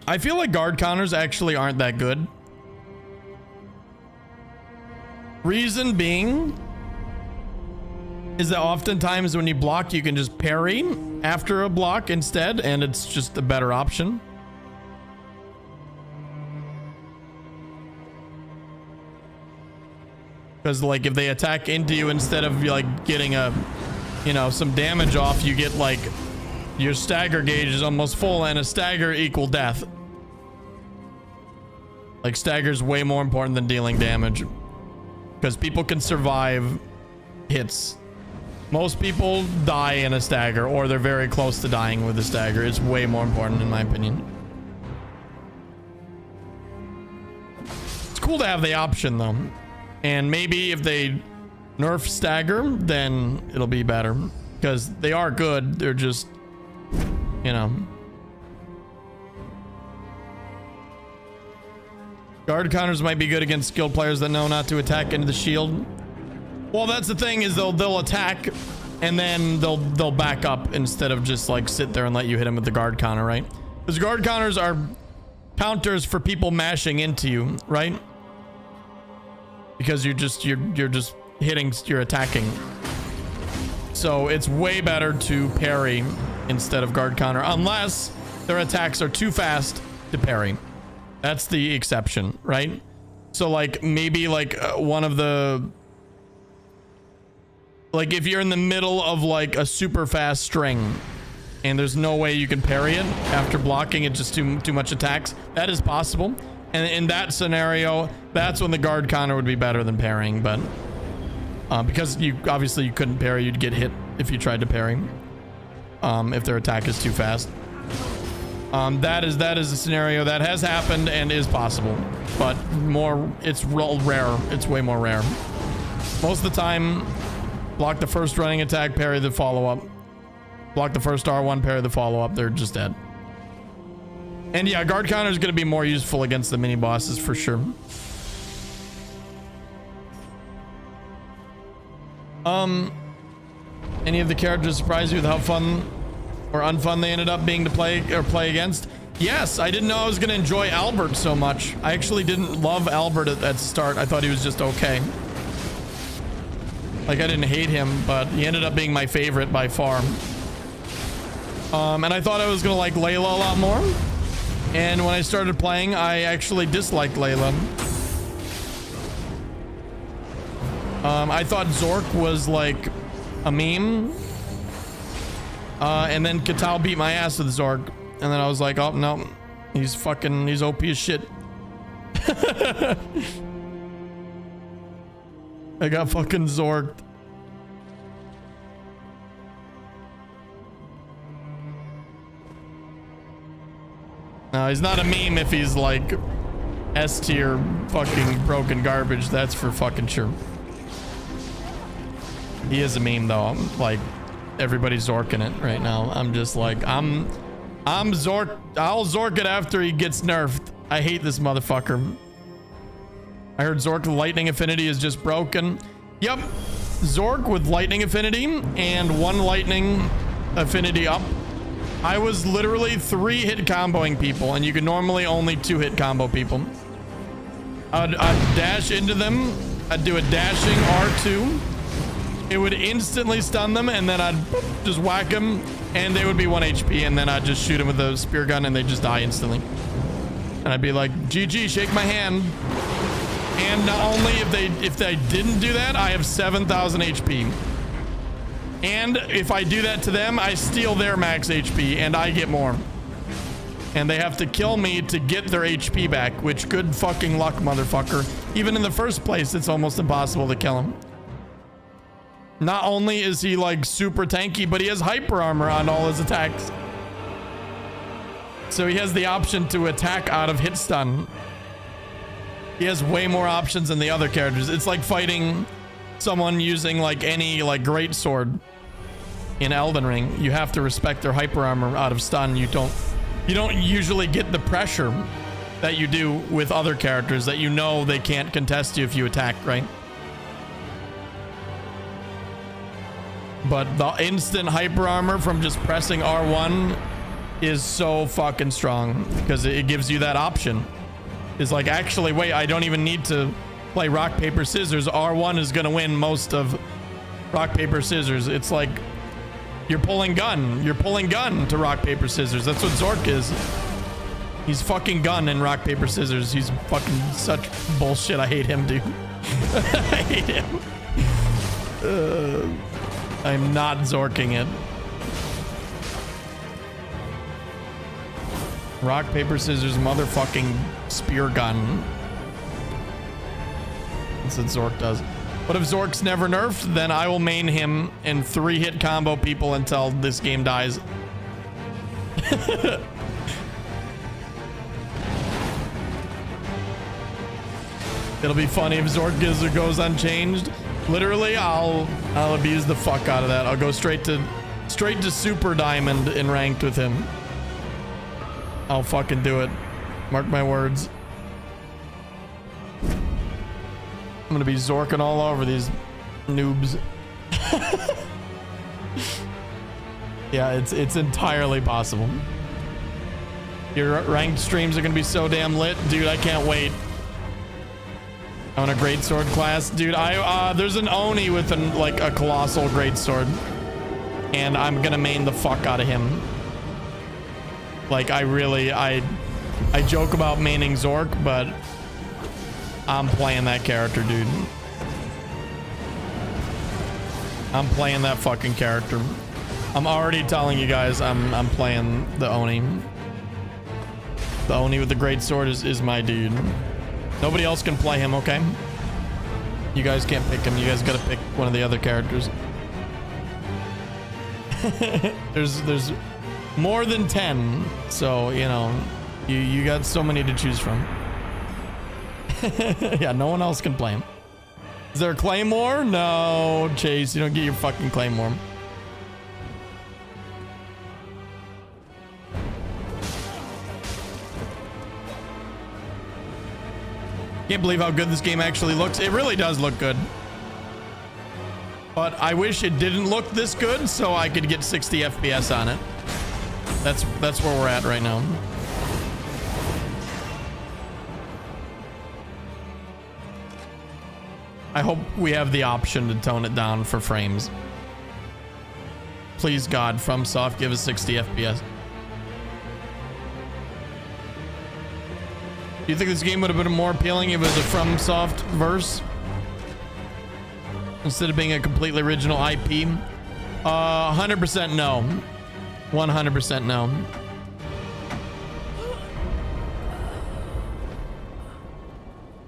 [SPEAKER 1] I feel like guard counters actually aren't that good. Reason being is that oftentimes when you block, you can just parry after a block instead, and it's just a better option. Because like if they attack into you, instead of like getting a, you know, some damage off, you get like your stagger gauge is almost full, and a stagger equal death. Like stagger's way more important than dealing damage, because people can survive hits. Most people die in a stagger, or they're very close to dying with a stagger. It's way more important in my opinion. It's cool to have the option though. And maybe if they nerf stagger, then it'll be better. Because they are good, they're just, you know. Guard counters might be good against skilled players that know not to attack into the shield. Well, that's the thing, is they'll attack and then they'll back up instead of just like sit there and let you hit them with the guard counter, right? Because guard counters are counters for people mashing into you, right? Because you're just hitting, you're attacking. So it's way better to parry instead of guard counter, unless their attacks are too fast to parry. That's the exception, right? So like maybe like one of the, like if you're in the middle of like a super fast string and there's no way you can parry it after blocking it, just too much attacks, that is possible. And in that scenario, that's when the guard counter would be better than parrying. But because you couldn't parry, you'd get hit if you tried to parry if their attack is too fast. That is a scenario that has happened and is possible, but it's rare. It's way more rare. Most of the time, block the first running attack, parry the follow-up. Block the first R1, parry the follow-up. They're just dead. And yeah, guard counter is going to be more useful against the mini bosses for sure. Any of the characters surprise you with how fun or unfun they ended up being to play against? Yes, I didn't know I was going to enjoy Albert so much. I actually didn't love Albert at the start. I thought he was just okay. Like, I didn't hate him, but he ended up being my favorite by far. And I thought I was going to like Layla a lot more. And when I started playing, I actually disliked Layla. I thought Zork was like a meme. And then Katal beat my ass with Zork. And then I was like, oh, no. He's OP as shit. I got fucking Zorked. No, he's not a meme if he's like S tier fucking broken garbage. That's for fucking sure. He is a meme though. I'm like, everybody's Zorking it right now. I'm just like, I'm Zork. I'll Zork it after he gets nerfed. I hate this motherfucker. I heard Zork lightning affinity is just broken. Yep. Zork with lightning affinity and 1 lightning affinity up. I was literally 3 hit comboing people, and you can normally only 2 hit combo people. I'd dash into them. I'd do a dashing R2. It would instantly stun them, and then I'd just whack them, and they would be 1 HP, and then I'd just shoot them with a spear gun, and they just die instantly. And I'd be like, GG, shake my hand. And not only if they didn't do that, I have 7,000 HP. And if I do that to them, I steal their max HP and I get more. And they have to kill me to get their HP back, which good fucking luck, motherfucker. Even in the first place, it's almost impossible to kill him. Not only is he like super tanky, but he has hyper armor on all his attacks. So he has the option to attack out of hit stun. He has way more options than the other characters. It's like fighting someone using like any like great sword in Elden Ring. You have to respect their hyper armor out of stun. You don't usually get the pressure that you do with other characters that you know they can't contest you if you attack, right? But the instant hyper armor from just pressing R1 is so fucking strong because it gives you that option. It's like, actually, wait, I don't even need to play rock, paper, scissors. R1 is going to win most of rock, paper, scissors. It's like you're pulling gun. You're pulling gun to rock, paper, scissors. That's what Zork is. He's fucking gun in rock, paper, scissors. He's fucking such bullshit. I hate him, dude. I hate him. I'm not Zorking it. Rock, paper, scissors, motherfucking spear gun. That's what Zork does. But if Zork's never nerfed, then I will main him and 3-hit combo people until this game dies. It'll be funny if Zork goes unchanged. Literally, I'll abuse the fuck out of that. I'll go straight to super diamond in ranked with him. I'll fucking do it. Mark my words. I'm gonna be Zorking all over these noobs. Yeah, it's entirely possible. Your ranked streams are gonna be so damn lit, dude. I can't wait. On a great sword class, dude. There's an Oni with like a colossal great sword, and I'm gonna main the fuck out of him. Like, I joke about maining Zork, but I'm playing that character, dude. I'm playing that fucking character. I'm already telling you guys I'm playing the Oni. The Oni with the great sword is my dude. Nobody else can play him, okay? You guys can't pick him. You guys gotta pick one of the other characters. There's more than 10, so you know you got so many to choose from. Yeah, no one else can play him. Is there a Claymore? No, Chase, you don't get your fucking Claymore. Can't believe how good this game actually looks. It really does look good. But I wish it didn't look this good so I could get 60 FPS on it. That's where we're at right now. I hope we have the option to tone it down for frames. Please, God, FromSoft, give us 60 FPS. Do you think this game would have been more appealing if it was a FromSoft verse instead of being a completely original IP? 100% no. 100% no.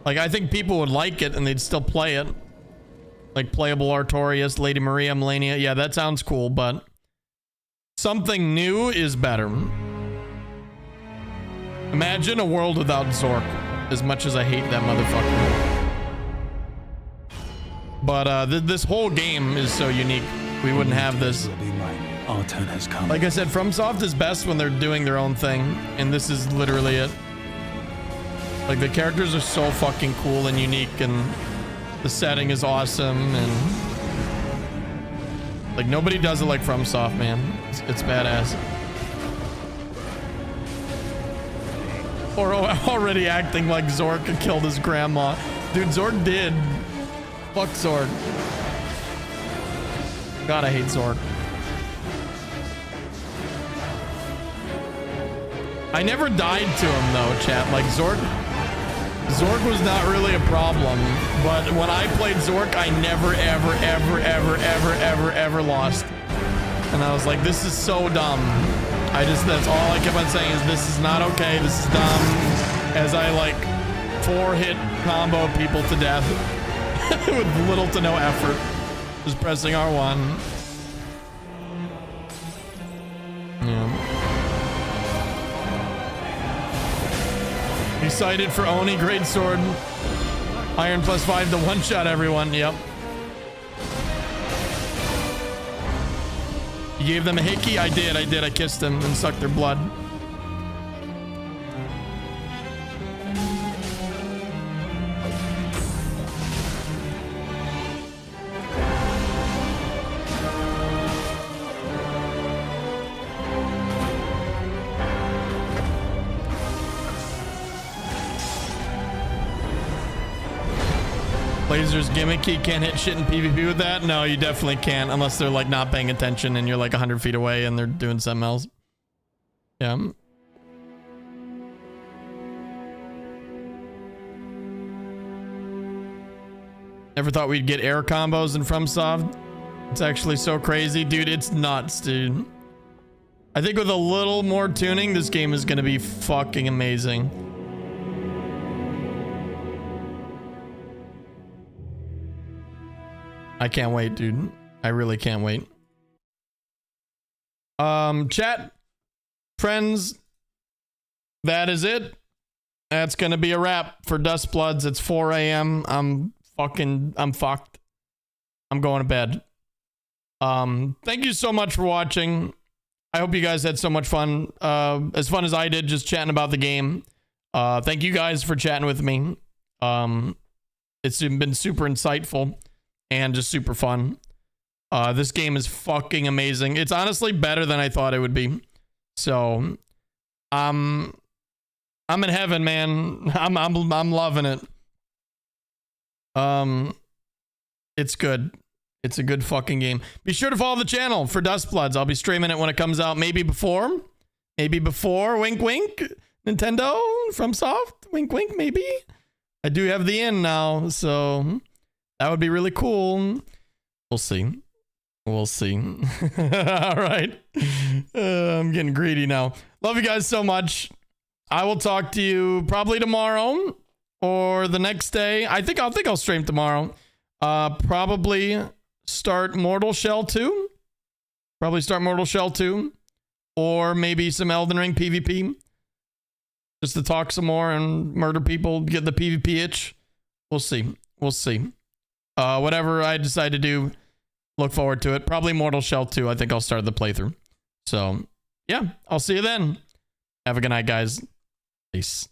[SPEAKER 1] Like, I think people would like it and they'd still play it. Like Playable Artorias, Lady Maria, Melania. Yeah, that sounds cool, but something new is better. Imagine a world without Zork, as much as I hate that motherfucker. But this whole game is so unique. We wouldn't have this.
[SPEAKER 4] Will be mine. Our turn has come.
[SPEAKER 1] Like I said, FromSoft is best when they're doing their own thing, and this is literally it. Like, the characters are so fucking cool and unique, and the setting is awesome, and like, nobody does it like FromSoft, man. It's badass. Or already acting like Zork killed his grandma. Dude, Zork did. Fuck Zork. God, I hate Zork. I never died to him though, chat. Like, Zork was not really a problem, but when I played Zork, I never, ever lost. And I was like, this is so dumb. That's all I kept on saying is, this is not okay, this is dumb. As I like 4-hit combo people to death with little to no effort. Just pressing R1. Yeah. Excited for Oni, great sword. Iron +5 to one-shot everyone, yep. You gave them a hickey? I did. I kissed them and sucked their blood. Laser's gimmicky, can't hit shit in PvP with that? No, you definitely can't, unless they're like not paying attention and you're like 100 feet away and they're doing something else. Yeah. Never thought we'd get air combos in FromSoft. It's actually so crazy. Dude, it's nuts, dude. I think with a little more tuning, this game is gonna be fucking amazing. I can't wait, dude. I really can't wait. Chat, friends, that is it. That's gonna be a wrap for Duskbloods. It's 4 a.m. I'm fucked. I'm going to bed. Thank you so much for watching. I hope you guys had so much fun. As fun as I did just chatting about the game. Thank you guys for chatting with me. It's been super insightful and just super fun. This game is fucking amazing. It's honestly better than I thought it would be. So, I'm in heaven, man. I'm loving it. It's good. It's a good fucking game. Be sure to follow the channel for Duskbloods. I'll be streaming it when it comes out. Maybe before. Wink, wink. Nintendo, FromSoft. Wink, wink. Maybe. I do have the in now, so that would be really cool. We'll see. We'll see. All right. I'm getting greedy now. Love you guys so much. I will talk to you probably tomorrow or the next day. I think I'll stream tomorrow. Probably start Mortal Shell 2. Or maybe some Elden Ring PvP. Just to talk some more and murder people, get the PvP itch. We'll see. Whatever I decide to do, look forward to it. Probably Mortal Shell 2. I think I'll start the playthrough. So, yeah, I'll see you then. Have a good night, guys. Peace.